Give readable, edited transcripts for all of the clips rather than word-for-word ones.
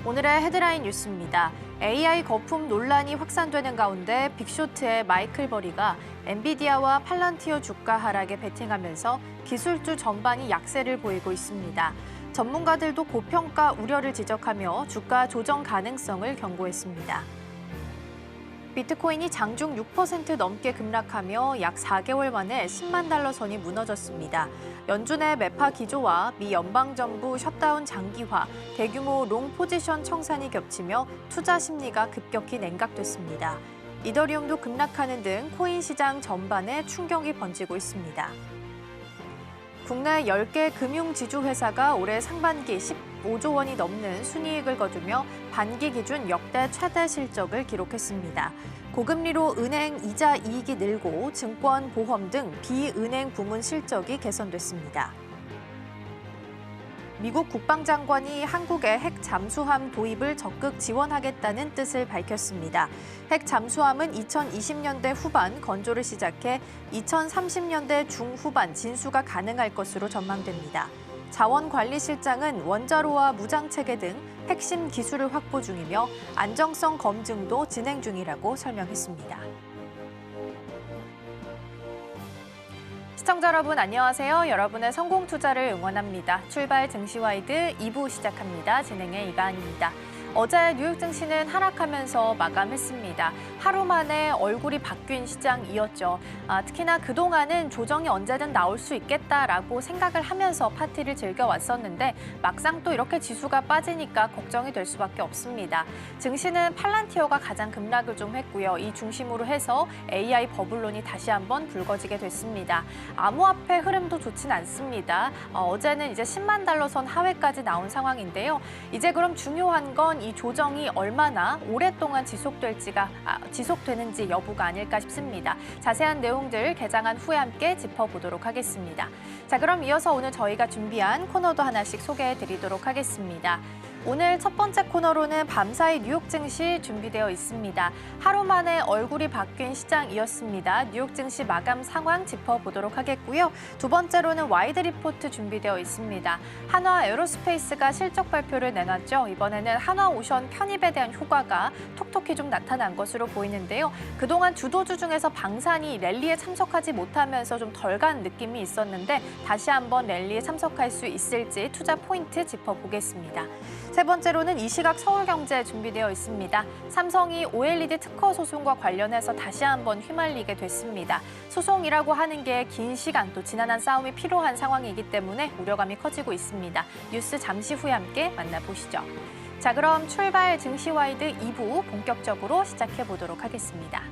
오늘의 헤드라인 뉴스입니다. AI 거품 논란이 확산되는 가운데 빅쇼트의 마이클 버리가 엔비디아와 팔란티어 주가 하락에 베팅하면서 기술주 전반이 약세를 보이고 있습니다. 전문가들도 고평가 우려를 지적하며 주가 조정 가능성을 경고했습니다. 비트코인이 장중 6% 넘게 급락하며 약 4개월 만에 10만 달러 선이 무너졌습니다. 연준의 매파 기조와 미 연방정부 셧다운 장기화, 대규모 롱 포지션 청산이 겹치며 투자 심리가 급격히 냉각됐습니다. 이더리움도 급락하는 등 코인 시장 전반에 충격이 번지고 있습니다. 국내 10개 금융지주회사가 올해 상반기 15조 원이 넘는 순이익을 거두며 반기 기준 역대 최대 실적을 기록했습니다. 고금리로 은행 이자 이익이 늘고 증권, 보험 등 비은행 부문 실적이 개선됐습니다. 미국 국방장관이 한국의 핵 잠수함 도입을 적극 지원하겠다는 뜻을 밝혔습니다. 핵 잠수함은 2020년대 후반 건조를 시작해 2030년대 중후반 진수가 가능할 것으로 전망됩니다. 자원관리실장은 원자로와 무장체계 등 핵심 기술을 확보 중이며 안정성 검증도 진행 중이라고 설명했습니다. 시청자 여러분 안녕하세요. 여러분의 성공 투자를 응원합니다. 출발 증시와이드 2부 시작합니다. 진행의 이가은입니다. 어제 뉴욕 증시는 하락하면서 마감했습니다. 하루 만에 얼굴이 바뀐 시장이었죠. 특히나 그동안은 조정이 언제든 나올 수 있겠다라고 생각을 하면서 파티를 즐겨왔었는데 막상 또 이렇게 지수가 빠지니까 걱정이 될 수밖에 없습니다. 증시는 팔란티어가 가장 급락을 좀 했고요. 이 중심으로 해서 AI 버블론이 다시 한번 불거지게 됐습니다. 암호화폐 흐름도 좋진 않습니다. 어제는 이제 10만 달러 선 하회까지 나온 상황인데요. 이제 그럼 중요한 건 이 조정이 얼마나 오랫동안 지속되는지 여부가 아닐까 싶습니다. 자세한 내용들 개장한 후에 함께 짚어보도록 하겠습니다. 자, 그럼 이어서 오늘 저희가 준비한 코너도 하나씩 소개해드리도록 하겠습니다. 오늘 첫 번째 코너로는 밤사이 뉴욕 증시 준비되어 있습니다. 하루 만에 얼굴이 바뀐 시장이었습니다. 뉴욕 증시 마감 상황 짚어보도록 하겠고요. 두 번째로는 와이드 리포트 준비되어 있습니다. 한화 에어로스페이스가 실적 발표를 내놨죠. 이번에는 한화오션 편입에 대한 효과가 톡톡히 좀 나타난 것으로 보이는데요. 그동안 주도주 중에서 방산이 랠리에 참석하지 못하면서 좀 덜 간 느낌이 있었는데 다시 한번 랠리에 참석할 수 있을지 투자 포인트 짚어보겠습니다. 세 번째로는 이 시각 서울경제 준비되어 있습니다. 삼성이 OLED 특허 소송과 관련해서 다시 한번 휘말리게 됐습니다. 소송이라고 하는 게 긴 시간 또 지난한 싸움이 필요한 상황이기 때문에 우려감이 커지고 있습니다. 뉴스 잠시 후에 함께 만나보시죠. 자, 그럼 출발 증시와이드 2부 본격적으로 시작해 보도록 하겠습니다.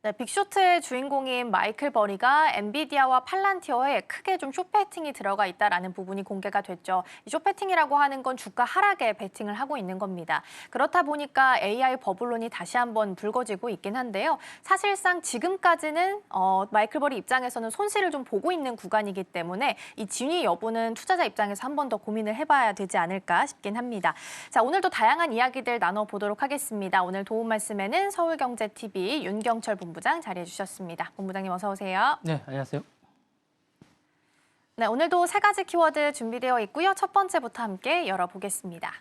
네, 빅쇼트의 주인공인 마이클 버리가 엔비디아와 팔란티어에 크게 좀 숏배팅이 들어가 있다라는 부분이 공개가 됐죠. 이 숏배팅이라고 하는 건 주가 하락에 배팅을 하고 있는 겁니다. 그렇다 보니까 AI 버블론이 다시 한번 불거지고 있긴 한데요. 사실상 지금까지는 마이클 버리 입장에서는 손실을 좀 보고 있는 구간이기 때문에 이 진위 여부는 투자자 입장에서 한 번 더 고민을 해봐야 되지 않을까 싶긴 합니다. 자, 오늘도 다양한 이야기들 나눠보도록 하겠습니다. 오늘 도움 말씀에는 서울경제TV 윤경철 본부장 자리해 주셨습니다. 본부장님 어서 오세요. 네, 안녕하세요. 네, 오늘도 세 가지 키워드 준비되어 있고요. 첫 번째부터 함께 열어보겠습니다.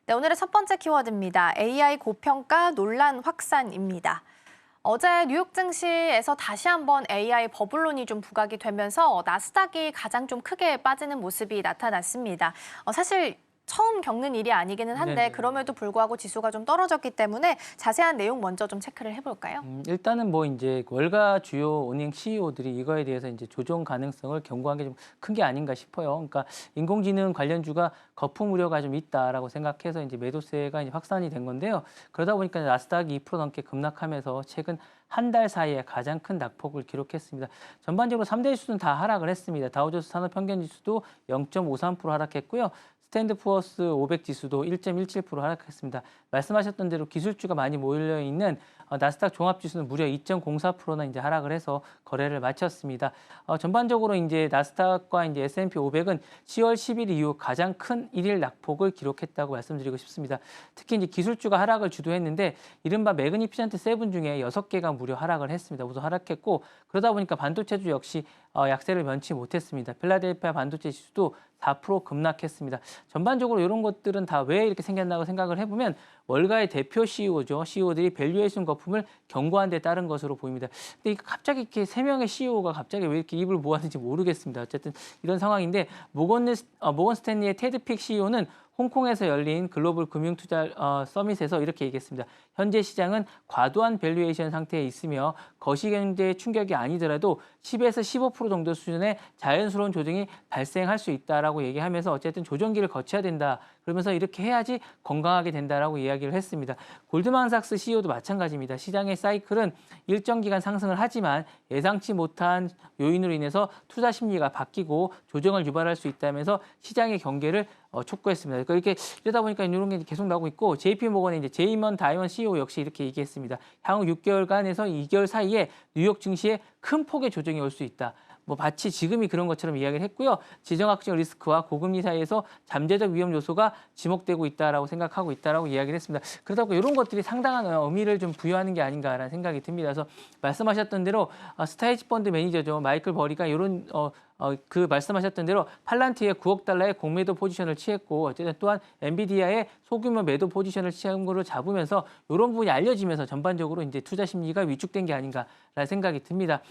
네, 오늘의 첫 번째 키워드입니다. AI 고평가 논란 확산입니다. 어제 뉴욕 증시에서 다시 한번 AI 버블론이 좀 부각이 되면서 나스닥이 가장 좀 크게 빠지는 모습이 나타났습니다. 사실 처음 겪는 일이 아니기는 한데 네네. 그럼에도 불구하고 지수가 좀 떨어졌기 때문에 자세한 내용 먼저 좀 체크를 해볼까요? 일단은 뭐 이제 월가 주요 은행 CEO들이 이거에 대해서 이제 조정 가능성을 경고한 게 좀 큰 게 아닌가 싶어요. 그러니까 인공지능 관련주가 거품 우려가 좀 있다라고 생각해서 이제 매도세가 이제 확산이 된 건데요. 그러다 보니까 나스닥이 2% 넘게 급락하면서 최근 한 달 사이에 가장 큰 낙폭을 기록했습니다. 전반적으로 3대 지수는 다 하락을 했습니다. 다우존스 산업평균지수도 0.53% 하락했고요. 스탠드푸어스 500 지수도 1.17% 하락했습니다. 말씀하셨던 대로 기술주가 많이 몰려 있는 나스닥 종합지수는 무려 2.04%나 이제 하락을 해서 거래를 마쳤습니다. 전반적으로 이제 나스닥과 이제 S&P 500은 10월 10일 이후 가장 큰 일일 낙폭을 기록했다고 말씀드리고 싶습니다. 특히 이제 기술주가 하락을 주도했는데 이른바 매그니피전트 세븐 중에 6개가 무려 하락을 했습니다. 우선 하락했고 그러다 보니까 반도체주 역시 약세를 면치 못했습니다. 필라델피아 반도체 지수도 4% 급락했습니다. 전반적으로 이런 것들은 다 왜 이렇게 생겼나고 생각을 해보면 월가의 대표 CEO죠. CEO들이 밸류에이션 거품을 경고한 데 따른 것으로 보입니다. 근데 갑자기 이렇게 3명의 CEO가 갑자기 왜 이렇게 입을 모았는지 모르겠습니다. 어쨌든 이런 상황인데 모건 스탠리의 테드 픽 CEO는 홍콩에서 열린 글로벌 금융투자 서밋에서 이렇게 얘기했습니다. 현재 시장은 과도한 밸류에이션 상태에 있으며 거시경제 충격이 아니더라도 10에서 15% 정도 수준의 자연스러운 조정이 발생할 수 있다라고 얘기하면서 어쨌든 조정기를 거쳐야 된다. 그러면서 이렇게 해야지 건강하게 된다라고 이야기를 했습니다. 골드만삭스 CEO도 마찬가지입니다. 시장의 사이클은 일정 기간 상승을 하지만 예상치 못한 요인으로 인해서 투자 심리가 바뀌고 조정을 유발할 수 있다면서 시장의 경계를 촉구했습니다. 그러니까 이렇게 이러다 보니까 이런 게 계속 나오고 있고 JP모건의 이제 제이먼 다이먼 CEO 역시 이렇게 얘기했습니다. 향후 6개월간에서 2개월 사이에 뉴욕 증시에 큰 폭의 조정이 올 수 있다. 뭐 마치 지금이 그런 것처럼 이야기를 했고요. 지정학적 리스크와 고금리 사이에서 잠재적 위험 요소가 지목되고 있다라고 생각하고 있다라고 이야기를 했습니다. 그러다 보니 이런 것들이 상당한 의미를 좀 부여하는 게 아닌가라는 생각이 듭니다. 그래서 말씀하셨던 대로 스타헤지 펀드 매니저죠. 마이클 버리가 이런 그 말씀하셨던 대로 팔란티에 9억 달러의 공매도 포지션을 취했고 어쨌든 또한 엔비디아의 소규모 매도 포지션을 취한 거로 잡으면서 이런 부분이 알려지면서 전반적으로 이제 투자 심리가 위축된 게 아닌가라는 생각이 듭니다.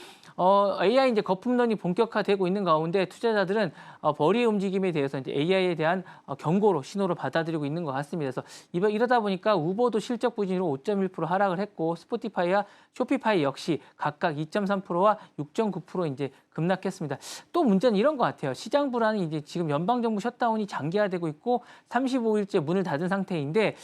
AI 이제 거품론이 본격화되고 있는 가운데 투자자들은 버리의 움직임에 대해서 이제 AI에 대한 경고로 신호로 받아들이고 있는 것 같습니다. 그래서 이러다 보니까 우버도 실적 부진으로 5.1% 하락을 했고 스포티파이와 쇼피파이 역시 각각 2.3%와 6.9% 이제 급락했습니다. 또 문제는 이런 것 같아요. 시장 불안이 이제 지금 연방정부 셧다운이 장기화되고 있고 35일째 문을 닫은 상태인데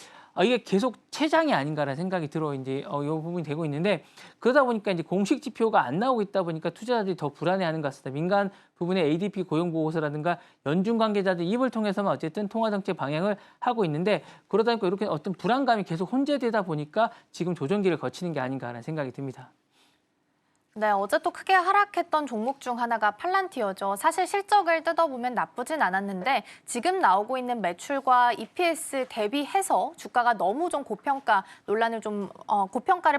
이게 계속 최장이 아닌가라는 생각이 들어 이제 이 부분이 되고 있는데 그러다 보니까 이제 공식 지표가 안 나오고 있다 보니까 투자자들이 더 불안해하는 것 같습니다. 민간 부분의 ADP 고용 보고서라든가 연중 관계자들 입을 통해서만 어쨌든 통화 정책 방향을 하고 있는데 그러다 보니까 이렇게 어떤 불안감이 계속 혼재되다 보니까 지금 조정기를 거치는 게 아닌가라는 생각이 듭니다. 네, 어제 또 크게 하락했던 종목 중 하나가 팔란티어죠. 사실 실적을 뜯어보면 나쁘진 않았는데 지금 나오고 있는 매출과 EPS 대비해서 주가가 너무 좀 고평가를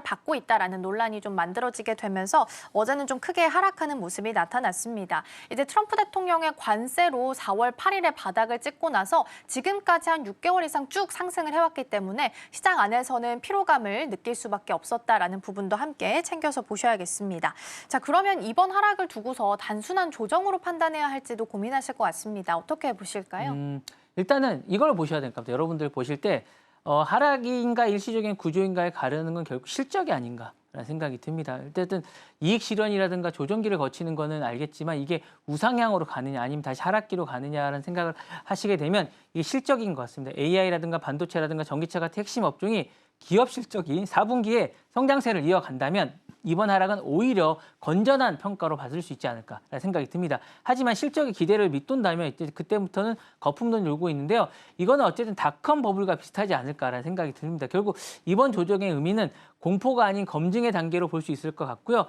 받고 있다라는 논란이 좀 만들어지게 되면서 어제는 좀 크게 하락하는 모습이 나타났습니다. 이제 트럼프 대통령의 관세로 4월 8일에 바닥을 찍고 나서 지금까지 한 6개월 이상 쭉 상승을 해왔기 때문에 시장 안에서는 피로감을 느낄 수밖에 없었다라는 부분도 함께 챙겨서 보셔야겠습니다. 자, 그러면 이번 하락을 두고서 단순한 조정으로 판단해야 할지도 고민하실 것 같습니다. 어떻게 보실까요? 일단은 이걸 보셔야 될 것 같아요. 여러분들 보실 때 하락인가 일시적인 구조인가에 가르는 건 결국 실적이 아닌가라는 생각이 듭니다. 어쨌든 이익 실현이라든가 조정기를 거치는 거는 알겠지만 이게 우상향으로 가느냐 아니면 다시 하락기로 가느냐라는 생각을 하시게 되면 이게 실적인 것 같습니다. AI라든가 반도체라든가 전기차 같은 핵심 업종이 기업 실적이 4분기에 성장세를 이어간다면 이번 하락은 오히려 건전한 평가로 받을 수 있지 않을까라는 생각이 듭니다. 하지만 실적의 기대를 밑돈다면 이제 그때부터는 거품론이 울고 있는데요. 이거는 어쨌든 닷컴 버블과 비슷하지 않을까라는 생각이 듭니다. 결국 이번 조정의 의미는 공포가 아닌 검증의 단계로 볼 수 있을 것 같고요.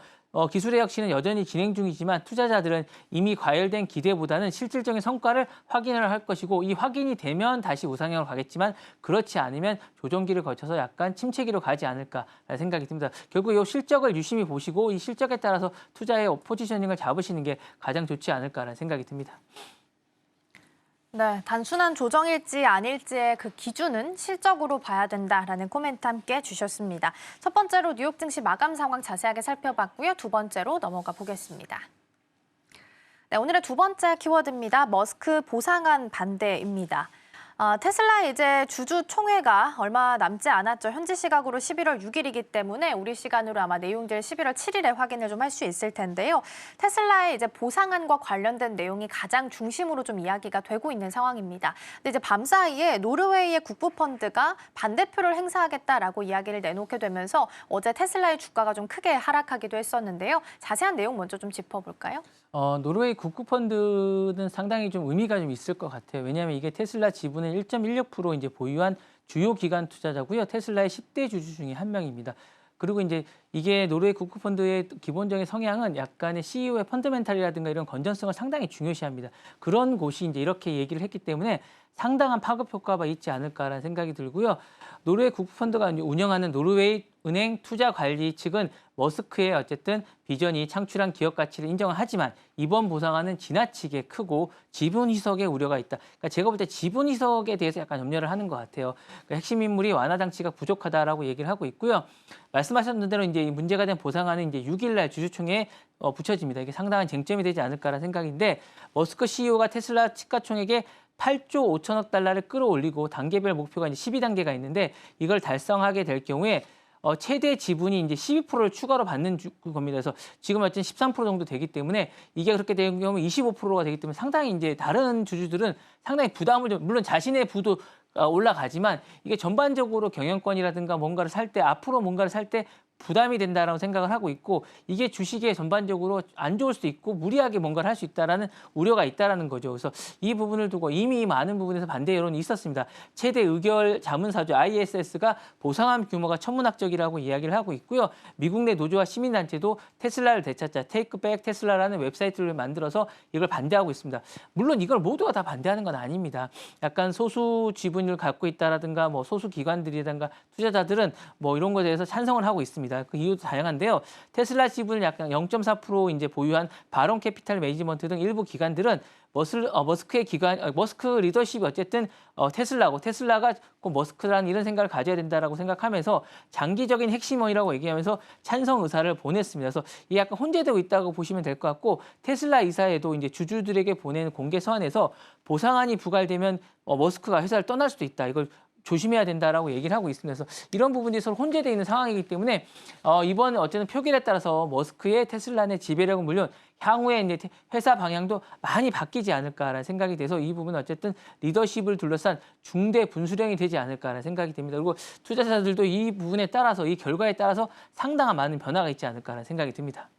기술의 혁신은 여전히 진행 중이지만 투자자들은 이미 과열된 기대보다는 실질적인 성과를 확인을 할 것이고 이 확인이 되면 다시 우상향으로 가겠지만 그렇지 않으면 조정기를 거쳐서 약간 침체기로 가지 않을까라는 생각이 듭니다. 결국 이 실적을 유심히 보시고 이 실적에 따라서 투자의 포지셔닝을 잡으시는 게 가장 좋지 않을까라는 생각이 듭니다. 네, 단순한 조정일지 아닐지의 그 기준은 실적으로 봐야 된다라는 코멘트 함께 주셨습니다. 첫 번째로 뉴욕 증시 마감 상황 자세하게 살펴봤고요. 두 번째로 넘어가 보겠습니다. 네, 오늘의 두 번째 키워드입니다. 머스크 보상안 반대입니다. 테슬라 이제 주주총회가 얼마 남지 않았죠. 현지 시각으로 11월 6일이기 때문에 우리 시간으로 아마 내용들 11월 7일에 확인을 좀 할 수 있을 텐데요. 테슬라의 이제 보상안과 관련된 내용이 가장 중심으로 좀 이야기가 되고 있는 상황입니다. 근데 이제 밤사이에 노르웨이의 국부펀드가 반대표를 행사하겠다라고 이야기를 내놓게 되면서 어제 테슬라의 주가가 좀 크게 하락하기도 했었는데요. 자세한 내용 먼저 좀 짚어볼까요? 노르웨이 국부펀드는 상당히 좀 의미가 좀 있을 것 같아요. 왜냐하면 이게 테슬라 지분의 1.16% 이제 보유한 주요 기관 투자자고요. 테슬라의 10대 주주 중에 한 명입니다. 그리고 이제 이게 노르웨이 국부펀드의 기본적인 성향은 약간의 CEO의 펀더멘탈이라든가 이런 건전성을 상당히 중요시합니다. 그런 곳이 이제 이렇게 얘기를 했기 때문에 상당한 파급 효과가 있지 않을까라는 생각이 들고요. 노르웨이 국부펀드가 운영하는 노르웨이 은행 투자 관리 측은 머스크의 어쨌든 비전이 창출한 기업 가치를 인정을 하지만 이번 보상안은 지나치게 크고 지분 희석의 우려가 있다. 그러니까 제가 볼 때 지분 희석에 대해서 약간 염려를 하는 것 같아요. 그러니까 핵심 인물이 완화 장치가 부족하다라고 얘기를 하고 있고요. 말씀하셨던 대로 이제 문제가 된 보상안은 이제 6일날 주주총회에 붙여집니다. 이게 상당한 쟁점이 되지 않을까라는 생각인데 머스크 CEO가 테슬라 시가총액에 8조 5천억 달러를 끌어올리고 단계별 목표가 이제 12단계가 있는데 이걸 달성하게 될 경우에 최대 지분이 이제 12%를 추가로 받는 겁니다. 그래서 지금 어쨌든 13% 정도 되기 때문에 이게 그렇게 되는 경우 25%가 되기 때문에 상당히 이제 다른 주주들은 상당히 부담을 좀 물론 자신의 부도 올라가지만 이게 전반적으로 경영권이라든가 뭔가를 살 때 앞으로 뭔가를 살 때 부담이 된다라고 생각을 하고 있고 이게 주식에 전반적으로 안 좋을 수도 있고 무리하게 뭔가를 할 수 있다라는 우려가 있다라는 거죠. 그래서 이 부분을 두고 이미 많은 부분에서 반대 여론이 있었습니다. 최대 의결 자문사죠 ISS가 보상안 규모가 천문학적이라고 이야기를 하고 있고요. 미국 내 노조와 시민단체도 테슬라를 되찾자 테이크백 테슬라라는 웹사이트를 만들어서 이걸 반대하고 있습니다. 물론 이걸 모두가 다 반대하는 건 아닙니다. 약간 소수 지분을 갖고 있다라든가 뭐 소수 기관들이라든가 투자자들은 뭐 이런 것에 대해서 찬성을 하고 있습니다. 그 이유도 다양한데요. 테슬라 지분을 약간 0.4% 이제 보유한 바론 캐피탈 매니지먼트 등 일부 기관들은 머스크 리더십이 어쨌든 테슬라고 테슬라가 꼭 머스크라는 이런 생각을 가져야 된다라고 생각하면서 장기적인 핵심원이라고 얘기하면서 찬성 의사를 보냈습니다. 그래서 이게 약간 혼재되고 있다고 보시면 될 것 같고 테슬라 이사회도 이제 주주들에게 보낸 공개 서한에서 보상안이 부과되면 머스크가 회사를 떠날 수도 있다. 이걸 조심해야 된다라고 얘기를 하고 있습니다. 그래서 이런 부분들이 서로 혼재되어 있는 상황이기 때문에 이번 어쨌든 표결에 따라서 머스크의 테슬라 내 지배력은 물론 향후에 이제 회사 방향도 많이 바뀌지 않을까라는 생각이 돼서 이 부분은 어쨌든 리더십을 둘러싼 중대 분수령이 되지 않을까라는 생각이 듭니다. 그리고 투자자들도 이 부분에 따라서 이 결과에 따라서 상당한 많은 변화가 있지 않을까라는 생각이 듭니다.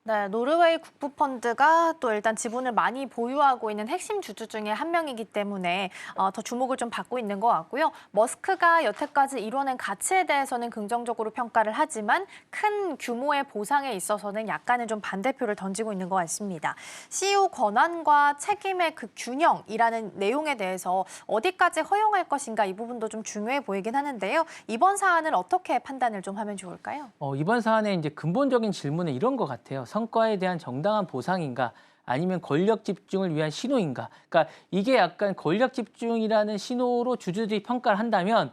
네, 노르웨이 국부펀드가 또 일단 지분을 많이 보유하고 있는 핵심 주주 중에 한 명이기 때문에 더 주목을 좀 받고 있는 것 같고요. 머스크가 여태까지 이뤄낸 가치에 대해서는 긍정적으로 평가를 하지만 큰 규모의 보상에 있어서는 약간은 좀 반대표를 던지고 있는 것 같습니다. CEO 권한과 책임의 그 균형이라는 내용에 대해서 어디까지 허용할 것인가 이 부분도 좀 중요해 보이긴 하는데요. 이번 사안을 어떻게 판단을 좀 하면 좋을까요? 이번 사안의 이제 근본적인 질문은 이런 것 같아요. 성과에 대한 정당한 보상인가 아니면 권력 집중을 위한 신호인가. 그러니까 이게 약간 권력 집중이라는 신호로 주주들이 평가를 한다면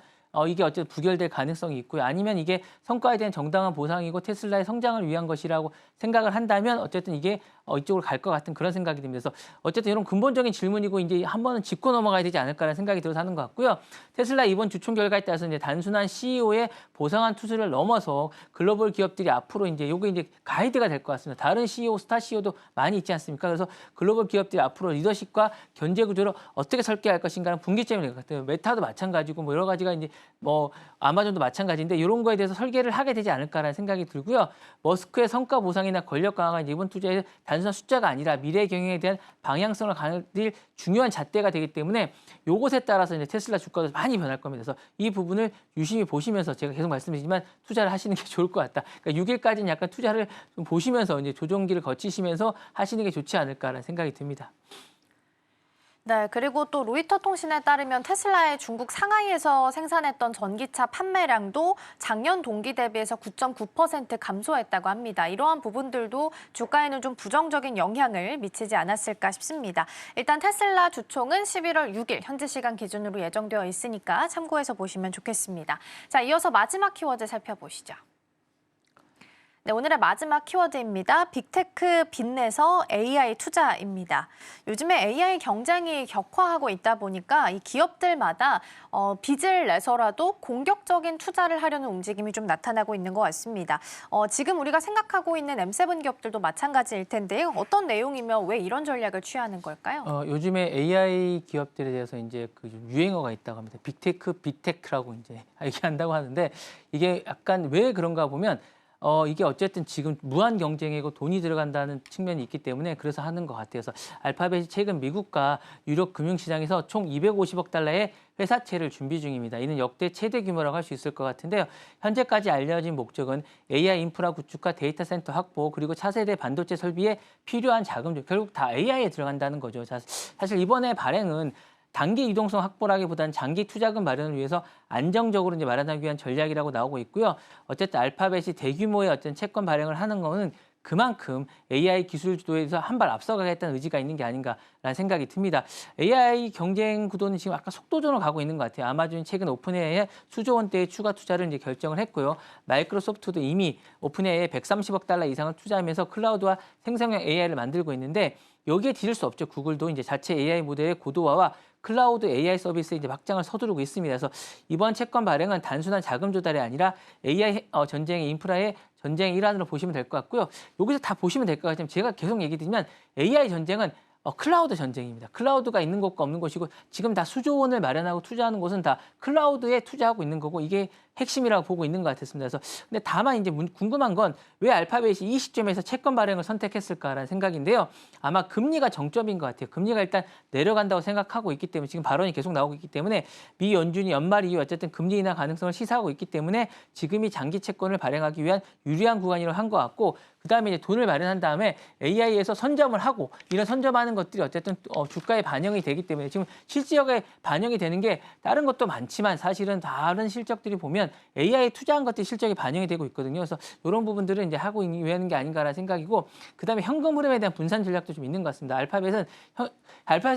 이게 어쨌든 부결될 가능성이 있고요. 아니면 이게 성과에 대한 정당한 보상이고 테슬라의 성장을 위한 것이라고 생각을 한다면 어쨌든 이게 이쪽으로 갈 것 같은 그런 생각이 듭니다. 그래서 어쨌든 이런 근본적인 질문이고 이제 한 번은 짚고 넘어가야 되지 않을까라는 생각이 들어서 하는 것 같고요. 테슬라 이번 주총 결과에 따라서 이제 단순한 CEO의 보상안 투수를 넘어서 글로벌 기업들이 앞으로 이제 요게 이제 가이드가 될 것 같습니다. 다른 CEO, 스타 CEO도 많이 있지 않습니까? 그래서 글로벌 기업들이 앞으로 리더십과 견제 구조를 어떻게 설계할 것인가는 분기점이 될 것 같아요. 메타도 마찬가지고 뭐 여러 가지가 이제 뭐 아마존도 마찬가지인데 이런 거에 대해서 설계를 하게 되지 않을까라는 생각이 들고요. 머스크의 성과 보상이나 권력 강화가 이번 투자의 단순한 숫자가 아니라 미래 경영에 대한 방향성을 가질 중요한 잣대가 되기 때문에 요것에 따라서 이제 테슬라 주가도 많이 변할 겁니다. 그래서 이 부분을 유심히 보시면서 제가 계속 말씀드리지만 투자를 하시는 게 좋을 것 같다. 그러니까 6일까지는 약간 투자를 좀 보시면서 이제 조정기를 거치시면서 하시는 게 좋지 않을까라는 생각이 듭니다. 네, 그리고 또 로이터 통신에 따르면 테슬라의 중국 상하이에서 생산했던 전기차 판매량도 작년 동기 대비해서 9.9% 감소했다고 합니다. 이러한 부분들도 주가에는 좀 부정적인 영향을 미치지 않았을까 싶습니다. 일단 테슬라 주총은 11월 6일 현지 시간 기준으로 예정되어 있으니까 참고해서 보시면 좋겠습니다. 자, 이어서 마지막 키워드 살펴보시죠. 네, 오늘의 마지막 키워드입니다. 빅테크 빚내서 AI 투자입니다. 요즘에 AI 경쟁이 격화하고 있다 보니까 이 기업들마다 빚을 내서라도 공격적인 투자를 하려는 움직임이 좀 나타나고 있는 것 같습니다. 지금 우리가 생각하고 있는 M7 기업들도 마찬가지일 텐데요. 어떤 내용이며 왜 이런 전략을 취하는 걸까요? 요즘에 AI 기업들에 대해서 이제 그 유행어가 있다고 합니다. 빅테크, 빅테크라고 이제 얘기한다고 하는데 이게 약간 왜 그런가 보면 이게 어쨌든 지금 무한 경쟁이고 돈이 들어간다는 측면이 있기 때문에 그래서 하는 것 같아요. 그래서 알파벳이 최근 미국과 유럽 금융시장에서 총 250억 달러의 회사채를 준비 중입니다. 이는 역대 최대 규모라고 할 수 있을 것 같은데요. 현재까지 알려진 목적은 AI 인프라 구축과 데이터 센터 확보 그리고 차세대 반도체 설비에 필요한 자금, 결국 다 AI에 들어간다는 거죠. 사실 이번에 발행은 단기 유동성 확보라기보다는 장기 투자금 마련을 위해서 안정적으로 이제 마련하기 위한 전략이라고 나오고 있고요. 어쨌든 알파벳이 대규모의 어떤 채권 발행을 하는 거는 그만큼 AI 기술 주도에서 한 발 앞서가겠다는 의지가 있는 게 아닌가라는 생각이 듭니다. AI 경쟁 구도는 지금 아까 속도전으로 가고 있는 것 같아요. 아마존이 최근 오픈AI에 수조 원대의 추가 투자를 이제 결정을 했고요. 마이크로소프트도 이미 오픈AI에 130억 달러 이상을 투자하면서 클라우드와 생성형 AI를 만들고 있는데 여기에 뒤질 수 없죠. 구글도 이제 자체 AI 모델의 고도화와 클라우드 AI 서비스에 이제 확장을 서두르고 있습니다. 그래서 이번 채권 발행은 단순한 자금 조달이 아니라 AI 전쟁의 인프라의 전쟁의 일환으로 보시면 될 것 같고요. 여기서 다 보시면 될 것 같지만 제가 계속 얘기 드리면 AI 전쟁은 클라우드 전쟁입니다. 클라우드가 있는 곳과 없는 곳이고 지금 다 수조 원을 마련하고 투자하는 곳은 다 클라우드에 투자하고 있는 거고 이게 핵심이라고 보고 있는 것 같았습니다. 그래서 근데 다만 이제 궁금한 건 왜 알파벳이 이 시점에서 채권 발행을 선택했을까라는 생각인데요. 아마 금리가 정점인 것 같아요. 금리가 일단 내려간다고 생각하고 있기 때문에 지금 발언이 계속 나오고 있기 때문에 미 연준이 연말 이후 어쨌든 금리 인하 가능성을 시사하고 있기 때문에 지금이 장기 채권을 발행하기 위한 유리한 구간이라고 한 것 같고 그다음에 이제 돈을 마련한 다음에 AI에서 선점을 하고 이런 선점하는 것들이 어쨌든 주가에 반영이 되기 때문에 지금 실질적에 반영이 되는 게 다른 것도 많지만 사실은 다른 실적들이 보면 AI 투자한 것들이 실적에 반영이 되고 있거든요. 그래서 이런 부분들은 이제 하고 있는 게 아닌가라는 생각이고 그다음에 현금 흐름에 대한 분산 전략도 좀 있는 것 같습니다. 알파벳은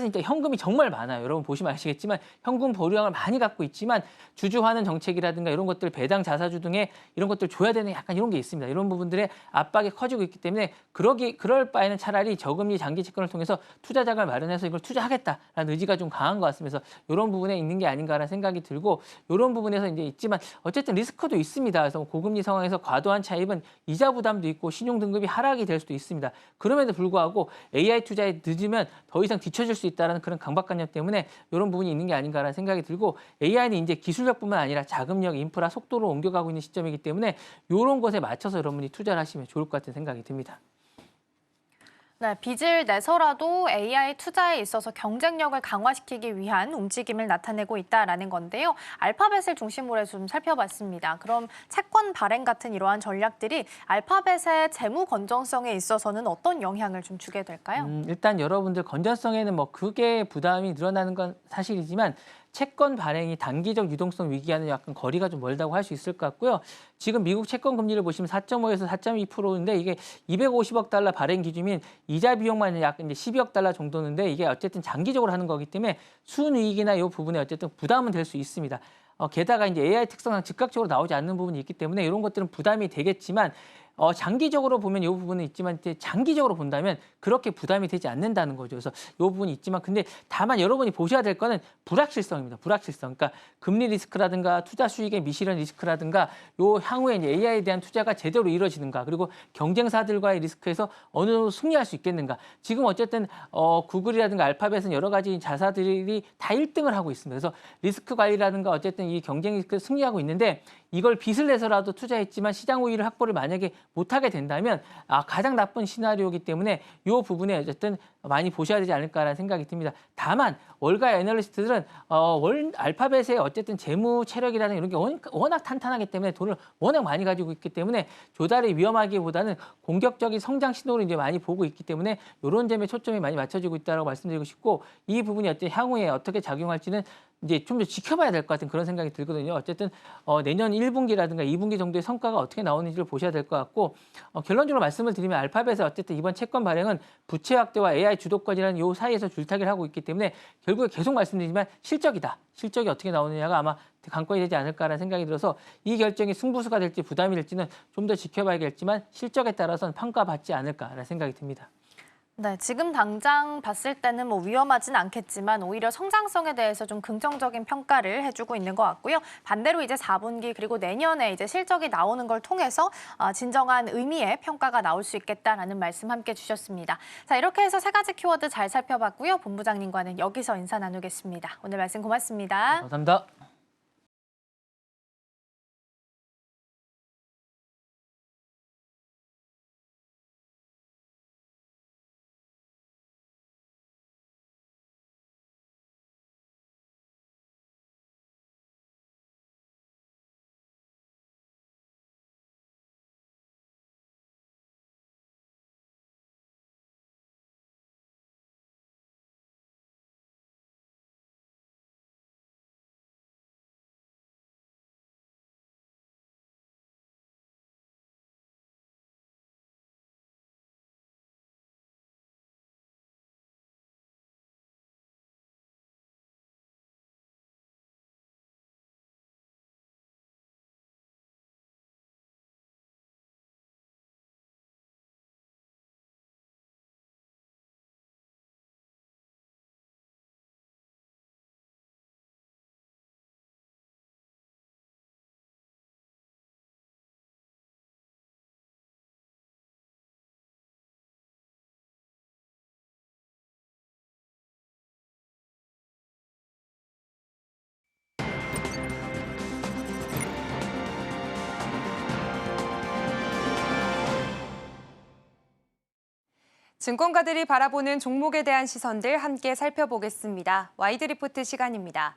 일단 현금이 정말 많아요. 여러분 보시면 아시겠지만 현금 보유량을 많이 갖고 있지만 주주환원 정책이라든가 이런 것들 배당 자사주 등의 이런 것들 줘야 되는 약간 이런 게 있습니다. 이런 부분들의 압박이 커지고 있기 때문에 그럴 바에는 차라리 저금리 장기 채권을 통해서 투자 자금을 마련해서 이걸 투자하겠다라는 의지가 좀 강한 것 같습니다. 그래서 이런 부분에 있는 게 아닌가라는 생각이 들고 이런 부분에서 이제 있지만 어쨌든 리스크도 있습니다. 그래서 고금리 상황에서 과도한 차입은 이자 부담도 있고 신용 등급이 하락이 될 수도 있습니다. 그럼에도 불구하고 AI 투자에 늦으면 더 이상 뒤처질 수 있다는 그런 강박관념 때문에 이런 부분이 있는 게 아닌가라는 생각이 들고 AI는 이제 기술력뿐만 아니라 자금력, 인프라, 속도로 옮겨가고 있는 시점이기 때문에 이런 것에 맞춰서 여러분이 투자를 하시면 좋을 것 같은 생각이 듭니다. 네, 빚을 내서라도 AI 투자에 있어서 경쟁력을 강화시키기 위한 움직임을 나타내고 있다라는 건데요. 알파벳을 중심으로 해서 좀 살펴봤습니다. 그럼 채권 발행 같은 이러한 전략들이 알파벳의 재무 건전성에 있어서는 어떤 영향을 좀 주게 될까요? 일단 여러분들 건전성에는 뭐 크게 부담이 늘어나는 건 사실이지만 채권 발행이 단기적 유동성 위기와는 약간 거리가 좀 멀다고 할 수 있을 것 같고요. 지금 미국 채권 금리를 보시면 4.5에서 4.2%인데 이게 250억 달러 발행 기준인 이자 비용만 약 이제 12억 달러 정도인데 이게 어쨌든 장기적으로 하는 거기 때문에 순이익이나 이 부분에 어쨌든 부담은 될 수 있습니다. 게다가 이제 AI 특성상 즉각적으로 나오지 않는 부분이 있기 때문에 이런 것들은 부담이 되겠지만 장기적으로 보면 이 부분은 있지만 장기적으로 본다면 그렇게 부담이 되지 않는다는 거죠. 그래서 이 부분이 있지만 근데 다만 여러분이 보셔야 될 거는 불확실성입니다. 불확실성. 그러니까 금리 리스크라든가 투자 수익의 미실현 리스크라든가 요 향후에 이제 AI에 대한 투자가 제대로 이루어지는가 그리고 경쟁사들과의 리스크에서 어느 정도 승리할 수 있겠는가. 지금 어쨌든 구글이라든가 알파벳은 여러 가지 자사들이 다 1등을 하고 있습니다. 그래서 리스크 관리라든가 어쨌든 이 경쟁 리스크 승리하고 있는데 이걸 빚을 내서라도 투자했지만 시장 우위를 확보를 만약에 못하게 된다면 가장 나쁜 시나리오이기 때문에 이 부분에 어쨌든 많이 보셔야 되지 않을까라는 생각이 듭니다. 다만 월가 애널리스트들은 알파벳의 어쨌든 재무 체력이라는 이런 게 워낙 탄탄하기 때문에 돈을 워낙 많이 가지고 있기 때문에 조달이 위험하기보다는 공격적인 성장 신호를 이제 많이 보고 있기 때문에 이런 점에 초점이 많이 맞춰지고 있다고 말씀드리고 싶고 이 부분이 어떤 향후에 어떻게 작용할지는 이제 좀 더 지켜봐야 될 것 같은 그런 생각이 들거든요. 어쨌든 내년 1분기라든가 2분기 정도의 성과가 어떻게 나오는지를 보셔야 될 것 같고 결론적으로 말씀을 드리면 알파벳은 어쨌든 이번 채권 발행은 부채 확대와 AI 주도권이라는 요 사이에서 줄타기를 하고 있기 때문에 결국에 계속 말씀드리지만 실적이다. 실적이 어떻게 나오느냐가 아마 관건이 되지 않을까라는 생각이 들어서 이 결정이 승부수가 될지 부담이 될지는 좀 더 지켜봐야겠지만 실적에 따라서는 평가받지 않을까라는 생각이 듭니다. 네, 지금 당장 봤을 때는 뭐 위험하진 않겠지만 오히려 성장성에 대해서 좀 긍정적인 평가를 해주고 있는 것 같고요. 반대로 이제 4분기 그리고 내년에 이제 실적이 나오는 걸 통해서 진정한 의미의 평가가 나올 수 있겠다라는 말씀 함께 주셨습니다. 자, 이렇게 해서 세 가지 키워드 잘 살펴봤고요. 본부장님과는 여기서 인사 나누겠습니다. 오늘 말씀 고맙습니다. 감사합니다. 증권가들이 바라보는 종목에 대한 시선들 함께 살펴보겠습니다. 와이드 리포트 시간입니다.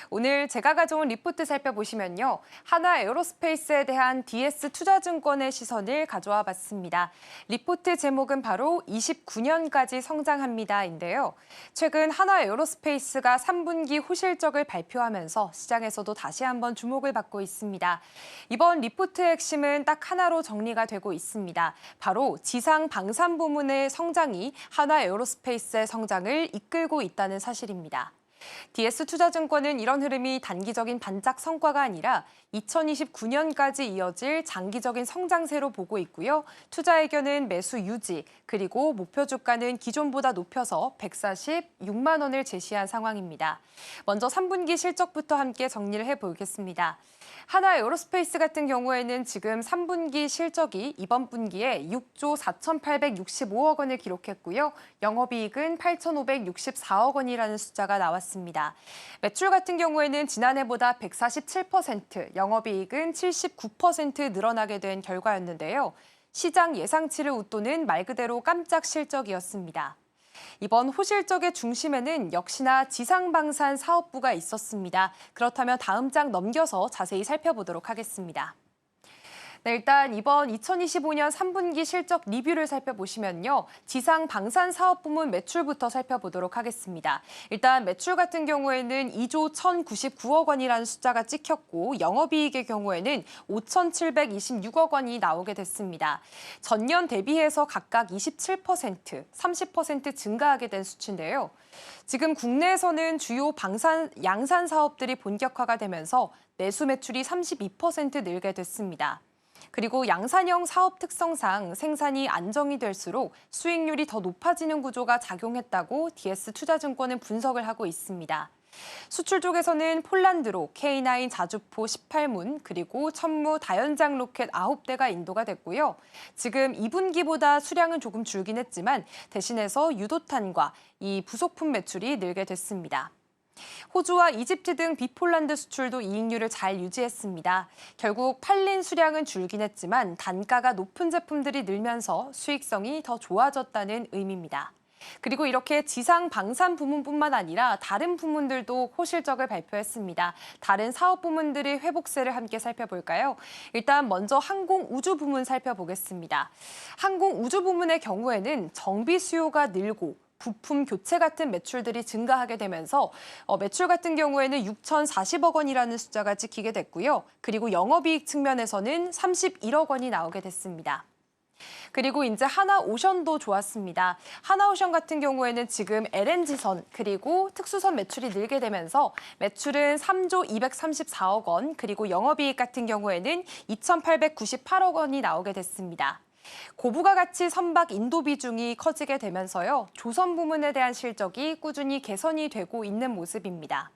오늘 제가 가져온 리포트 살펴보시면요. 한화 에어로스페이스에 대한 DS 투자증권의 시선을 가져와 봤습니다. 리포트 제목은 바로 29년까지 성장합니다인데요. 최근 한화 에어로스페이스가 3분기 후실적을 발표하면서 시장에서도 다시 한번 주목을 받고 있습니다. 이번 리포트의 핵심은 딱 하나로 정리가 되고 있습니다. 바로 지상 방산 부문의 성장이 한화 에어로스페이스의 성장을 이끌고 있다는 사실입니다. DS투자증권은 이런 흐름이 단기적인 반짝 성과가 아니라 2029년까지 이어질 장기적인 성장세로 보고 있고요. 투자 의견은 매수 유지, 그리고 목표 주가는 기존보다 높여서 146만 원을 제시한 상황입니다. 먼저 3분기 실적부터 함께 정리를 해보겠습니다. 한화 에어로스페이스 같은 경우에는 지금 3분기 실적이 이번 분기에 6조 4,865억 원을 기록했고요. 영업이익은 8,564억 원이라는 숫자가 나왔습니다. 매출 같은 경우에는 지난해보다 147%, 영업이익은 79% 늘어나게 된 결과였는데요. 시장 예상치를 웃도는 말 그대로 깜짝 실적이었습니다. 이번 호실적의 중심에는 역시나 지상방산 사업부가 있었습니다. 그렇다면 다음 장 넘겨서 자세히 살펴보도록 하겠습니다. 네, 일단 이번 2025년 3분기 실적 리뷰를 살펴보시면요. 지상 방산 사업 부문 매출부터 살펴보도록 하겠습니다. 일단 매출 같은 경우에는 2조 1,099억 원이라는 숫자가 찍혔고 영업이익의 경우에는 5,726억 원이 나오게 됐습니다. 전년 대비해서 각각 27%, 30% 증가하게 된 수치인데요. 지금 국내에서는 주요 양산 사업들이 본격화가 되면서 내수 매출이 32% 늘게 됐습니다. 그리고 양산형 사업 특성상 생산이 안정이 될수록 수익률이 더 높아지는 구조가 작용했다고 DS투자증권은 분석을 하고 있습니다. 수출 쪽에서는 폴란드로 K9 자주포 18문, 그리고 천무 다연장 로켓 9대가 인도가 됐고요. 지금 2분기보다 수량은 조금 줄긴 했지만 대신해서 유도탄과 이 부속품 매출이 늘게 됐습니다. 호주와 이집트 등 비폴란드 수출도 이익률을 잘 유지했습니다. 결국 팔린 수량은 줄긴 했지만 단가가 높은 제품들이 늘면서 수익성이 더 좋아졌다는 의미입니다. 그리고 이렇게 지상 방산 부문뿐만 아니라 다른 부문들도 호실적을 발표했습니다. 다른 사업 부문들의 회복세를 함께 살펴볼까요? 일단 먼저 항공 우주 부문 살펴보겠습니다. 항공 우주 부문의 경우에는 정비 수요가 늘고 부품 교체 같은 매출들이 증가하게 되면서 매출 같은 경우에는 6,040억 원이라는 숫자가 찍히게 됐고요. 그리고 영업이익 측면에서는 31억 원이 나오게 됐습니다. 그리고 이제 하나오션도 좋았습니다. 하나오션 같은 경우에는 지금 LNG선 그리고 특수선 매출이 늘게 되면서 매출은 3조 234억 원 그리고 영업이익 같은 경우에는 2,898억 원이 나오게 됐습니다. 고부가 가치 선박 인도 비중이 커지게 되면서요. 조선 부문에 대한 실적이 꾸준히 개선이 되고 있는 모습입니다.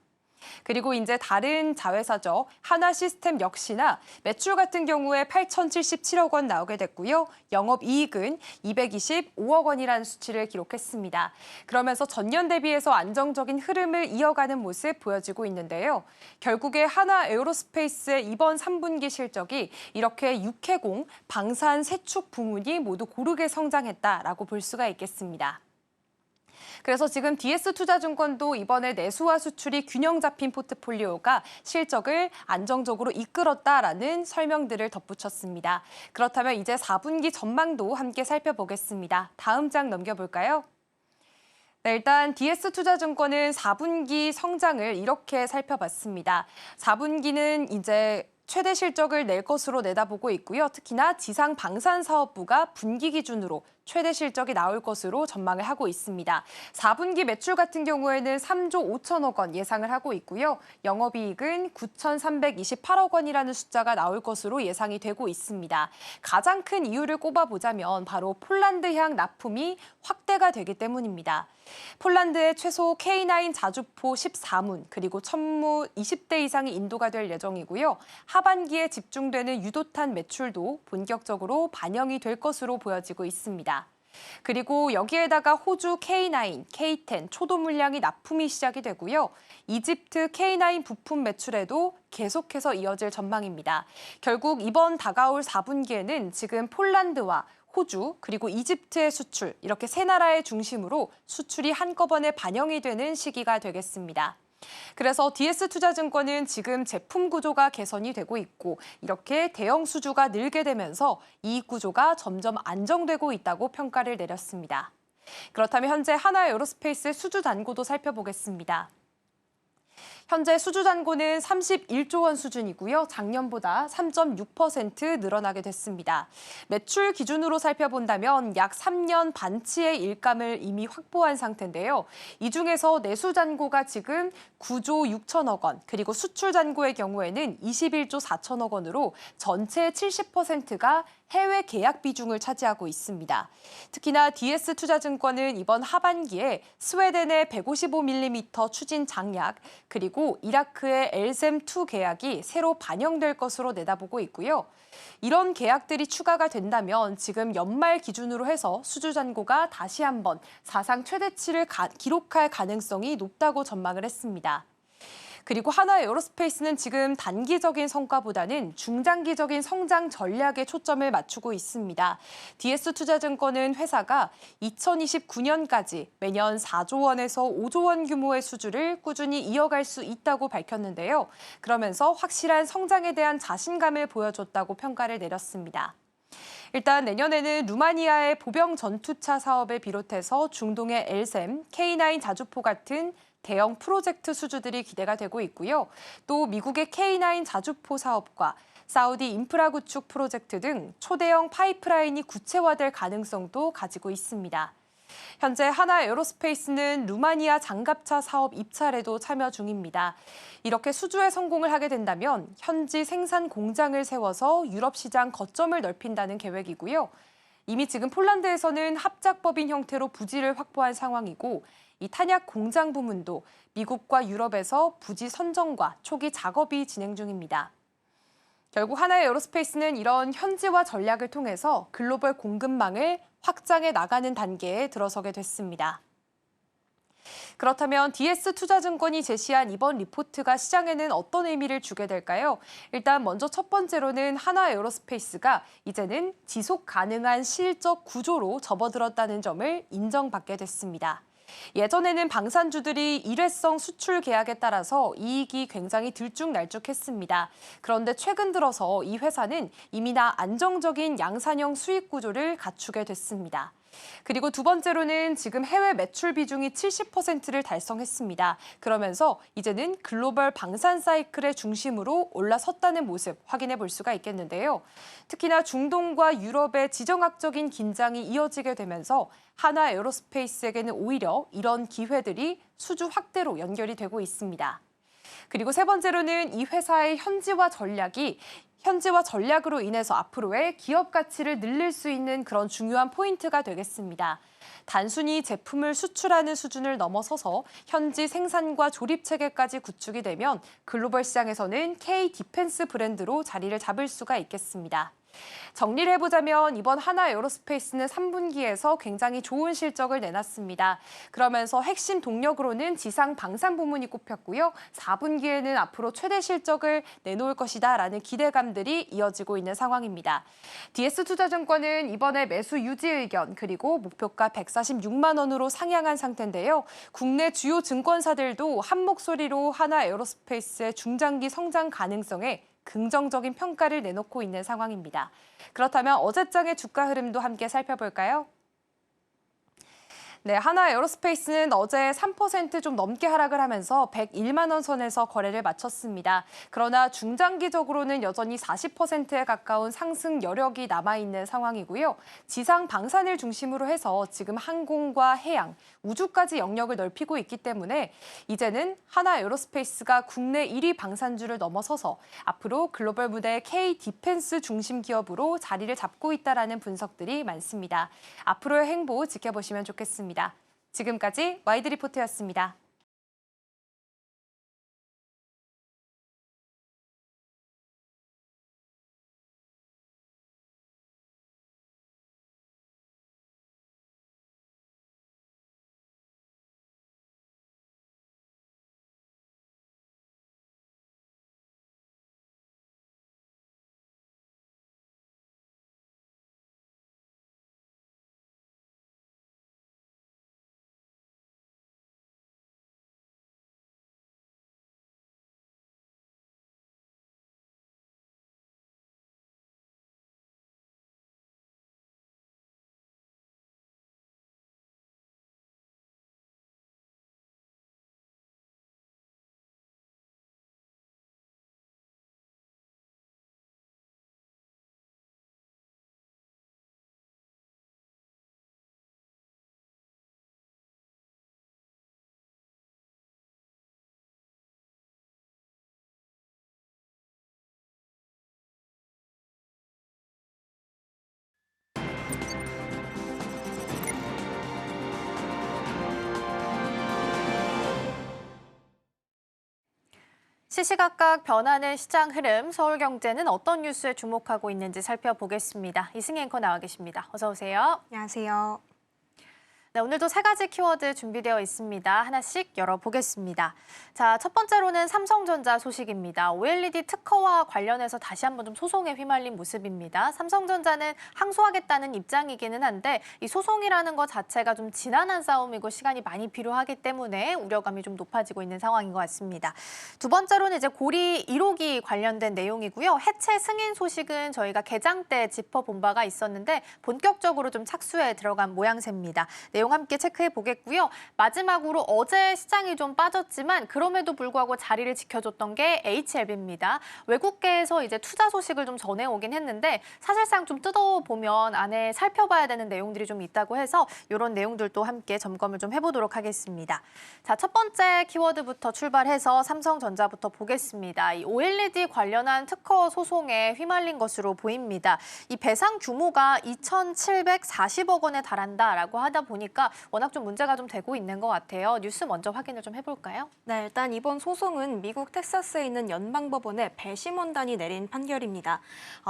그리고 이제 다른 자회사죠. 하나시스템 역시나 매출 같은 경우에 8,077억 원 나오게 됐고요. 영업이익은 225억 원이라는 수치를 기록했습니다. 그러면서 전년 대비해서 안정적인 흐름을 이어가는 모습 보여지고 있는데요. 결국에 하나 에어로스페이스의 이번 3분기 실적이 이렇게 육해공, 방산, 세축 부문이 모두 고르게 성장했다라고 볼 수가 있겠습니다. 그래서 지금 DS투자증권도 이번에 내수와 수출이 균형 잡힌 포트폴리오가 실적을 안정적으로 이끌었다라는 설명들을 덧붙였습니다. 그렇다면 이제 4분기 전망도 함께 살펴보겠습니다. 다음 장 넘겨볼까요? 네, 일단 DS투자증권은 4분기 성장을 이렇게 살펴봤습니다. 4분기는 이제 최대 실적을 낼 것으로 내다보고 있고요. 특히나 지상 방산 사업부가 분기 기준으로 최대 실적이 나올 것으로 전망을 하고 있습니다. 4분기 매출 같은 경우에는 3조 5천억 원 예상을 하고 있고요. 영업이익은 9,328억 원이라는 숫자가 나올 것으로 예상이 되고 있습니다. 가장 큰 이유를 꼽아보자면 바로 폴란드향 납품이 확대가 되기 때문입니다. 폴란드의 최소 K9 자주포 14문 그리고 천무 20대 이상이 인도가 될 예정이고요. 하반기에 집중되는 유도탄 매출도 본격적으로 반영이 될 것으로 보여지고 있습니다. 그리고 여기에다가 호주 K9, K10 초도 물량이 납품이 시작이 되고요. 이집트 K9 부품 매출에도 계속해서 이어질 전망입니다. 결국 이번 다가올 4분기에는 지금 폴란드와 호주 그리고 이집트의 수출 이렇게 세 나라의 중심으로 수출이 한꺼번에 반영이 되는 시기가 되겠습니다. 그래서 DS투자증권은 지금 제품 구조가 개선이 되고 있고 이렇게 대형 수주가 늘게 되면서 이익 구조가 점점 안정되고 있다고 평가를 내렸습니다. 그렇다면 현재 하나에어로스페이스의 수주 잔고도 살펴보겠습니다. 현재 수주 잔고는 31조 원 수준이고요. 작년보다 3.6% 늘어나게 됐습니다. 매출 기준으로 살펴본다면 약 3년 반치의 일감을 이미 확보한 상태인데요. 이 중에서 내수 잔고가 지금 9조 6천억 원, 그리고 수출 잔고의 경우에는 21조 4천억 원으로 전체의 70%가 해외 계약 비중을 차지하고 있습니다. 특히나 DS투자증권은 이번 하반기에 스웨덴의 155mm 추진 장약, 그리고 이라크의 엘셈2 계약이 새로 반영될 것으로 내다보고 있고요. 이런 계약들이 추가가 된다면 지금 연말 기준으로 해서 수주 잔고가 다시 한번 사상 최대치를 기록할 가능성이 높다고 전망을 했습니다. 그리고 하나에어로스페이스는 지금 단기적인 성과보다는 중장기적인 성장 전략에 초점을 맞추고 있습니다. DS투자증권은 회사가 2029년까지 매년 4조 원에서 5조 원 규모의 수주를 꾸준히 이어갈 수 있다고 밝혔는데요. 그러면서 확실한 성장에 대한 자신감을 보여줬다고 평가를 내렸습니다. 일단 내년에는 루마니아의 보병 전투차 사업을 비롯해서 중동의 엘셈, K9 자주포 같은 대형 프로젝트 수주들이 기대가 되고 있고요. 또 미국의 K9 자주포 사업과 사우디 인프라 구축 프로젝트 등 초대형 파이프라인이 구체화될 가능성도 가지고 있습니다. 현재 하나에어로스페이스는 루마니아 장갑차 사업 입찰에도 참여 중입니다. 이렇게 수주에 성공을 하게 된다면 현지 생산 공장을 세워서 유럽 시장 거점을 넓힌다는 계획이고요. 이미 지금 폴란드에서는 합작법인 형태로 부지를 확보한 상황이고 이 탄약 공장 부문도 미국과 유럽에서 부지 선정과 초기 작업이 진행 중입니다. 결국 하나에어로스페이스는 이런 현지화 전략을 통해서 글로벌 공급망을 확장해 나가는 단계에 들어서게 됐습니다. 그렇다면 DS투자증권이 제시한 이번 리포트가 시장에는 어떤 의미를 주게 될까요? 일단 먼저 첫 번째로는 한화에어로스페이스가 이제는 지속 가능한 실적 구조로 접어들었다는 점을 인정받게 됐습니다. 예전에는 방산주들이 일회성 수출 계약에 따라서 이익이 굉장히 들쭉날쭉했습니다. 그런데 최근 들어서 이 회사는 이미나 안정적인 양산형 수익 구조를 갖추게 됐습니다. 그리고 두 번째로는 지금 해외 매출 비중이 70%를 달성했습니다. 그러면서 이제는 글로벌 방산 사이클의 중심으로 올라섰다는 모습 확인해 볼 수가 있겠는데요. 특히나 중동과 유럽의 지정학적인 긴장이 이어지게 되면서 한화에어로스페이스에게는 오히려 이런 기회들이 수주 확대로 연결이 되고 있습니다. 그리고 세 번째로는 이 회사의 현지화 전략으로 인해서 앞으로의 기업 가치를 늘릴 수 있는 그런 중요한 포인트가 되겠습니다. 단순히 제품을 수출하는 수준을 넘어서서 현지 생산과 조립 체계까지 구축이 되면 글로벌 시장에서는 K-디펜스 브랜드로 자리를 잡을 수가 있겠습니다. 정리를 해보자면 이번 한화에어로스페이스는 3분기에서 굉장히 좋은 실적을 내놨습니다. 그러면서 핵심 동력으로는 지상 방산 부문이 꼽혔고요. 4분기에는 앞으로 최대 실적을 내놓을 것이다라는 기대감들이 이어지고 있는 상황입니다. DS투자증권은 이번에 매수 유지 의견 그리고 목표가 146만 원으로 상향한 상태인데요. 국내 주요 증권사들도 한 목소리로 한화에어로스페이스의 중장기 성장 가능성에 긍정적인 평가를 내놓고 있는 상황입니다. 그렇다면 어제장의 주가 흐름도 함께 살펴볼까요? 네, 한화에어로스페이스는 어제 3% 좀 넘게 하락을 하면서 101만 원 선에서 거래를 마쳤습니다. 그러나 중장기적으로는 여전히 40%에 가까운 상승 여력이 남아있는 상황이고요. 지상 방산을 중심으로 해서 지금 항공과 해양, 우주까지 영역을 넓히고 있기 때문에 이제는 한화에어로스페이스가 국내 1위 방산주를 넘어서서 앞으로 글로벌 무대 K-디펜스 중심 기업으로 자리를 잡고 있다는 분석들이 많습니다. 앞으로의 행보 지켜보시면 좋겠습니다. 지금까지 와이드 리포트였습니다. 시시각각 변하는 시장 흐름, 서울경제는 어떤 뉴스에 주목하고 있는지 살펴보겠습니다. 이승희 앵커 나와 계십니다. 어서 오세요. 안녕하세요. 네, 오늘도 세 가지 키워드 준비되어 있습니다. 하나씩 열어보겠습니다. 자, 첫 번째로는 삼성전자 소식입니다. OLED 특허와 관련해서 다시 한번 좀 소송에 휘말린 모습입니다. 삼성전자는 항소하겠다는 입장이기는 한데 이 소송이라는 것 자체가 좀 지난한 싸움이고 시간이 많이 필요하기 때문에 우려감이 좀 높아지고 있는 상황인 것 같습니다. 두 번째로는 이제 고리 1호기 관련된 내용이고요. 해체 승인 소식은 저희가 개장 때 짚어본 바가 있었는데 본격적으로 좀 착수에 들어간 모양새입니다. 내용 함께 체크해 보겠고요. 마지막으로 어제 시장이 좀 빠졌지만 그럼에도 불구하고 자리를 지켜줬던 게 HLB입니다. 외국계에서 이제 투자 소식을 좀 전해오긴 했는데 사실상 좀 뜯어보면 안에 살펴봐야 되는 내용들이 좀 있다고 해서 이런 내용들도 함께 점검을 좀 해보도록 하겠습니다. 자, 첫 번째 키워드부터 출발해서 삼성전자부터 보겠습니다. 이 OLED 관련한 특허 소송에 휘말린 것으로 보입니다. 이 배상 규모가 2,740억 원에 달한다라고 하다 보니까 보니까 워낙 좀 문제가 좀 되고 있는 것 같아요. 뉴스 먼저 확인을 좀 해볼까요? 네, 일단 이번 소송은 미국 텍사스에 있는 연방법원의 배심원단이 내린 판결입니다.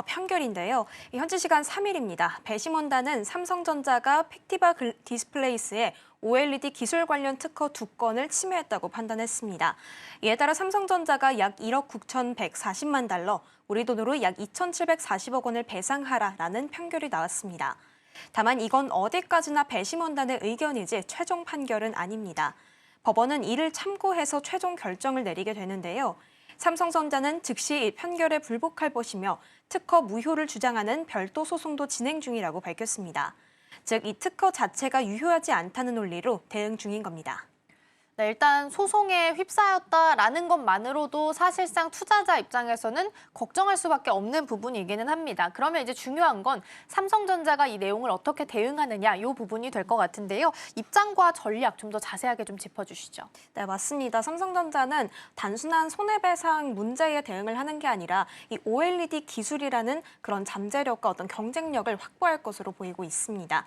판결인데요. 현지 시간 3일입니다. 배심원단은 삼성전자가 팩티바 디스플레이스에 OLED 기술 관련 특허 2건을 침해했다고 판단했습니다. 이에 따라 삼성전자가 약 1억 9,140만 달러, 우리 돈으로 약 2,740억 원을 배상하라라는 판결이 나왔습니다. 다만 이건 어디까지나 배심원단의 의견이지 최종 판결은 아닙니다. 법원은 이를 참고해서 최종 결정을 내리게 되는데요. 삼성전자는 즉시 이 판결에 불복할 것이며 특허 무효를 주장하는 별도 소송도 진행 중이라고 밝혔습니다. 즉, 이 특허 자체가 유효하지 않다는 논리로 대응 중인 겁니다. 네, 일단 소송에 휩싸였다라는 것만으로도 사실상 투자자 입장에서는 걱정할 수밖에 없는 부분이기는 합니다. 그러면 이제 중요한 건 삼성전자가 이 내용을 어떻게 대응하느냐 이 부분이 될 것 같은데요. 입장과 전략 좀 더 자세하게 좀 짚어주시죠. 네, 맞습니다. 삼성전자는 단순한 손해배상 문제에 대응을 하는 게 아니라 이 OLED 기술이라는 그런 잠재력과 어떤 경쟁력을 확보할 것으로 보이고 있습니다.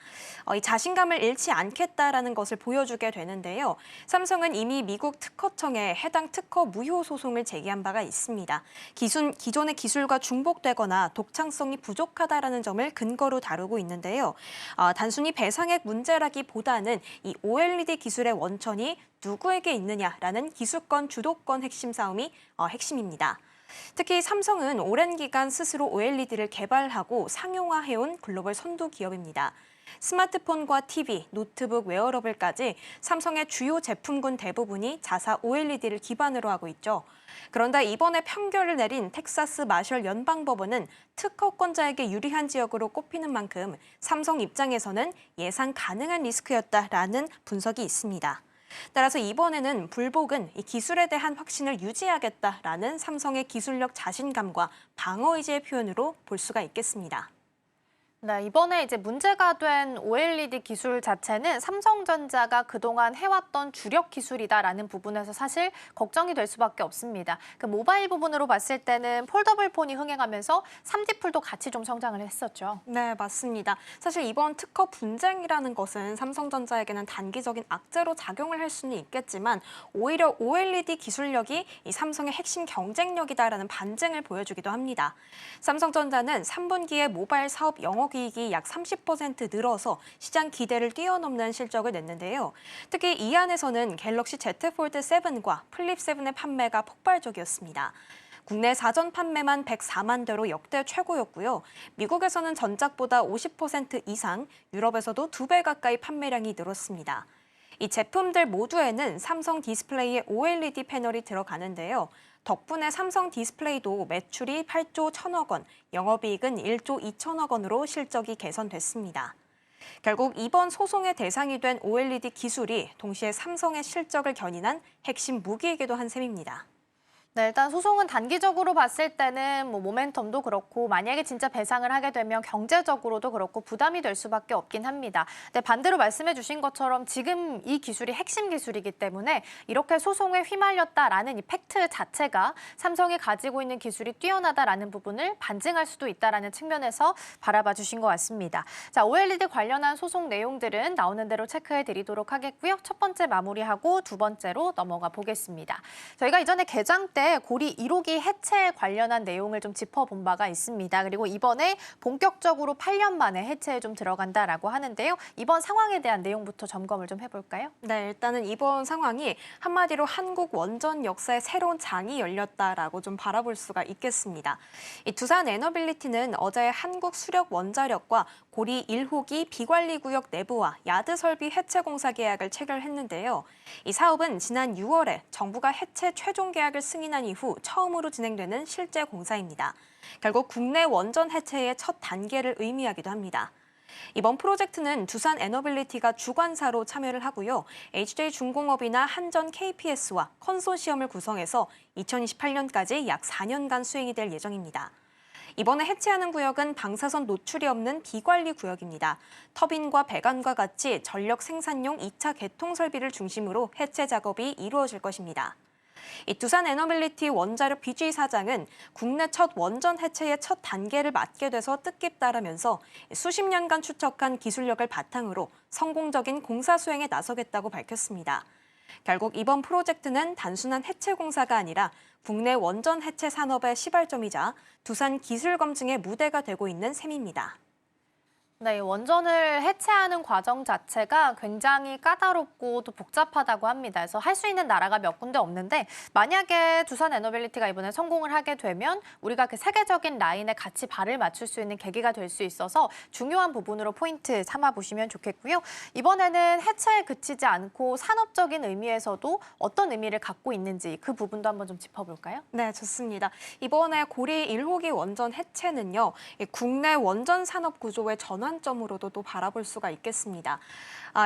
이 자신감을 잃지 않겠다라는 것을 보여주게 되는데요. 삼성은 이미 미국 특허청에 해당 특허 무효 소송을 제기한 바가 있습니다. 기존의 기술과 중복되거나 독창성이 부족하다라는 점을 근거로 다루고 있는데요. 단순히 배상액 문제라기보다는 이 OLED 기술의 원천이 누구에게 있느냐라는 기술권 주도권 핵심 싸움이 핵심입니다. 특히 삼성은 오랜 기간 스스로 OLED를 개발하고 상용화해온 글로벌 선도 기업입니다. 스마트폰과 TV, 노트북, 웨어러블까지 삼성의 주요 제품군 대부분이 자사 OLED를 기반으로 하고 있죠. 그런데 이번에 판결을 내린 텍사스 마셜 연방법원은 특허권자에게 유리한 지역으로 꼽히는 만큼 삼성 입장에서는 예상 가능한 리스크였다라는 분석이 있습니다. 따라서 이번에는 불복은 이 기술에 대한 확신을 유지하겠다라는 삼성의 기술력 자신감과 방어 의지의 표현으로 볼 수가 있겠습니다. 네, 이번에 이제 문제가 된 OLED 기술 자체는 삼성전자가 그동안 해왔던 주력 기술이다라는 부분에서 사실 걱정이 될 수밖에 없습니다. 그 모바일 부분으로 봤을 때는 폴더블 폰이 흥행하면서 3D 폴도 같이 좀 성장을 했었죠. 네, 맞습니다. 사실 이번 특허 분쟁이라는 것은 삼성전자에게는 단기적인 악재로 작용을 할 수는 있겠지만 오히려 OLED 기술력이 이 삼성의 핵심 경쟁력이다라는 반증을 보여주기도 합니다. 삼성전자는 3분기에 모바일 사업 영업이익이 약 30% 늘어서 시장 기대를 뛰어넘는 실적을 냈는데요. 특히 이 안에서는 갤럭시 Z 폴드 7과 플립 7의 판매가 폭발적이었습니다. 국내 사전 판매만 104만 대로 역대 최고였고요. 미국에서는 전작보다 50% 이상, 유럽에서도 2배 가까이 판매량이 늘었습니다. 이 제품들 모두에는 삼성 디스플레이의 OLED 패널이 들어가는데요. 덕분에 삼성 디스플레이도 매출이 8조 1천억 원, 영업이익은 1조 2천억 원으로 실적이 개선됐습니다. 결국 이번 소송의 대상이 된 OLED 기술이 동시에 삼성의 실적을 견인한 핵심 무기이기도 한 셈입니다. 네, 일단 소송은 단기적으로 봤을 때는 모멘텀도 그렇고 만약에 진짜 배상을 하게 되면 경제적으로도 그렇고 부담이 될 수밖에 없긴 합니다. 근데 반대로 말씀해 주신 것처럼 지금 이 기술이 핵심 기술이기 때문에 이렇게 소송에 휘말렸다라는 이 팩트 자체가 삼성이 가지고 있는 기술이 뛰어나다라는 부분을 반증할 수도 있다라는 측면에서 바라봐 주신 것 같습니다. 자, OLED 관련한 소송 내용들은 나오는 대로 체크해 드리도록 하겠고요. 첫 번째 마무리하고 두 번째로 넘어가 보겠습니다. 저희가 이전에 개장 때 고리 1호기 해체 관련한 내용을 좀 짚어본 바가 있습니다. 그리고 이번에 본격적으로 8년 만에 해체에 좀 들어간다라고 하는데요. 이번 상황에 대한 내용부터 점검을 좀 해볼까요? 네, 일단은 이번 상황이 한마디로 한국 원전 역사의 새로운 장이 열렸다라고 좀 바라볼 수가 있겠습니다. 이 두산 에너빌리티는 어제 한국 수력 원자력과 고리 1호기 비관리구역 내부와 야드 설비 해체 공사 계약을 체결했는데요. 이 사업은 지난 6월에 정부가 해체 최종 계약을 승인한 이후 처음으로 진행되는 실제 공사입니다. 결국 국내 원전 해체의 첫 단계를 의미하기도 합니다. 이번 프로젝트는 두산 에너빌리티가 주관사로 참여를 하고요. HJ중공업이나 한전 KPS와 컨소시엄을 구성해서 2028년까지 약 4년간 수행이 될 예정입니다. 이번에 해체하는 구역은 방사선 노출이 없는 비관리 구역입니다. 터빈과 배관과 같이 전력 생산용 2차 개통 설비를 중심으로 해체 작업이 이루어질 것입니다. 이 두산 에너빌리티 원자력 BG 사장은 국내 첫 원전 해체의 첫 단계를 맡게 돼서 뜻깊다라면서 수십 년간 축적한 기술력을 바탕으로 성공적인 공사 수행에 나서겠다고 밝혔습니다. 결국 이번 프로젝트는 단순한 해체 공사가 아니라 국내 원전 해체 산업의 시발점이자 두산 기술 검증의 무대가 되고 있는 셈입니다. 네, 원전을 해체하는 과정 자체가 굉장히 까다롭고 또 복잡하다고 합니다. 그래서 할 수 있는 나라가 몇 군데 없는데 만약에 두산 에너빌리티가 이번에 성공을 하게 되면 우리가 그 세계적인 라인에 같이 발을 맞출 수 있는 계기가 될 수 있어서 중요한 부분으로 포인트 삼아보시면 좋겠고요. 이번에는 해체에 그치지 않고 산업적인 의미에서도 어떤 의미를 갖고 있는지 그 부분도 한번 좀 짚어볼까요? 네, 좋습니다. 이번에 고리 1호기 원전 해체는요, 이 국내 원전 산업 구조의 전환점으로도 또 바라볼 수가 있겠습니다.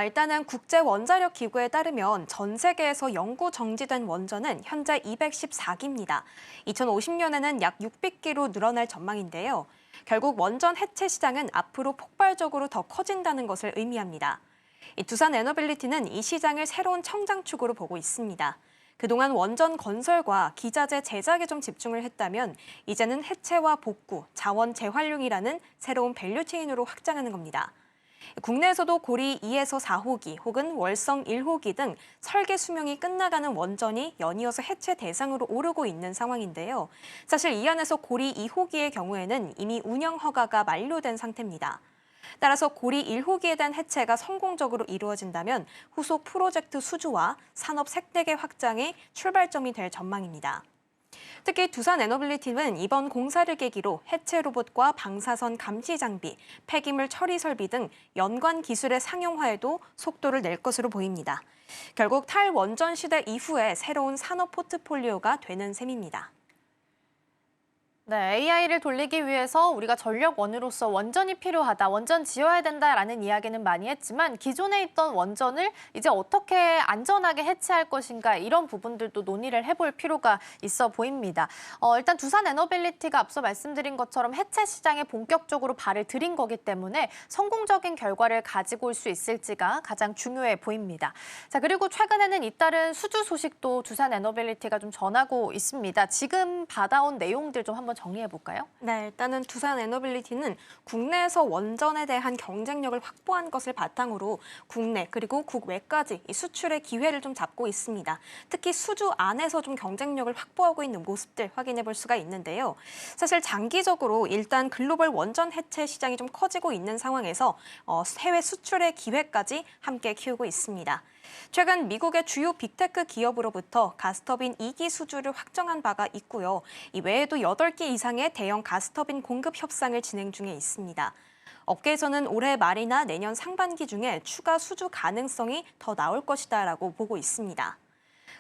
일단은 국제원자력기구에 따르면 전 세계에서 영구 정지된 원전은 현재 214기입니다. 2050년에는 약 600기로 늘어날 전망인데요. 결국 원전 해체 시장은 앞으로 폭발적으로 더 커진다는 것을 의미합니다. 두산 에너빌리티는 이 시장을 새로운 성장축으로 보고 있습니다. 그동안 원전 건설과 기자재 제작에 좀 집중을 했다면 이제는 해체와 복구, 자원 재활용이라는 새로운 밸류체인으로 확장하는 겁니다. 국내에서도 고리 2에서 4호기 혹은 월성 1호기 등 설계 수명이 끝나가는 원전이 연이어서 해체 대상으로 오르고 있는 상황인데요. 사실 이 안에서 고리 2호기의 경우에는 이미 운영 허가가 만료된 상태입니다. 따라서 고리 1호기에 대한 해체가 성공적으로 이루어진다면 후속 프로젝트 수주와 산업 생태계 확장의 출발점이 될 전망입니다. 특히 두산 에너빌리티는 이번 공사를 계기로 해체 로봇과 방사선 감시 장비, 폐기물 처리 설비 등 연관 기술의 상용화에도 속도를 낼 것으로 보입니다. 결국 탈원전 시대 이후에 새로운 산업 포트폴리오가 되는 셈입니다. 네, AI를 돌리기 위해서 우리가 전력원으로서 원전이 필요하다, 원전 지어야 된다라는 이야기는 많이 했지만 기존에 있던 원전을 이제 어떻게 안전하게 해체할 것인가 이런 부분들도 논의를 해볼 필요가 있어 보입니다. 일단 두산 에너빌리티가 앞서 말씀드린 것처럼 해체 시장에 본격적으로 발을 들인 거기 때문에 성공적인 결과를 가지고 올 수 있을지가 가장 중요해 보입니다. 자, 그리고 최근에는 잇따른 수주 소식도 두산 에너빌리티가 좀 전하고 있습니다. 지금 받아온 내용들 좀 한번 정리해 볼까요? 네, 일단은 두산 에너빌리티는 국내에서 원전에 대한 경쟁력을 확보한 것을 바탕으로 국내 그리고 국외까지 이 수출의 기회를 좀 잡고 있습니다. 특히 수주 안에서 좀 경쟁력을 확보하고 있는 모습들 확인해 볼 수가 있는데요. 사실 장기적으로 일단 글로벌 원전 해체 시장이 좀 커지고 있는 상황에서 해외 수출의 기회까지 함께 키우고 있습니다. 최근 미국의 주요 빅테크 기업으로부터 가스터빈 2기 수주를 확정한 바가 있고요. 이 외에도 8개 이상의 대형 가스터빈 공급 협상을 진행 중에 있습니다. 업계에서는 올해 말이나 내년 상반기 중에 추가 수주 가능성이 더 나올 것이다라고 보고 있습니다.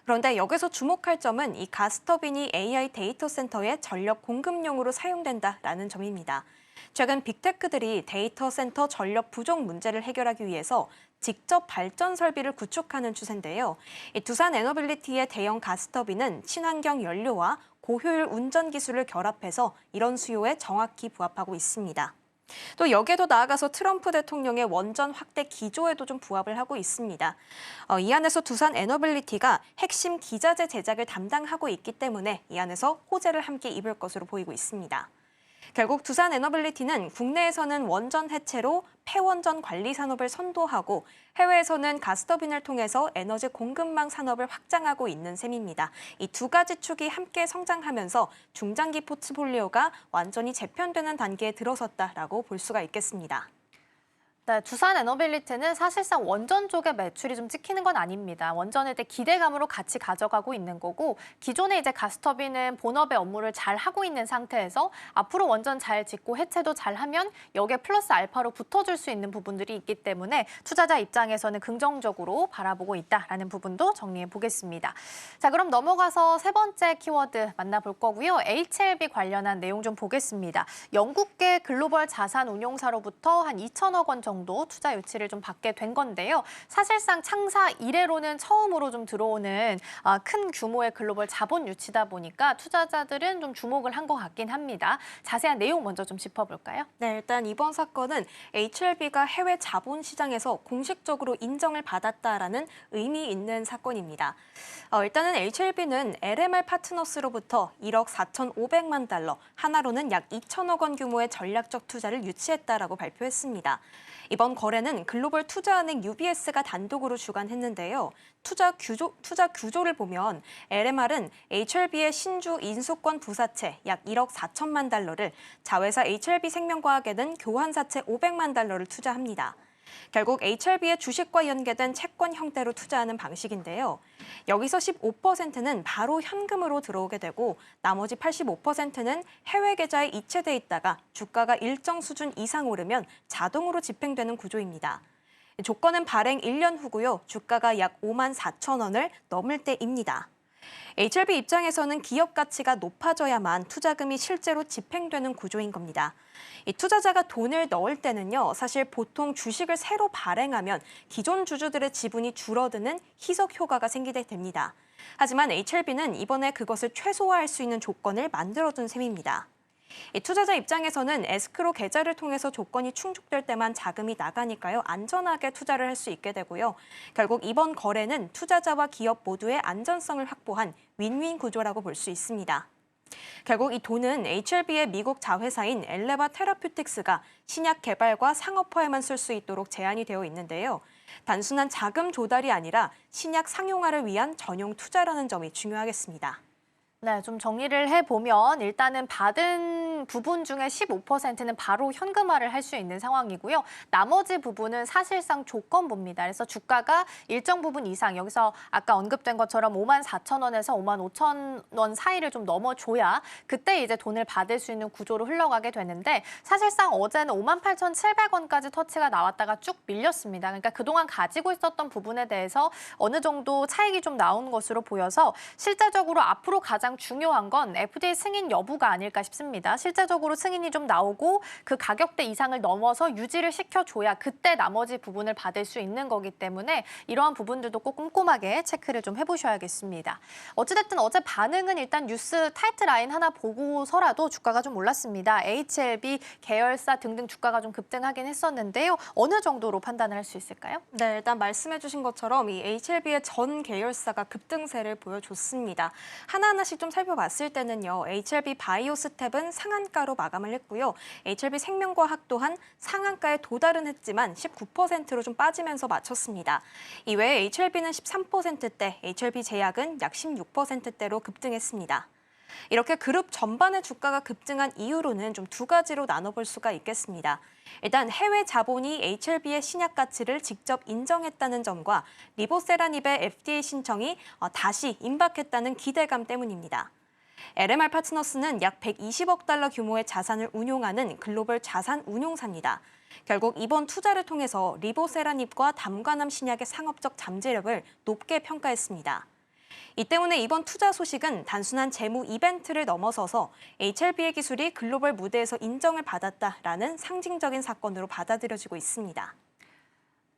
그런데 여기서 주목할 점은 이 가스터빈이 AI 데이터 센터의 전력 공급용으로 사용된다라는 점입니다. 최근 빅테크들이 데이터 센터 전력 부족 문제를 해결하기 위해서 직접 발전 설비를 구축하는 추세인데요. 두산 에너빌리티의 대형 가스터빈은 친환경 연료와 고효율 운전 기술을 결합해서 이런 수요에 정확히 부합하고 있습니다. 또 여기에도 나아가서 트럼프 대통령의 원전 확대 기조에도 좀 부합을 하고 있습니다. 이 안에서 두산 에너빌리티가 핵심 기자재 제작을 담당하고 있기 때문에 이 안에서 호재를 함께 입을 것으로 보이고 있습니다. 결국 두산 에너빌리티는 국내에서는 원전 해체로 폐원전 관리 산업을 선도하고 해외에서는 가스터빈을 통해서 에너지 공급망 산업을 확장하고 있는 셈입니다. 이 두 가지 축이 함께 성장하면서 중장기 포트폴리오가 완전히 재편되는 단계에 들어섰다라고 볼 수가 있겠습니다. 네, 두산 에너빌리티는 사실상 원전 쪽의 매출이 좀 찍히는 건 아닙니다. 원전에 대해 기대감으로 같이 가져가고 있는 거고 기존에 이제 가스터빈은 본업의 업무를 잘 하고 있는 상태에서 앞으로 원전 잘 짓고 해체도 잘 하면 여기에 플러스 알파로 붙어줄 수 있는 부분들이 있기 때문에 투자자 입장에서는 긍정적으로 바라보고 있다라는 부분도 정리해 보겠습니다. 자, 그럼 넘어가서 세 번째 키워드 만나볼 거고요. HLB 관련한 내용 좀 보겠습니다. 영국계 글로벌 자산 운용사로부터 한 2천억 원 정도 정도 투자 유치를 좀 받게 된 건데요. 사실상 창사 이래로는 처음으로 좀 들어오는 큰 규모의 글로벌 자본 유치다 보니까 투자자들은 좀 주목을 한 것 같긴 합니다. 자세한 내용 먼저 좀 짚어볼까요? 네, 일단 이번 사건은 HLB가 해외 자본 시장에서 공식적으로 인정을 받았다라는 의미 있는 사건입니다. 일단은 HLB는 LMR 파트너스로부터 1억 4,500만 달러, 하나로는 약 2천억 원 규모의 전략적 투자를 유치했다라고 발표했습니다. 이번 거래는 글로벌 투자은행 UBS가 단독으로 주관했는데요. 투자 규조를 보면 LMR은 HLB의 신주 인수권 부사채 약 1억 4천만 달러를 자회사 HLB 생명과학에는 교환사채 500만 달러를 투자합니다. 결국 HLB의 주식과 연계된 채권 형태로 투자하는 방식인데요. 여기서 15%는 바로 현금으로 들어오게 되고 나머지 85%는 해외 계좌에 이체돼 있다가 주가가 일정 수준 이상 오르면 자동으로 집행되는 구조입니다. 조건은 발행 1년 후고요. 주가가 약 5만 4천 원을 넘을 때입니다. HLB 입장에서는 기업 가치가 높아져야만 투자금이 실제로 집행되는 구조인 겁니다. 이 투자자가 돈을 넣을 때는요, 사실 보통 주식을 새로 발행하면 기존 주주들의 지분이 줄어드는 희석 효과가 생기게 됩니다. 하지만 HLB는 이번에 그것을 최소화할 수 있는 조건을 만들어둔 셈입니다. 이 투자자 입장에서는 에스크로 계좌를 통해서 조건이 충족될 때만 자금이 나가니까요. 안전하게 투자를 할 수 있게 되고요. 결국 이번 거래는 투자자와 기업 모두의 안전성을 확보한 윈윈 구조라고 볼 수 있습니다. 결국 이 돈은 HLB의 미국 자회사인 엘레바 테라퓨틱스가 신약 개발과 상업화에만 쓸 수 있도록 제한이 되어 있는데요. 단순한 자금 조달이 아니라 신약 상용화를 위한 전용 투자라는 점이 중요하겠습니다. 네, 좀 정리를 해보면 일단은 받은 부분 중에 15%는 바로 현금화를 할 수 있는 상황이고요. 나머지 부분은 사실상 조건부입니다. 그래서 주가가 일정 부분 이상, 여기서 아까 언급된 것처럼 5만 4천 원에서 5만 5천 원 사이를 좀 넘어줘야 그때 이제 돈을 받을 수 있는 구조로 흘러가게 되는데 사실상 어제는 5만 8,700원까지 터치가 나왔다가 쭉 밀렸습니다. 그러니까 그동안 가지고 있었던 부분에 대해서 어느 정도 차익이 좀 나온 것으로 보여서 실제적으로 앞으로 가장 중요한 건 FDA 승인 여부가 아닐까 싶습니다. 실제적으로 승인이 좀 나오고 그 가격대 이상을 넘어서 유지를 시켜줘야 그때 나머지 부분을 받을 수 있는 거기 때문에 이러한 부분들도 꼭 꼼꼼하게 체크를 좀 해보셔야겠습니다. 어찌됐든 어제 반응은 일단 뉴스 타이틀라인 하나 보고서라도 주가가 좀 올랐습니다. HLB, 계열사 등등 주가가 좀 급등하긴 했었는데요. 어느 정도로 판단을 할 수 있을까요? 네, 일단 말씀해 주신 것처럼 이 HLB의 전 계열사가 급등세를 보여줬습니다. 하나하나씩 좀 살펴봤을 때는요. HLB 바이오스텝은 상한가로 마감을 했고요. HLB 생명과학 또한 상한가에 도달은 했지만 19%로 좀 빠지면서 마쳤습니다. 이외에 HLB는 13%대, HLB 제약은 약 16%대로 급등했습니다. 이렇게 그룹 전반의 주가가 급등한 이유로는 좀 두 가지로 나눠볼 수가 있겠습니다. 일단 해외 자본이 HLB의 신약 가치를 직접 인정했다는 점과 리보세라닙의 FDA 신청이 다시 임박했다는 기대감 때문입니다. LMR 파트너스는 약 120억 달러 규모의 자산을 운용하는 글로벌 자산 운용사입니다. 결국 이번 투자를 통해서 리보세라닙과 담관암 신약의 상업적 잠재력을 높게 평가했습니다. 이 때문에 이번 투자 소식은 단순한 재무 이벤트를 넘어서서 HLB의 기술이 글로벌 무대에서 인정을 받았다라는 상징적인 사건으로 받아들여지고 있습니다.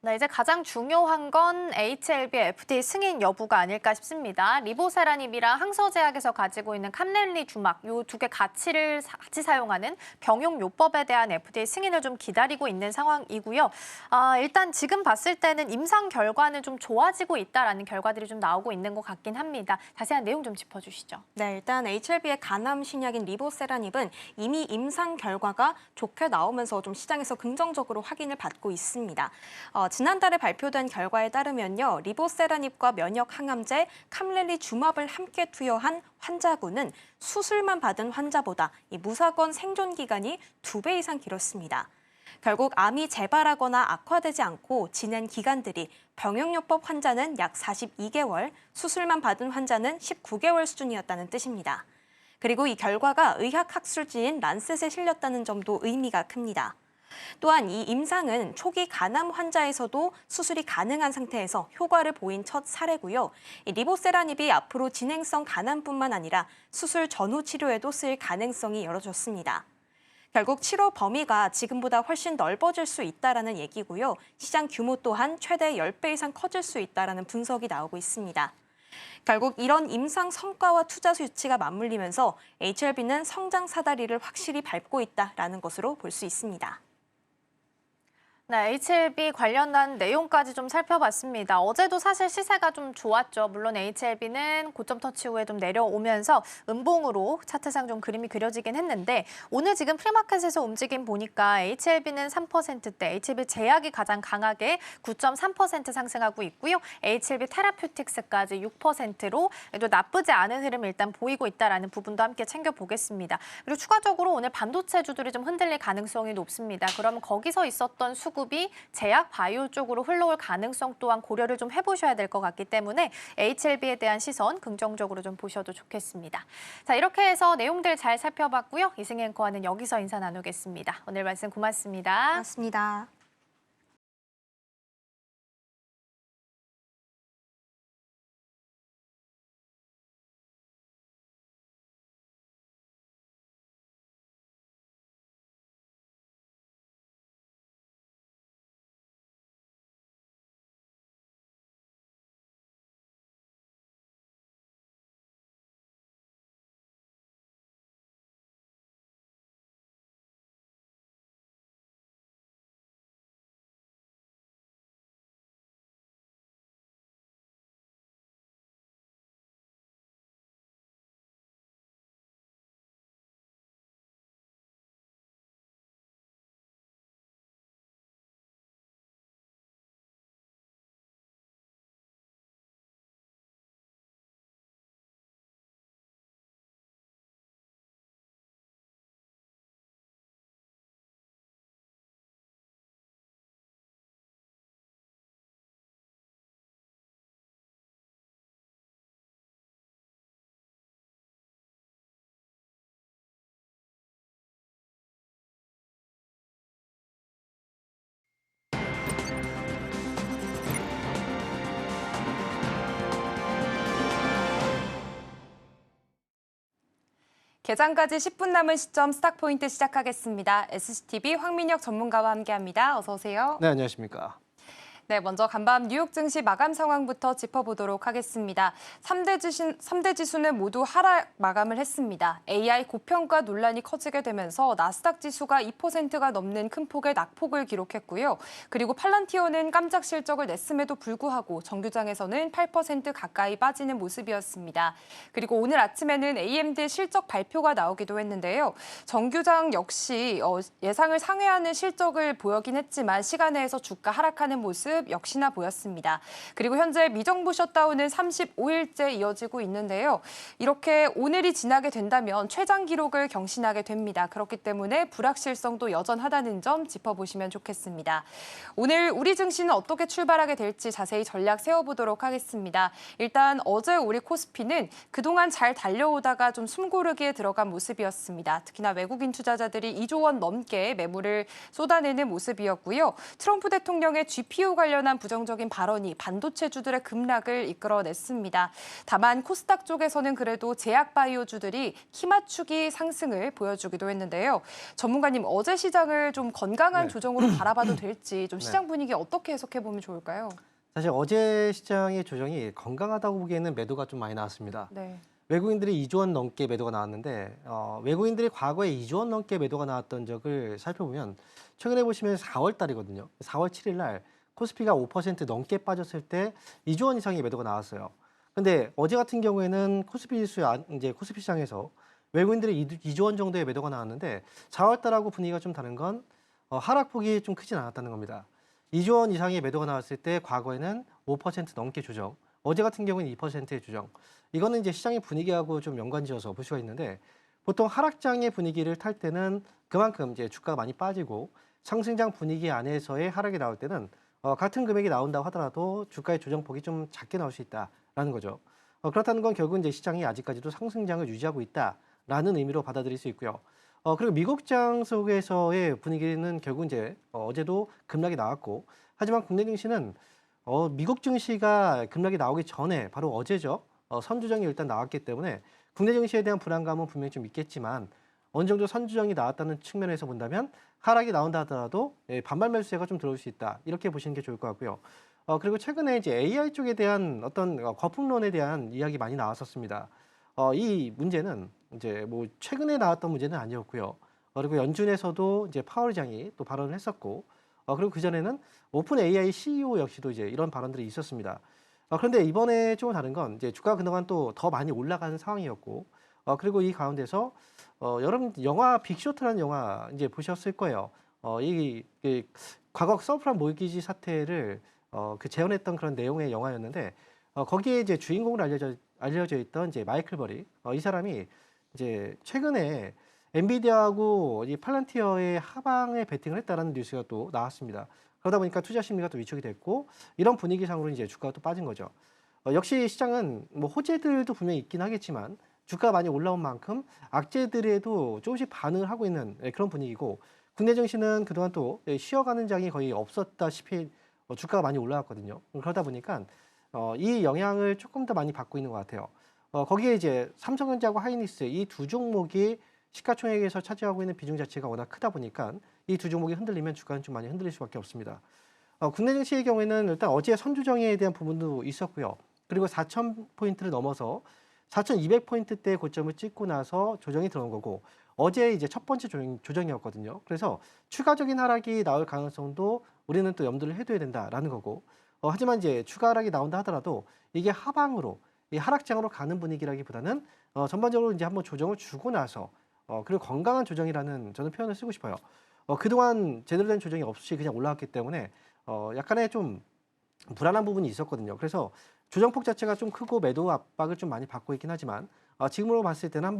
네, 이제 가장 중요한 건 HLB의 FDA 승인 여부가 아닐까 싶습니다. 리보세라닙이랑 항서제약에서 가지고 있는 캄렐리 주막 이 두 개 가치를 같이 사용하는 병용요법에 대한 FDA 승인을 좀 기다리고 있는 상황이고요. 일단 지금 봤을 때는 임상 결과는 좀 좋아지고 있다라는 결과들이 좀 나오고 있는 것 같긴 합니다. 자세한 내용 좀 짚어주시죠. 네, 일단 HLB의 간암 신약인 리보세라닙은 이미 임상 결과가 좋게 나오면서 좀 시장에서 긍정적으로 확인을 받고 있습니다. 지난달에 발표된 결과에 따르면요. 리보세라닙과 면역 항암제 캄렐리 주맙을 함께 투여한 환자군은 수술만 받은 환자보다 이 무사건 생존 기간이 2배 이상 길었습니다. 결국 암이 재발하거나 악화되지 않고 지낸 기간들이 병용요법 환자는 약 42개월, 수술만 받은 환자는 19개월 수준이었다는 뜻입니다. 그리고 이 결과가 의학학술지인 란셋에 실렸다는 점도 의미가 큽니다. 또한 이 임상은 초기 간암 환자에서도 수술이 가능한 상태에서 효과를 보인 첫 사례고요. 이 리보세라닙이 앞으로 진행성 간암뿐만 아니라 수술 전후 치료에도 쓰일 가능성이 열어졌습니다. 결국 치료 범위가 지금보다 훨씬 넓어질 수 있다라는 얘기고요. 시장 규모 또한 최대 10배 이상 커질 수 있다라는 분석이 나오고 있습니다. 결국 이런 임상 성과와 투자 수치가 맞물리면서 HLB는 성장 사다리를 확실히 밟고 있다라는 것으로 볼 수 있습니다. 네, HLB 관련한 내용까지 좀 살펴봤습니다. 어제도 사실 시세가 좀 좋았죠. 물론 HLB는 고점 터치 후에 좀 내려오면서 음봉으로 차트상 좀 그림이 그려지긴 했는데 오늘 지금 프리마켓에서 움직임 보니까 HLB는 3%대, HLB 제약이 가장 강하게 9.3% 상승하고 있고요. HLB 테라퓨틱스까지 6%로 또 나쁘지 않은 흐름을 일단 보이고 있다라는 부분도 함께 챙겨보겠습니다. 그리고 추가적으로 오늘 반도체주들이 좀 흔들릴 가능성이 높습니다. 그러면 거기서 있었던 수급이 제약 바이오 쪽으로 흘러올 가능성 또한 고려를 좀 해보셔야 될 것 같기 때문에 HLB에 대한 시선 긍정적으로 좀 보셔도 좋겠습니다. 자, 이렇게 해서 내용들 잘 살펴봤고요. 이승희 앵커와는 여기서 인사 나누겠습니다. 오늘 말씀 고맙습니다. 고맙습니다. 개장까지 10분 남은 시점 스탁포인트 시작하겠습니다. SCTV 황민혁 전문가와 함께합니다. 어서 오세요. 네, 안녕하십니까. 네, 먼저 간밤 뉴욕 증시 마감 상황부터 짚어보도록 하겠습니다. 3대 지수는 모두 하락 마감을 했습니다. AI 고평가 논란이 커지게 되면서 나스닥 지수가 2%가 넘는 큰 폭의 낙폭을 기록했고요. 그리고 팔란티어는 깜짝 실적을 냈음에도 불구하고 정규장에서는 8% 가까이 빠지는 모습이었습니다. 그리고 오늘 아침에는 AMD 실적 발표가 나오기도 했는데요. 정규장 역시 예상을 상회하는 실적을 보이긴 했지만 시간내에서 주가 하락하는 모습 역시나 보였습니다. 그리고 현재 미정부 셧다운은 35일째 이어지고 있는데요. 이렇게 오늘이 지나게 된다면 최장 기록을 경신하게 됩니다. 그렇기 때문에 불확실성도 여전하다는 점 짚어보시면 좋겠습니다. 오늘 우리 증시는 어떻게 출발하게 될지 자세히 전략 세워보도록 하겠습니다. 일단 어제 우리 코스피는 그동안 잘 달려오다가 좀 숨고르기에 들어간 모습이었습니다. 특히나 외국인 투자자들이 2조 원 넘게 매물을 쏟아내는 모습이었고요. 트럼프 대통령의 GPU 관련한 부정적인 발언이 반도체주들의 급락을 이끌어냈습니다. 다만 코스닥 쪽에서는 그래도 제약 바이오주들이 키 맞추기 상승을 보여주기도 했는데요. 전문가님, 어제 시장을 좀 건강한 조정으로 바라봐도 될지 좀 시장 분위기 어떻게 해석해보면 좋을까요? 사실 어제 시장의 조정이 건강하다고 보기에는 매도가 좀 많이 나왔습니다. 네. 외국인들이 2조 원 넘게 매도가 나왔는데 외국인들이 과거에 2조 원 넘게 매도가 나왔던 적을 살펴보면 최근에 보시면 4월 달이거든요. 4월 7일 날 코스피가 5% 넘게 빠졌을 때 2조 원 이상의 매도가 나왔어요. 근데 어제 같은 경우에는 코스피 지수 이제 코스피 시장에서 외국인들이 2조 원 정도의 매도가 나왔는데 4월 달하고 분위기가 좀 다른 건 하락폭이 좀 크진 않았다는 겁니다. 2조 원 이상의 매도가 나왔을 때 과거에는 5% 넘게 조정, 어제 같은 경우는 2%의 조정. 이거는 이제 시장의 분위기하고 좀 연관지어서 볼 수가 있는데 보통 하락장의 분위기를 탈 때는 그만큼 이제 주가가 많이 빠지고 상승장 분위기 안에서의 하락이 나올 때는 같은 금액이 나온다고 하더라도 주가의 조정폭이 좀 작게 나올 수 있다라는 거죠. 그렇다는 건 결국 이제 시장이 아직까지도 상승장을 유지하고 있다라는 의미로 받아들일 수 있고요. 그리고 미국장 속에서의 분위기는 결국 이제 어제도 급락이 나왔고, 하지만 국내 증시는 미국 증시가 급락이 나오기 전에 바로 어제죠. 선조정이 일단 나왔기 때문에 국내 증시에 대한 불안감은 분명히 좀 있겠지만 어느 정도 선조정이 나왔다는 측면에서 본다면 하락이 나온다 하더라도 반발 매수세가 좀 들어올 수 있다. 이렇게 보시는 게 좋을 것 같고요. 그리고 최근에 이제 AI 쪽에 대한 어떤 거품론에 대한 이야기 많이 나왔었습니다. 이 문제는 이제 뭐 최근에 나왔던 문제는 아니었고요. 그리고 연준에서도 이제 파월 의장이 또 발언을 했었고, 그리고 그 전에는 오픈 AI CEO 역시도 이제 이런 발언들이 있었습니다. 그런데 이번에 좀 다른 건 이제 주가가 그동안 또 더 많이 올라가는 상황이었고, 그리고 이 가운데서 여러분 영화 빅쇼트라는 영화 이제 보셨을 거예요. 이 과거 서프라임 모기지 사태를 그 재현했던 그런 내용의 영화였는데 거기에 이제 주인공으로 알려져 있던 이제 마이클 버리 이 사람이 이제 최근에 엔비디아하고 이 팔란티어의 하방에 베팅을 했다라는 뉴스가 또 나왔습니다. 그러다 보니까 투자 심리가 또 위축이 됐고 이런 분위기상으로 이제 주가가 또 빠진 거죠. 역시 시장은 뭐 호재들도 분명히 있긴 하겠지만 주가가 많이 올라온 만큼 악재들에도 조금씩 반응을 하고 있는 그런 분위기고 국내 증시는 그동안 또 쉬어가는 장이 거의 없었다시피 주가가 많이 올라왔거든요. 그러다 보니까 이 영향을 조금 더 많이 받고 있는 것 같아요. 거기에 이제 삼성전자하고 하이닉스 이 두 종목이 시가총액에서 차지하고 있는 비중 자체가 워낙 크다 보니까 이 두 종목이 흔들리면 주가는 좀 많이 흔들릴 수밖에 없습니다. 국내 증시의 경우에는 일단 어제 선조정에 대한 부분도 있었고요. 그리고 4,000포인트를 넘어서 4,200포인트대 고점을 찍고 나서 조정이 들어온 거고 어제 이제 첫 번째 조정이었거든요. 그래서 추가적인 하락이 나올 가능성도 우리는 또 염두를 해둬야 된다라는 거고 하지만 이제 추가 하락이 나온다 하더라도 이게 하방으로 이 하락장으로 가는 분위기라기보다는 전반적으로 이제 한번 조정을 주고 나서 그리고 건강한 조정이라는 저는 표현을 쓰고 싶어요. 그동안 제대로 된 조정이 없이 그냥 올라왔기 때문에 약간의 좀 불안한 부분이 있었거든요. 그래서 조정폭 자체가 좀 크고 매도 압박을 좀 많이 받고 있긴 하지만 지금으로 봤을 때는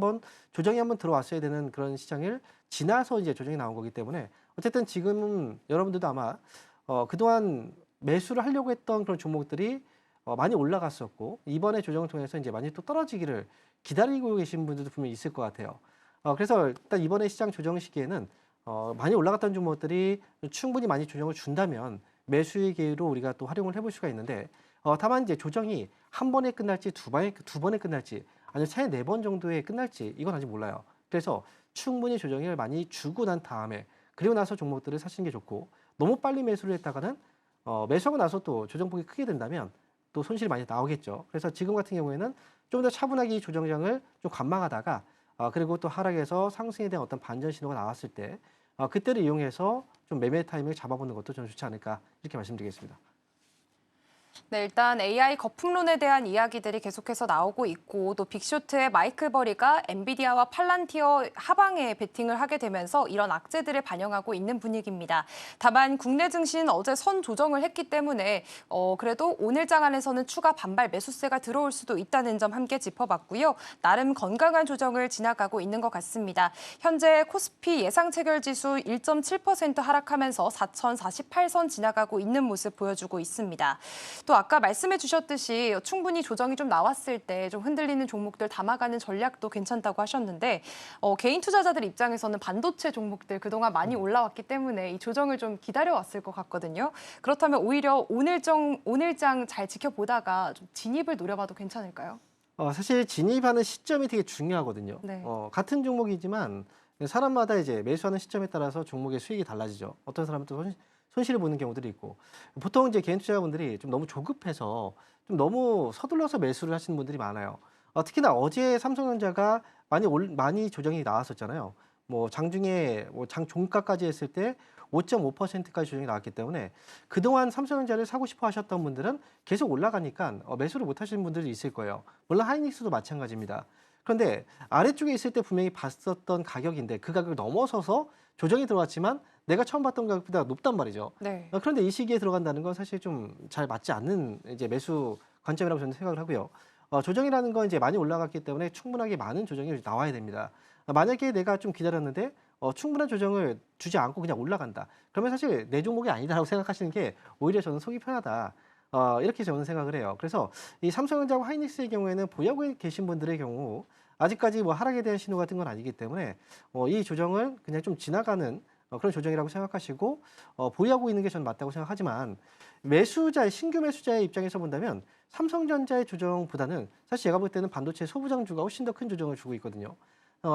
조정이 한번 들어왔어야 되는 그런 시장을 지나서 이제 조정이 나온 거기 때문에 어쨌든 지금 여러분들도 아마 그동안 매수를 하려고 했던 그런 종목들이 많이 올라갔었고 이번에 조정을 통해서 이제 많이 또 떨어지기를 기다리고 계신 분들도 분명히 있을 것 같아요. 그래서 일단 이번에 시장 조정 시기에는 많이 올라갔던 종목들이 충분히 많이 조정을 준다면 매수의 기회로 우리가 또 활용을 해볼 수가 있는데 다만 이제 조정이 한 번에 끝날지 두 번에 끝날지 아니면 차에 4번 정도에 끝날지 이건 아직 몰라요. 그래서 충분히 조정을 많이 주고 난 다음에 그리고 나서 종목들을 사시는 게 좋고 너무 빨리 매수를 했다가는 매수하고 나서 또 조정폭이 크게 된다면 또 손실이 많이 나오겠죠. 그래서 지금 같은 경우에는 좀 더 차분하게 이 조정장을 좀 관망하다가 그리고 또 하락에서 상승에 대한 어떤 반전 신호가 나왔을 때 그때를 이용해서 좀 매매 타이밍을 잡아보는 것도 좀 좋지 않을까 이렇게 말씀드리겠습니다. 네, 일단 AI 거품론에 대한 이야기들이 계속해서 나오고 있고 또 빅쇼트의 마이클 버리가 엔비디아와 팔란티어 하방에 베팅을 하게 되면서 이런 악재들을 반영하고 있는 분위기입니다. 다만 국내 증시는 어제 선 조정을 했기 때문에 그래도 오늘 장안에서는 추가 반발 매수세가 들어올 수도 있다는 점 함께 짚어봤고요. 나름 건강한 조정을 지나가고 있는 것 같습니다. 현재 코스피 예상 체결 지수 1.7% 하락하면서 4,048선 지나가고 있는 모습 보여주고 있습니다. 또 아까 말씀해 주셨듯이 충분히 조정이 좀 나왔을 때 좀 흔들리는 종목들 담아가는 전략도 괜찮다고 하셨는데 개인 투자자들 입장에서는 반도체 종목들 그동안 많이 올라왔기 때문에 이 조정을 좀 기다려왔을 것 같거든요. 그렇다면 오히려 오늘 장 잘 지켜보다가 좀 진입을 노려봐도 괜찮을까요? 사실 진입하는 시점이 되게 중요하거든요. 네. 같은 종목이지만 사람마다 이제 매수하는 시점에 따라서 종목의 수익이 달라지죠. 어떤 사람은 또 손실을 보는 경우들이 있고 보통 이제 개인 투자자분들이 좀 너무 조급해서 좀 너무 서둘러서 매수를 하시는 분들이 많아요. 특히나 어제 삼성전자가 많이 조정이 나왔었잖아요. 뭐 장중에 장 종가까지 했을 때 5.5%까지 조정이 나왔기 때문에 그동안 삼성전자를 사고 싶어 하셨던 분들은 계속 올라가니까 매수를 못 하시는 분들이 있을 거예요. 물론 하이닉스도 마찬가지입니다. 그런데 아래쪽에 있을 때 분명히 봤었던 가격인데 그 가격을 넘어서서 조정이 들어왔지만 내가 처음 봤던 가격보다 높단 말이죠. 네. 그런데 이 시기에 들어간다는 건 사실 좀 잘 맞지 않는 이제 매수 관점이라고 저는 생각을 하고요. 조정이라는 건 이제 많이 올라갔기 때문에 충분하게 많은 조정이 나와야 됩니다. 만약에 내가 좀 기다렸는데 충분한 조정을 주지 않고 그냥 올라간다. 그러면 사실 내 종목이 아니다라고 생각하시는 게 오히려 저는 속이 편하다. 이렇게 저는 생각을 해요. 그래서 이 삼성전자와 하이닉스의 경우에는 보유하고 계신 분들의 경우 아직까지 뭐 하락에 대한 신호 같은 건 아니기 때문에 이 조정을 그냥 좀 지나가는 그런 조정이라고 생각하시고 보유하고 있는 게 저는 맞다고 생각하지만 신규 매수자의 입장에서 본다면 삼성전자의 조정보다는 사실 제가 볼 때는 반도체 소부장주가 훨씬 더 큰 조정을 주고 있거든요.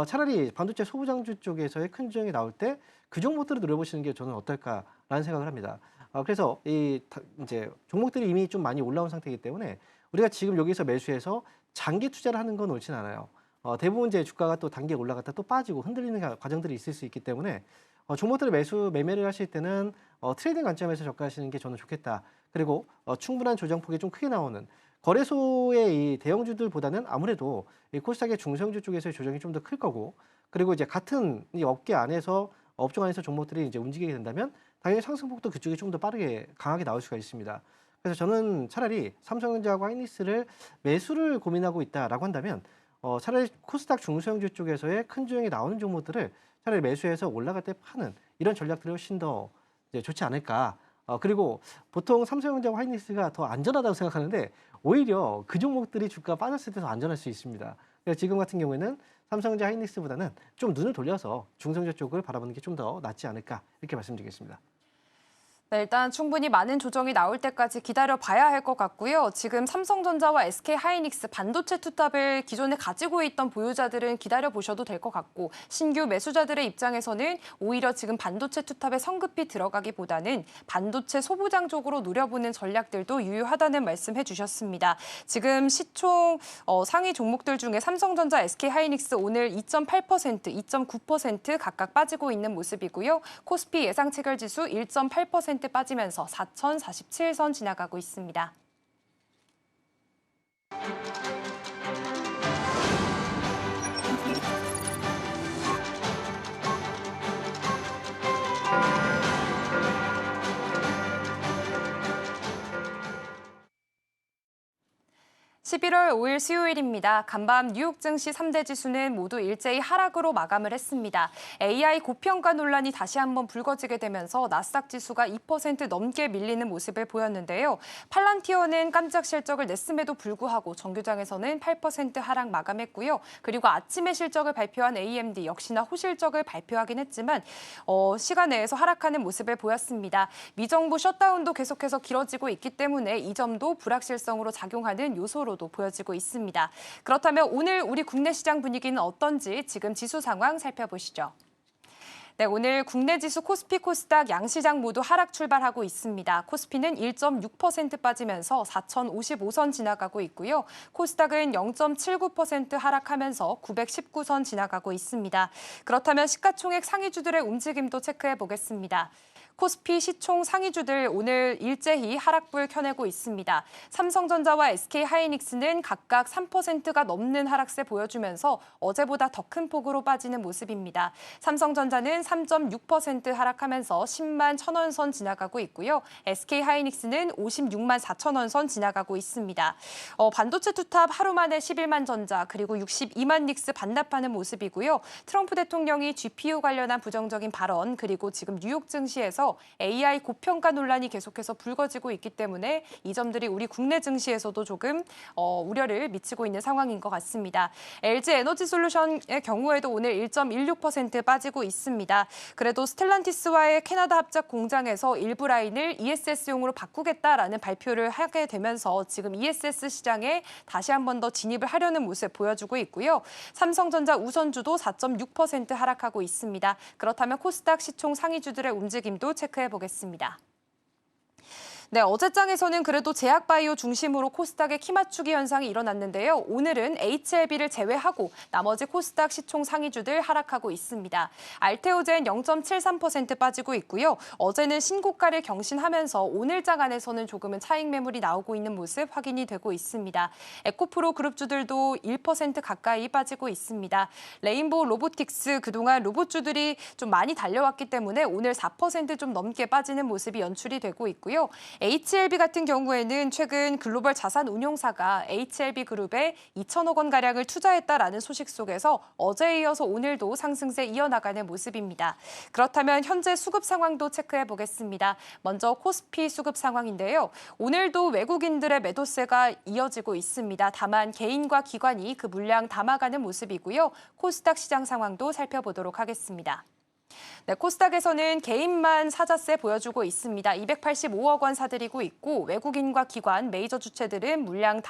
차라리 반도체 소부장주 쪽에서의 큰 조정이 나올 때 그 종목들을 노려보시는 게 저는 어떨까라는 생각을 합니다. 그래서 이제 종목들이 이미 좀 많이 올라온 상태이기 때문에 우리가 지금 여기서 매수해서 장기 투자를 하는 건 옳진 않아요. 대부분 이제 주가가 또 단기에 올라갔다 또 빠지고 흔들리는 과정들이 있을 수 있기 때문에 종목들을 매매를 하실 때는 트레이딩 관점에서 접근하시는 게 저는 좋겠다. 그리고 충분한 조정폭이 좀 크게 나오는 거래소의 이 대형주들보다는 아무래도 이 코스닥의 중소형주 쪽에서의 조정이 좀 더 클 거고, 그리고 이제 같은 이 업계 안에서 업종 안에서 종목들이 이제 움직이게 된다면 당연히 상승폭도 그쪽이 좀 더 빠르게 강하게 나올 수가 있습니다. 그래서 저는 차라리 삼성전자하고 하이닉스를 매수를 고민하고 있다라고 한다면 차라리 코스닥 중소형주 쪽에서의 큰 조정이 나오는 종목들을 차라리 매수해서 올라갈 때 파는 이런 전략들이 훨씬 더 이제 좋지 않을까. 그리고 보통 삼성전자와 하이닉스가 더 안전하다고 생각하는데 오히려 그 종목들이 주가 빠졌을 때 더 안전할 수 있습니다. 그래서 지금 같은 경우에는 삼성전자 하이닉스보다는 좀 눈을 돌려서 중성주 쪽을 바라보는 게 좀 더 낫지 않을까 이렇게 말씀드리겠습니다. 네, 일단 충분히 많은 조정이 나올 때까지 기다려 봐야 할 것 같고요. 지금 삼성전자와 SK하이닉스 반도체 투탑을 기존에 가지고 있던 보유자들은 기다려 보셔도 될 것 같고, 신규 매수자들의 입장에서는 오히려 지금 반도체 투탑에 성급히 들어가기보다는 반도체 소부장 쪽으로 노려보는 전략들도 유효하다는 말씀해 주셨습니다. 지금 시총 상위 종목들 중에 삼성전자, SK하이닉스 오늘 2.8%, 2.9% 각각 빠지고 있는 모습이고요. 코스피 예상 체결 지수 1.8% 빠지면서 4,047선 지나가고 있습니다. (11월 5일) 수요일입니다. 간밤 뉴욕 증시 3대 지수는 모두 일제히 하락으로 마감을 했습니다. AI 고평가 논란이 다시 한번 불거지게 되면서 나스닥 지수가 2% 넘게 밀리는 모습을 보였는데요. 팔란티어는 깜짝 실적을 냈음에도 불구하고 정규장에서는 8% 하락 마감했고요. 그리고 아침에 실적을 발표한 AMD 역시나 호실적을 발표하긴 했지만 시간 내에서 하락하는 모습을 보였습니다. 미정부 셧다운도 계속해서 길어지고 있기 때문에 이 점도 불확실성으로 작용하는 요소로 보여지고 있습니다. 그렇다면 오늘 우리 국내 시장 분위기는 어떤지 지금 지수 상황 살펴보시죠. 네, 오늘 국내 지수 코스피, 코스닥 양시장 모두 하락 출발하고 있습니다. 코스피는 1.6% 빠지면서 4,055선 지나가고 있고요. 코스닥은 0.79% 하락하면서 919선 지나가고 있습니다. 그렇다면 시가총액 상위주들의 움직임도 체크해 보겠습니다. 코스피 시총 상위주들 오늘 일제히 하락불 켜내고 있습니다. 삼성전자와 SK하이닉스는 각각 3%가 넘는 하락세 보여주면서 어제보다 더 큰 폭으로 빠지는 모습입니다. 삼성전자는 3.6% 하락하면서 10만 1,000원 선 지나가고 있고요. SK하이닉스는 56만 4,000원 선 지나가고 있습니다. 반도체 투탑 하루 만에 11만 전자 그리고 62만 닉스 반납하는 모습이고요. 트럼프 대통령이 GPU 관련한 부정적인 발언 그리고 지금 뉴욕 증시에서 AI 고평가 논란이 계속해서 불거지고 있기 때문에 이 점들이 우리 국내 증시에서도 조금 우려를 미치고 있는 상황인 것 같습니다. LG에너지솔루션의 경우에도 오늘 1.16% 빠지고 있습니다. 그래도 스텔란티스와의 캐나다 합작 공장에서 일부 라인을 ESS용으로 바꾸겠다라는 발표를 하게 되면서 지금 ESS 시장에 다시 한 번 더 진입을 하려는 모습 보여주고 있고요. 삼성전자 우선주도 4.6% 하락하고 있습니다. 그렇다면 코스닥 시총 상위주들의 움직임도 체크해 보겠습니다. 네, 어제장에서는 그래도 제약바이오 중심으로 코스닥의 키맞추기 현상이 일어났는데요. 오늘은 HLB를 제외하고 나머지 코스닥 시총 상위주들 하락하고 있습니다. 알테오젠 0.73% 빠지고 있고요. 어제는 신고가를 경신하면서 오늘장 안에서는 조금은 차익 매물이 나오고 있는 모습 확인이 되고 있습니다. 에코프로 그룹주들도 1% 가까이 빠지고 있습니다. 레인보우 로보틱스 그동안 로봇주들이 좀 많이 달려왔기 때문에 오늘 4% 좀 넘게 빠지는 모습이 연출이 되고 있고요. HLB 같은 경우에는 최근 글로벌 자산 운용사가 HLB 그룹에 2천억 원가량을 투자했다라는 소식 속에서 어제에 이어서 오늘도 상승세 이어나가는 모습입니다. 그렇다면 현재 수급 상황도 체크해 보겠습니다. 먼저 코스피 수급 상황인데요. 오늘도 외국인들의 매도세가 이어지고 있습니다. 다만 개인과 기관이 그 물량 담아가는 모습이고요. 코스닥 시장 상황도 살펴보도록 하겠습니다. 네, 코스닥에서는 개인만 사자세 보여주고 있습니다. 285억 원 사들이고 있고 외국인과 기관, 메이저 주체들은 물량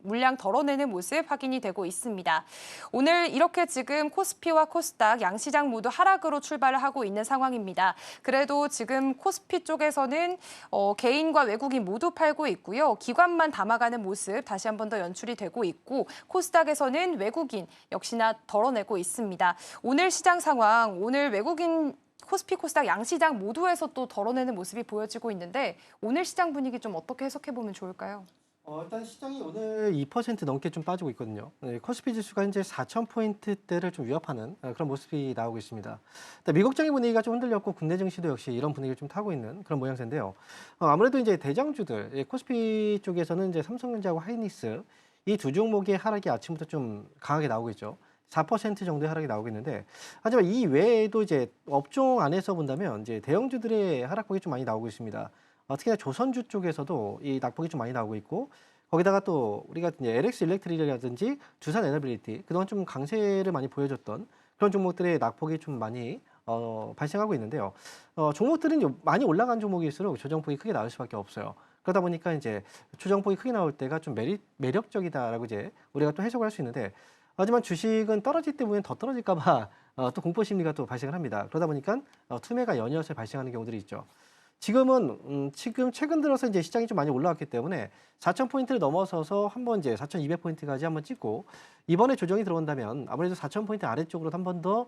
물량 덜어내는 모습 확인이 되고 있습니다. 오늘 이렇게 지금 코스피와 코스닥 양시장 모두 하락으로 출발을 하고 있는 상황입니다. 그래도 지금 코스피 쪽에서는 개인과 외국인 모두 팔고 있고요. 기관만 담아가는 모습 다시 한 번 더 연출이 되고 있고 코스닥에서는 외국인 역시나 덜어내고 있습니다. 오늘 시장 상황, 오늘 외국인 코스피, 코스닥 양시장 모두에서 또 덜어내는 모습이 보여지고 있는데 오늘 시장 분위기 좀 어떻게 해석해보면 좋을까요? 일단 시장이 오늘 2% 넘게 좀 빠지고 있거든요. 네, 코스피 지수가 현재 4,000포인트대를 좀 위협하는 그런 모습이 나오고 있습니다. 미국장의 분위기가 좀 흔들렸고 국내 증시도 역시 이런 분위기를 좀 타고 있는 그런 모양새인데요. 아무래도 이제 대장주들, 코스피 쪽에서는 이제 삼성전자하고 하이닉스 이 두 종목의 하락이 아침부터 좀 강하게 나오고 있죠. 4% 정도의 하락이 나오고 있는데, 하지만 이 외에도 이제 업종 안에서 본다면 이제 대형주들의 하락폭이 좀 많이 나오고 있습니다. 특히나 조선주 쪽에서도 이 낙폭이 좀 많이 나오고 있고, 거기다가 또 우리가 이제 LX 일렉트릭이라든지 두산 에너빌리티 그동안 좀 강세를 많이 보여줬던 그런 종목들의 낙폭이 좀 많이 발생하고 있는데요. 종목들은 많이 올라간 종목일수록 조정폭이 크게 나올 수밖에 없어요. 그러다 보니까 이제 조정폭이 크게 나올 때가 좀 매력적이다라고 이제 우리가 또 해석을 할 수 있는데, 하지만 주식은 떨어질 때 보면 더 떨어질까봐 또 공포 심리가 또 발생을 합니다. 그러다 보니까 투매가 연이어서 발생하는 경우들이 있죠. 지금 최근 들어서 이제 시장이 좀 많이 올라왔기 때문에 4,000포인트를 넘어서서 한번 이제 4,200포인트까지 한번 찍고, 이번에 조정이 들어온다면 아무래도 4,000포인트 아래쪽으로 한 번 더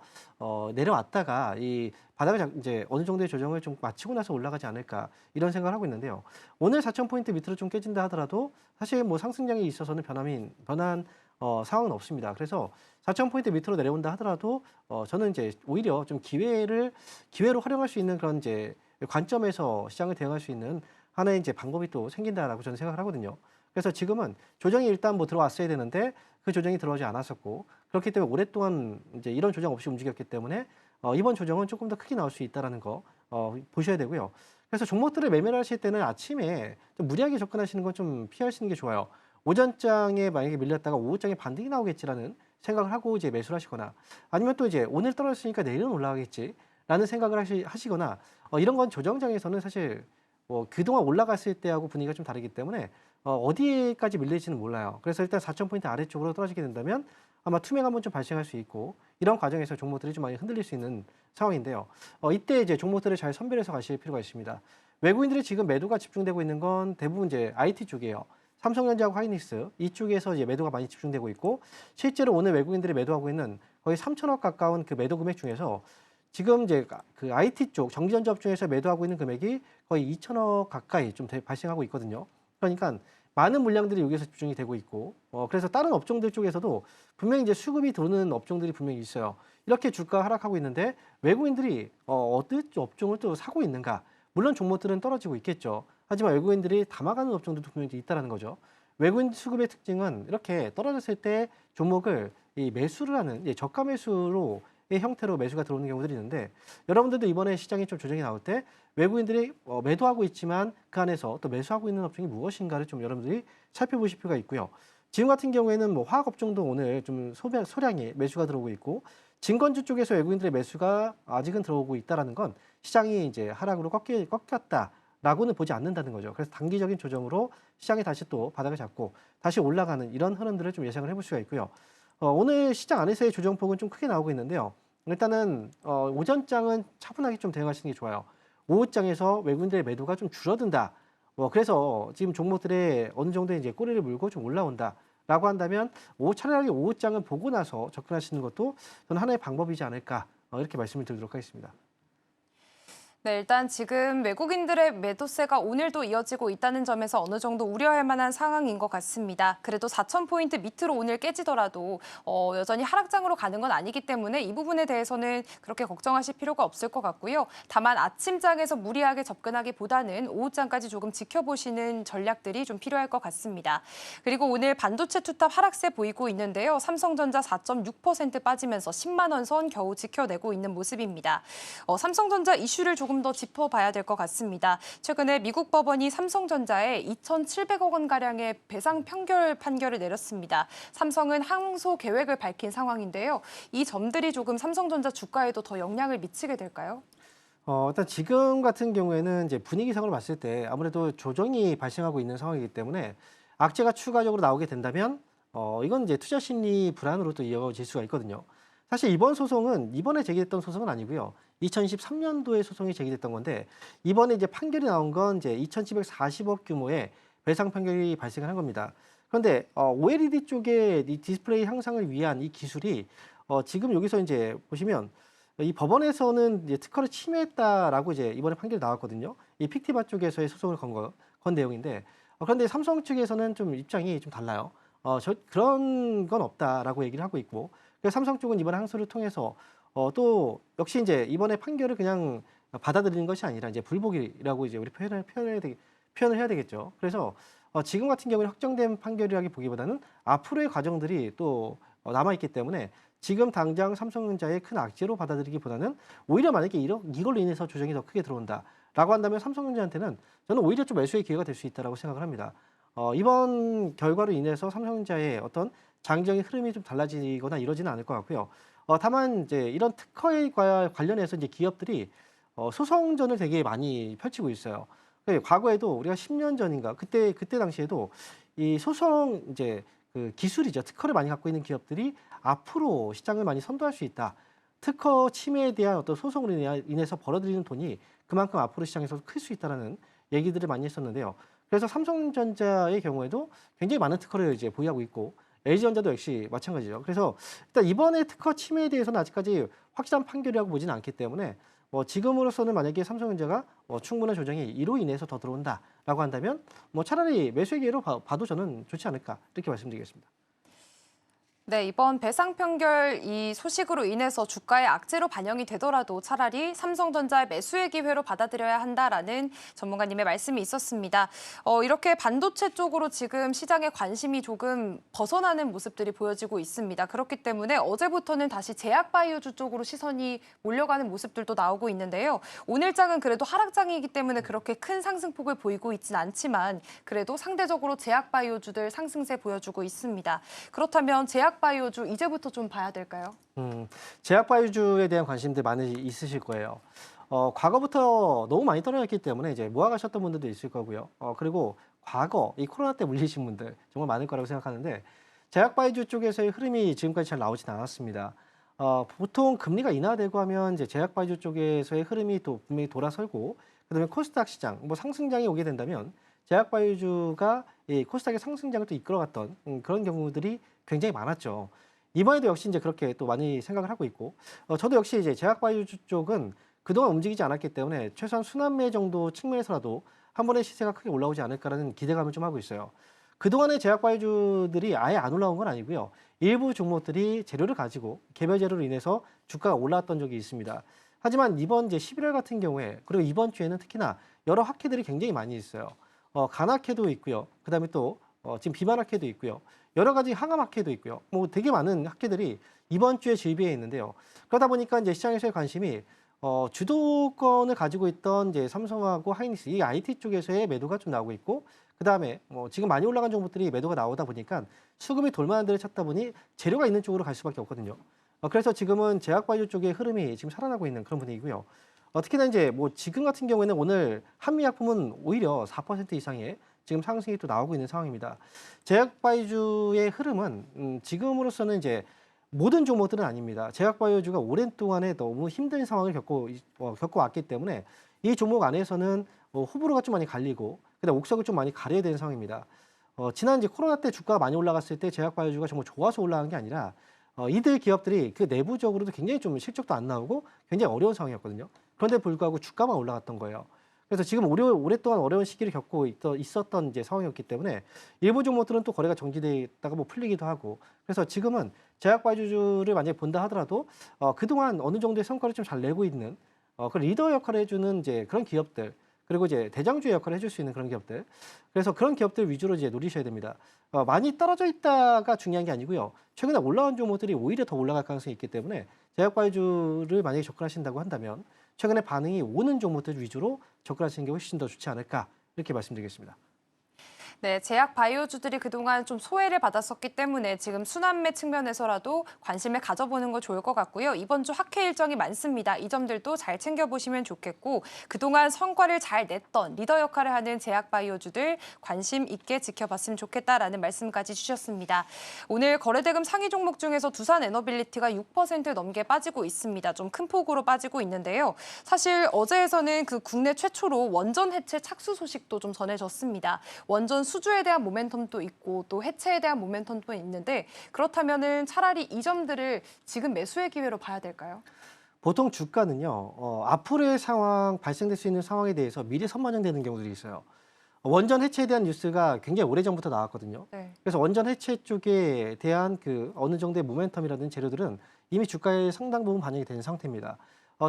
내려왔다가 이 바닥을 이제 어느 정도의 조정을 좀 마치고 나서 올라가지 않을까 이런 생각을 하고 있는데요. 오늘 4,000포인트 밑으로 좀 깨진다 하더라도 사실 뭐 상승장에 있어서는 변한 상황은 없습니다. 그래서 4,000포인트 밑으로 내려온다 하더라도 저는 이제 오히려 좀 기회로 활용할 수 있는 그런 이제 관점에서 시장을 대응할 수 있는 하나의 이제 방법이 또 생긴다라고 저는 생각을 하거든요. 그래서 지금은 조정이 일단 뭐 들어왔어야 되는데 그 조정이 들어오지 않았었고, 그렇기 때문에 오랫동안 이제 이런 조정 없이 움직였기 때문에 이번 조정은 조금 더 크게 나올 수 있다라는 거 보셔야 되고요. 그래서 종목들을 매매를 하실 때는 아침에 좀 무리하게 접근하시는 건 좀 피하시는 게 좋아요. 오전장에 만약에 밀렸다가 오후장에 반등이 나오겠지라는 생각을 하고 이제 매수를 하시거나, 아니면 또 이제 오늘 떨어졌으니까 내일은 올라가겠지라는 생각을 하시거나, 이런 건 조정장에서는 사실 그동안 올라갔을 때하고 분위기가 좀 다르기 때문에 어디까지 밀릴지는 몰라요. 그래서 일단 4,000포인트 아래쪽으로 떨어지게 된다면 아마 투매가 한번 좀 발생할 수 있고, 이런 과정에서 종목들이 좀 많이 흔들릴 수 있는 상황인데요. 이때 이제 종목들을 잘 선별해서 가실 필요가 있습니다. 외국인들이 지금 매도가 집중되고 있는 건 대부분 이제 IT 쪽이에요. 삼성전자하고 하이닉스 이쪽에서 이제 매도가 많이 집중되고 있고, 실제로 오늘 외국인들이 매도하고 있는 거의 3천억 가까운 그 매도 금액 중에서 지금 이제 그 IT 쪽 전기전자업 중에서 매도하고 있는 금액이 거의 2천억 가까이 좀 발생하고 있거든요. 그러니까 많은 물량들이 여기서 집중이 되고 있고, 그래서 다른 업종들 쪽에서도 분명히 이제 수급이 도는 업종들이 분명히 있어요. 이렇게 주가가 하락하고 있는데 외국인들이 어떤 업종을 또 사고 있는가? 물론 종목들은 떨어지고 있겠죠. 하지만 외국인들이 담아가는 업종들도 분명히 있다는 거죠. 외국인 수급의 특징은 이렇게 떨어졌을 때 종목을 이 매수를 하는 저가 매수로의 형태로 매수가 들어오는 경우들이 있는데, 여러분들도 이번에 시장이 좀 조정이 나올 때 외국인들이 매도하고 있지만 그 안에서 또 매수하고 있는 업종이 무엇인가를 좀 여러분들이 살펴보실 필요가 있고요. 지금 같은 경우에는 뭐 화학 업종도 오늘 좀 소량의 매수가 들어오고 있고, 증권주 쪽에서 외국인들의 매수가 아직은 들어오고 있다라는 건 시장이 이제 하락으로 꺾였다라고는 보지 않는다는 거죠. 그래서 단기적인 조정으로 시장이 다시 또 바닥을 잡고 다시 올라가는 이런 흐름들을 좀 예상을 해볼 수가 있고요. 오늘 시장 안에서의 조정폭은 좀 크게 나오고 있는데요. 일단은 오전장은 차분하게 좀 대응하시는 게 좋아요. 오후장에서 외국인들의 매도가 좀 줄어든다. 그래서 지금 종목들의 어느 정도 이제 꼬리를 물고 좀 올라온다라고 한다면 차라리 오후장을 보고 나서 접근하시는 것도 저는 하나의 방법이지 않을까 이렇게 말씀을 드리도록 하겠습니다. 네, 일단 지금 외국인들의 매도세가 오늘도 이어지고 있다는 점에서 어느 정도 우려할 만한 상황인 것 같습니다. 그래도 4,000포인트 밑으로 오늘 깨지더라도 여전히 하락장으로 가는 건 아니기 때문에 이 부분에 대해서는 그렇게 걱정하실 필요가 없을 것 같고요. 다만 아침장에서 무리하게 접근하기보다는 오후장까지 조금 지켜보시는 전략들이 좀 필요할 것 같습니다. 그리고 오늘 반도체 투탑 하락세 보이고 있는데요. 삼성전자 4.6% 빠지면서 10만 원 선 겨우 지켜내고 있는 모습입니다. 삼성전자 이슈를 조금 더 짚어봐야 될 것 같습니다. 최근에 미국 법원이 삼성전자에 2,700억 원가량의 배상 판결을 내렸습니다. 삼성은 항소 계획을 밝힌 상황인데요. 이 점들이 조금 삼성전자 주가에도 더 영향을 미치게 될까요? 일단 지금 같은 경우에는 이제 분위기상으로 봤을 때 아무래도 조정이 발생하고 있는 상황이기 때문에 악재가 추가적으로 나오게 된다면 이건 이제 투자 심리 불안으로 또 이어질 수가 있거든요. 사실 이번에 제기됐던 소송은 아니고요. 2023년도에 소송이 제기됐던 건데 이번에 이제 판결이 나온 건 이제 2,740억 규모의 배상 판결이 발생을 한 겁니다. 그런데 OLED 쪽의 이 디스플레이 향상을 위한 이 기술이 지금 여기서 이제 보시면 이 법원에서는 이제 특허를 침해했다라고 이제 이번에 판결이 나왔거든요. 이 픽티바 쪽에서의 소송을 건 내용인데 그런데 삼성 측에서는 좀 입장이 좀 달라요. 그런 건 없다라고 얘기를 하고 있고 그래서 삼성 쪽은 이번 항소를 통해서 또 역시 이제 이번에 판결을 그냥 받아들이는 것이 아니라 이제 불복이라고 이제 우리 표현을 해야 되겠죠. 그래서 지금 같은 경우는 확정된 판결이라기 보기보다는 앞으로의 과정들이 또 남아 있기 때문에 지금 당장 삼성전자의 큰 악재로 받아들이기보다는 오히려 만약에 이걸로 인해서 조정이 더 크게 들어온다라고 한다면 삼성전자한테는 저는 오히려 좀 매수의 기회가 될 수 있다라고 생각을 합니다. 이번 결과로 인해서 삼성전자의 어떤 장기적인 흐름이 좀 달라지거나 이러지는 않을 것 같고요. 다만 이제 이런 특허에 관련해서 이제 기업들이 소송전을 되게 많이 펼치고 있어요. 과거에도 우리가 10년 전인가 그때 당시에도 이 소송 이제 그 기술이죠. 특허를 많이 갖고 있는 기업들이 앞으로 시장을 많이 선도할 수 있다. 특허 침해에 대한 어떤 소송으로 인해서 벌어들이는 돈이 그만큼 앞으로 시장에서 클 수 있다라는 얘기들을 많이 했었는데요. 그래서 삼성전자의 경우에도 굉장히 많은 특허를 이제 보유하고 있고 LG전자도 역시 마찬가지죠. 그래서 일단 이번에 특허 침해에 대해서는 아직까지 확실한 판결이라고 보지는 않기 때문에 지금으로서는 만약에 삼성전자가 충분한 조정이 이로 인해서 더 들어온다라고 한다면 차라리 매수의 기회로 봐도 저는 좋지 않을까 이렇게 말씀드리겠습니다. 네, 이번 배상 판결 이 소식으로 인해서 주가의 악재로 반영이 되더라도 차라리 삼성전자의 매수의 기회로 받아들여야 한다라는 전문가님의 말씀이 있었습니다. 이렇게 반도체 쪽으로 지금 시장의 관심이 조금 벗어나는 모습들이 보여지고 있습니다. 그렇기 때문에 어제부터는 다시 제약바이오주 쪽으로 시선이 몰려가는 모습들도 나오고 있는데요. 오늘장은 그래도 하락장이기 때문에 그렇게 큰 상승폭을 보이고 있진 않지만 그래도 상대적으로 제약바이오주들 상승세 보여주고 있습니다. 그렇다면 제약바이오주 이제부터 좀 봐야 될까요? 제약바이오주에 대한 관심들 많이 있으실 거예요. 과거부터 너무 많이 떨어졌기 때문에 이제 모아가셨던 분들도 있을 거고요. 그리고 과거 이 코로나 때 물리신 분들 정말 많을 거라고 생각하는데 제약바이오주 쪽에서의 흐름이 지금까지 잘 나오진 않았습니다. 보통 금리가 인하되고 하면 이제 제약바이오주 쪽에서의 흐름이 또 분명히 돌아설고 그다음에 코스닥 시장, 상승장이 오게 된다면 제약바이오주가 이 코스닥의 상승장을 또 이끌어갔던 그런 경우들이 굉장히 많았죠. 이번에도 역시 이제 그렇게 또 많이 생각을 하고 있고, 저도 역시 이제 제약바이오주 쪽은 그동안 움직이지 않았기 때문에 최소한 순환매 정도 측면에서라도 한 번의 시세가 크게 올라오지 않을까라는 기대감을 좀 하고 있어요. 그동안의 제약바이오주들이 아예 안 올라온 건 아니고요. 일부 종목들이 재료를 가지고 개별 재료로 인해서 주가가 올라왔던 적이 있습니다. 하지만 이번 이제 11월 같은 경우에 그리고 이번 주에는 특히나 여러 학회들이 굉장히 많이 있어요. 간학회도 있고요. 그다음에 또 지금 비만학회도 있고요. 여러 가지 항암학회도 있고요. 되게 많은 학회들이 이번 주에 질비해 있는데요. 그러다 보니까 이제 시장에서의 관심이 주도권을 가지고 있던 이제 삼성하고 하이닉스 이 IT 쪽에서의 매도가 좀 나오고 있고 그다음에 지금 많이 올라간 종목들이 매도가 나오다 보니까 수급이 돌만한 데를 찾다 보니 재료가 있는 쪽으로 갈 수밖에 없거든요. 그래서 지금은 제약바이오 쪽의 흐름이 지금 살아나고 있는 그런 분위기고요. 특히나 이제 지금 같은 경우에는 오늘 한미약품은 오히려 4% 이상의 지금 상승이 또 나오고 있는 상황입니다. 제약바이오주의 흐름은 지금으로서는 이제 모든 종목들은 아닙니다. 제약바이오주가 오랜 동안에 너무 힘든 상황을 겪어왔기 때문에 이 종목 안에서는 호불호가 좀 많이 갈리고 그다음 옥석을 좀 많이 가려야 되는 상황입니다. 지난 이제 코로나 때 주가가 많이 올라갔을 때 제약바이오주가 정말 좋아서 올라간 게 아니라 이들 기업들이 그 내부적으로도 굉장히 좀 실적도 안 나오고 굉장히 어려운 상황이었거든요. 그런데 불구하고 주가만 올라갔던 거예요. 그래서 지금 오랫동안 어려운 시기를 겪고 있었던 이제 상황이었기 때문에 일부 종목들은 또 거래가 정지되다가 풀리기도 하고 그래서 지금은 제약바이오주를 만약에 본다 하더라도 그동안 어느 정도의 성과를 좀 잘 내고 있는 그 리더 역할을 해주는 이제 그런 기업들 그리고 이제 대장주의 역할을 해줄 수 있는 그런 기업들 그래서 그런 기업들 위주로 이제 노리셔야 됩니다. 많이 떨어져 있다가 중요한 게 아니고요. 최근에 올라온 종목들이 오히려 더 올라갈 가능성이 있기 때문에 제약바이오주를 만약에 접근하신다고 한다면 최근에 반응이 오는 종목들 위주로 접근하시는 게 훨씬 더 좋지 않을까 이렇게 말씀드리겠습니다. 네, 제약 바이오주들이 그동안 좀 소외를 받았었기 때문에 지금 순환매 측면에서라도 관심을 가져보는 거 좋을 것 같고요. 이번 주 학회 일정이 많습니다. 이 점들도 잘 챙겨보시면 좋겠고 그동안 성과를 잘 냈던 리더 역할을 하는 제약 바이오주들 관심 있게 지켜봤으면 좋겠다라는 말씀까지 주셨습니다. 오늘 거래대금 상위 종목 중에서 두산 에너빌리티가 6% 넘게 빠지고 있습니다. 좀 큰 폭으로 빠지고 있는데요. 사실 어제에서는 그 국내 최초로 원전 해체 착수 소식도 좀 전해졌습니다. 원전 수주에 대한 모멘텀도 있고 또 해체에 대한 모멘텀도 있는데 그렇다면은 차라리 이 점들을 지금 매수의 기회로 봐야 될까요? 보통 주가는요, 앞으로의 상황, 발생될 수 있는 상황에 대해서 미리 선반영되는 경우들이 있어요. 원전 해체에 대한 뉴스가 굉장히 오래전부터 나왔거든요. 네. 그래서 원전 해체 쪽에 대한 그 어느 정도의 모멘텀이라든지 재료들은 이미 주가에 상당 부분 반영이 된 상태입니다.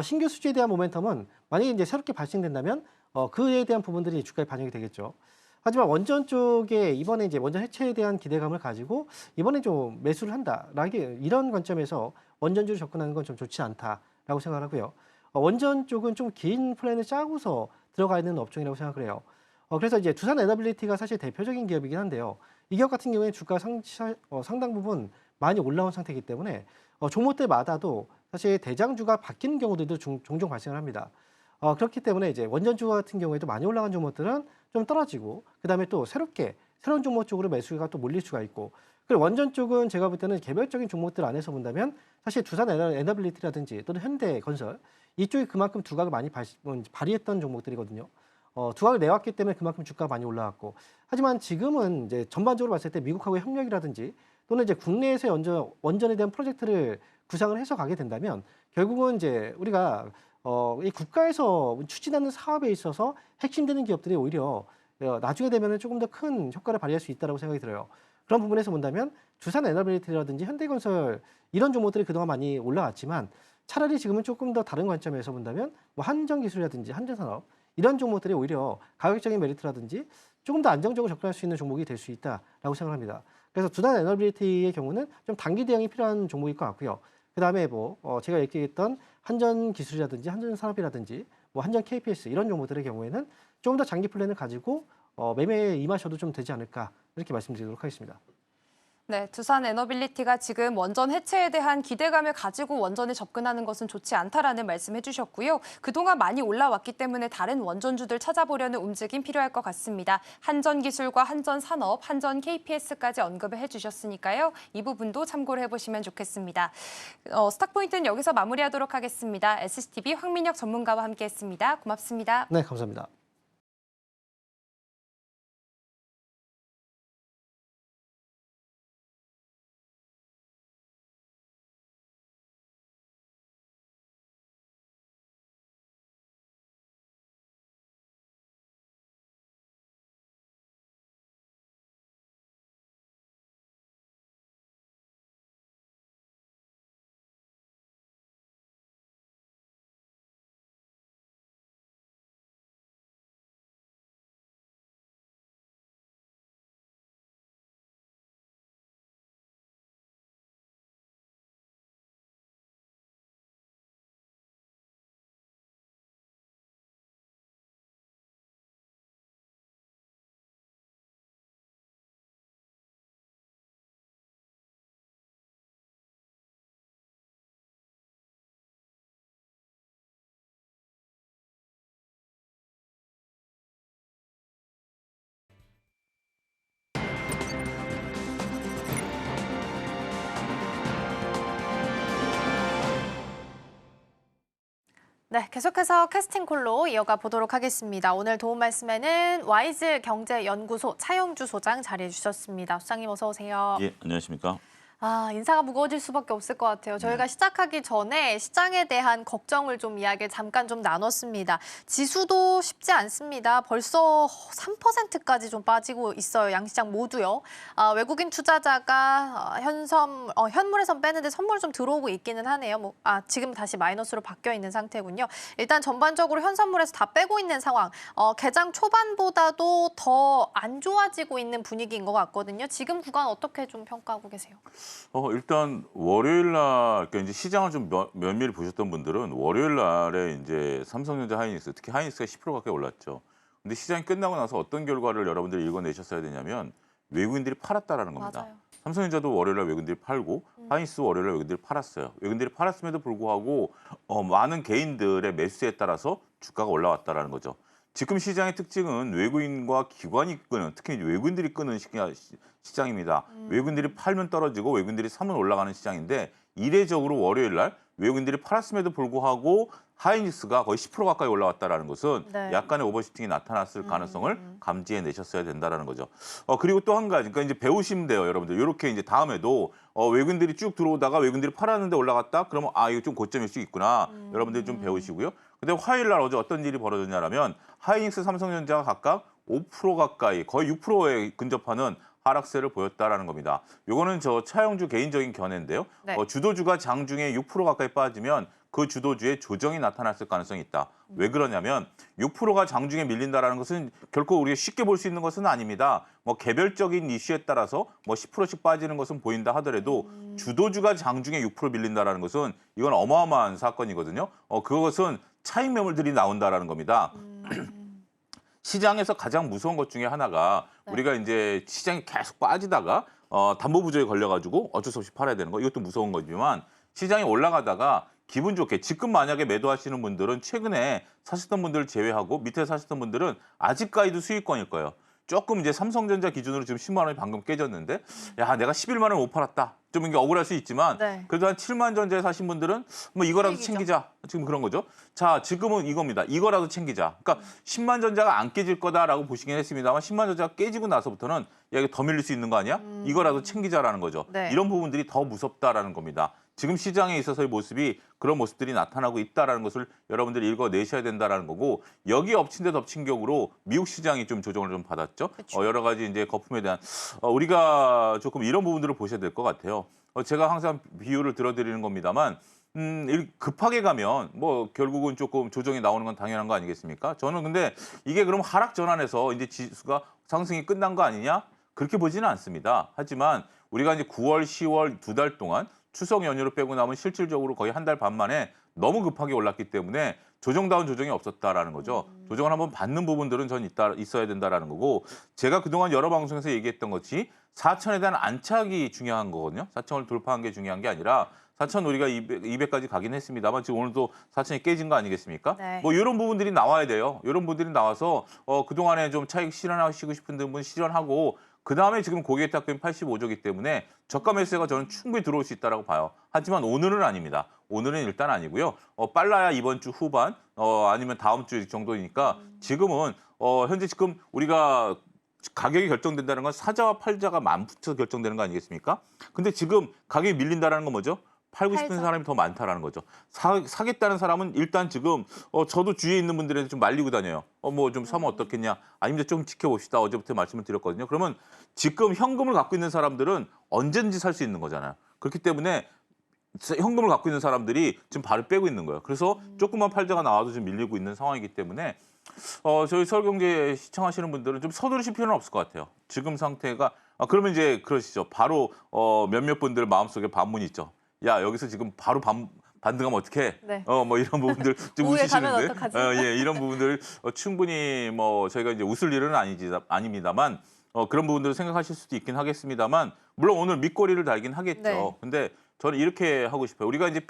신규 수주에 대한 모멘텀은 만약에 이제 새롭게 발생된다면 그에 대한 부분들이 주가에 반영이 되겠죠. 하지만 원전 쪽에 이번에 이제 원전 해체에 대한 기대감을 가지고 이번에 좀 매수를 한다라는 이런 관점에서 원전주로 접근하는 건 좀 좋지 않다라고 생각을 하고요. 원전 쪽은 좀 긴 플랜을 짜고서 들어가 있는 업종이라고 생각을 해요. 그래서 이제 두산 에너빌리티가 사실 대표적인 기업이긴 한데요. 이 기업 같은 경우에 주가 상당 부분 많이 올라온 상태이기 때문에 종목들마다도 사실 대장주가 바뀌는 경우들도 종종 발생을 합니다. 그렇기 때문에 이제 원전주 같은 경우에도 많이 올라간 종목들은 좀 떨어지고 그다음에 또 새로운 종목 쪽으로 매수가 또 몰릴 수가 있고 그리고 원전 쪽은 제가 볼 때는 개별적인 종목들 안에서 본다면 사실 두산 에너빌리티라든지 또는 현대건설 이쪽이 그만큼 두각을 많이 발휘했던 종목들이거든요. 두각을 내왔기 때문에 그만큼 주가가 많이 올라왔고 하지만 지금은 이제 전반적으로 봤을 때 미국하고의 협력이라든지 또는 이제 국내에서 원전에 대한 프로젝트를 구상을 해서 가게 된다면 결국은 이제 우리가 이 국가에서 추진하는 사업에 있어서 핵심되는 기업들이 오히려 나중에 되면은 조금 더 큰 효과를 발휘할 수 있다고 생각이 들어요. 그런 부분에서 본다면 두산 에너빌리티라든지 현대건설 이런 종목들이 그동안 많이 올라왔지만 차라리 지금은 조금 더 다른 관점에서 본다면 뭐 한전기술이라든지 한전산업 이런 종목들이 오히려 가격적인 메리트라든지 조금 더 안정적으로 접근할 수 있는 종목이 될 수 있다라고 생각합니다. 그래서 두산 에너빌리티의 경우는 좀 단기 대응이 필요한 종목일 것 같고요. 그다음에 뭐 제가 얘기했던 한전기술이라든지 한전산업이라든지 뭐 한전 KPS 이런 종목들의 경우에는 조금 더 장기 플랜을 가지고 매매에 임하셔도 좀 되지 않을까 이렇게 말씀드리도록 하겠습니다. 네, 두산 에너빌리티가 지금 원전 해체에 대한 기대감을 가지고 원전에 접근하는 것은 좋지 않다라는 말씀해 주셨고요. 그동안 많이 올라왔기 때문에 다른 원전주들 찾아보려는 움직임 필요할 것 같습니다. 한전기술과 한전산업, 한전 KPS까지 언급을 해주셨으니까요. 이 부분도 참고를 해보시면 좋겠습니다. 스탁포인트는 여기서 마무리하도록 하겠습니다. SCTV 황민혁 전문가와 함께했습니다. 고맙습니다. 네, 감사합니다. 네, 계속해서 캐스팅콜로 이어가 보도록 하겠습니다. 오늘 도움 말씀에는 와이즈 경제연구소 차영주 소장 자리해 주셨습니다. 소장님 어서 오세요. 예, 안녕하십니까? 인사가 무거워질 수밖에 없을 것 같아요. 저희가 시작하기 전에 시장에 대한 걱정을 좀 이야기를 잠깐 좀 나눴습니다. 지수도 쉽지 않습니다. 벌써 3%까지 좀 빠지고 있어요. 양시장 모두요. 외국인 투자자가 현물에선 빼는데 선물 좀 들어오고 있기는 하네요. 지금 다시 마이너스로 바뀌어 있는 상태군요. 일단 전반적으로 현선물에서 다 빼고 있는 상황. 개장 초반보다도 더 안 좋아지고 있는 분위기인 것 같거든요. 지금 구간 어떻게 좀 평가하고 계세요? 일단 월요일 날, 그러니까 이제 시장을 좀 면밀히 보셨던 분들은 월요일 날에 이제 삼성전자 하이닉스, 특히 하이닉스가 10% 가까이 올랐죠. 근데 시장이 끝나고 나서 어떤 결과를 여러분들이 읽어내셨어야 되냐면 외국인들이 팔았다라는 겁니다. 맞아요. 삼성전자도 월요일날 외국인들이 팔고 하이닉스 월요일날 외국인들이 팔았어요. 외국인들이 팔았음에도 불구하고 많은 개인들의 매수에 따라서 주가가 올라왔다라는 거죠. 지금 시장의 특징은 외국인과 기관이 끄는, 특히 외국인들이 끄는 시장입니다. 외국인들이 팔면 떨어지고 외국인들이 사면 올라가는 시장인데 이례적으로 월요일날 외국인들이 팔았음에도 불구하고 하이닉스가 거의 10% 가까이 올라왔다라는 것은 네. 약간의 오버슈팅이 나타났을 가능성을 감지해 내셨어야 된다라는 거죠. 그리고 또 한 가지, 그러니까 이제 배우시면 돼요, 여러분들. 이렇게 이제 다음에도 외국인들이 쭉 들어오다가 외국인들이 팔았는데 올라갔다, 그러면 이거 좀 고점일 수 있구나. 여러분들이 좀 배우시고요. 근데 화요일 날 어제 어떤 일이 벌어졌냐면 하이닉스, 삼성전자가 각각 5% 가까이, 거의 6%에 근접하는 하락세를 보였다라는 겁니다. 요거는 저 차영주 개인적인 견해인데요. 네. 주도주가 장중에 6% 가까이 빠지면 그 주도주의 조정이 나타났을 가능성이 있다. 왜 그러냐면 6%가 장중에 밀린다라는 것은 결코 우리가 쉽게 볼 수 있는 것은 아닙니다. 뭐 개별적인 이슈에 따라서 뭐 10%씩 빠지는 것은 보인다 하더라도 주도주가 장중에 6% 밀린다라는 것은 이건 어마어마한 사건이거든요. 그것은 차익 매물들이 나온다라는 겁니다. 시장에서 가장 무서운 것 중에 하나가 우리가 이제 시장이 계속 빠지다가 담보부조에 걸려가지고 어쩔 수 없이 팔아야 되는 거, 이것도 무서운 거지만 시장이 올라가다가 기분 좋게 지금 만약에 매도하시는 분들은 최근에 사셨던 분들을 제외하고 밑에 사셨던 분들은 아직까지도 수익권일 거예요. 조금 이제 삼성전자 기준으로 지금 10만 원이 방금 깨졌는데 야, 내가 11만 원을 못 팔았다. 좀 이게 억울할 수 있지만 네. 그래도 한 7만 전자에 사신 분들은 뭐 이거라도 수익이죠. 챙기자. 지금 그런 거죠. 자, 지금은 이겁니다. 이거라도 챙기자. 그러니까 10만 전자가 안 깨질 거다라고 보시긴 했습니다만 10만 전자가 깨지고 나서부터는 야, 이게 더 밀릴 수 있는 거 아니야? 이거라도 챙기자라는 거죠. 네. 이런 부분들이 더 무섭다라는 겁니다. 지금 시장에 있어서의 모습이 그런 모습들이 나타나고 있다라는 것을 여러분들이 읽어내셔야 된다라는 거고, 여기 엎친 데 덮친 격으로 미국 시장이 좀 조정을 좀 받았죠. 여러 가지 이제 거품에 대한 우리가 조금 이런 부분들을 보셔야 될 것 같아요. 제가 항상 비유를 들어드리는 겁니다만 급하게 가면 뭐 결국은 조금 조정이 나오는 건 당연한 거 아니겠습니까? 저는 근데 이게 그럼 하락 전환에서 이제 지수가 상승이 끝난 거 아니냐? 그렇게 보지는 않습니다. 하지만 우리가 이제 9월, 10월 2달 동안 추석 연휴를 빼고 나면 실질적으로 거의 한 달 반 만에 너무 급하게 올랐기 때문에 조정다운 조정이 없었다라는 거죠. 조정을 한번 받는 부분들은 전 있어야 된다라는 거고, 제가 그동안 여러 방송에서 얘기했던 것이 4천에 대한 안착이 중요한 거거든요. 4천을 돌파한 게 중요한 게 아니라 4천 우리가 200까지 가긴 했습니다만 지금 오늘도 4천이 깨진 거 아니겠습니까? 네. 뭐 이런 부분들이 나와야 돼요. 이런 부분들이 나와서 그동안에 좀 차익 실현하시고 싶은 분 실현하고, 그다음에 지금 고객 탁금이 85조이기 때문에 저가 매수세가 저는 충분히 들어올 수 있다고 봐요. 하지만 오늘은 아닙니다. 오늘은 일단 아니고요. 빨라야 이번 주 후반 아니면 다음 주 정도이니까 지금은 현재 지금 우리가 가격이 결정된다는 건 사자와 팔자가 맞붙어서 결정되는 거 아니겠습니까? 근데 지금 가격이 밀린다는 건 뭐죠? 팔고 싶은 팔자. 사람이 더 많다라는 거죠. 사겠다는 사람은 일단 지금 저도 주위에 있는 분들한테 좀 말리고 다녀요. 뭐 좀 사면 어떻겠냐. 아니면 좀 지켜봅시다. 어제부터 말씀을 드렸거든요. 그러면 지금 현금을 갖고 있는 사람들은 언제든지 살 수 있는 거잖아요. 그렇기 때문에 현금을 갖고 있는 사람들이 지금 발을 빼고 있는 거예요. 그래서 조금만 팔자가 나와도 지금 밀리고 있는 상황이기 때문에 저희 서울경제 시청하시는 분들은 좀 서두르실 필요는 없을 것 같아요. 지금 상태가 그러면 이제 그러시죠. 바로 몇몇 분들 마음속에 반문이 있죠. 야, 여기서 지금 바로 반등하면 어떡해? 네. 뭐 이런 부분들 좀 우에 가면 웃으시는데, 어떡하지? 예, 이런 부분들 충분히 뭐 저희가 이제 웃을 일은 아닙니다만 그런 부분들을 생각하실 수도 있긴 하겠습니다만, 물론 오늘 밑거리를 달긴 하겠죠. 네. 근데 저는 이렇게 하고 싶어요. 우리가 이제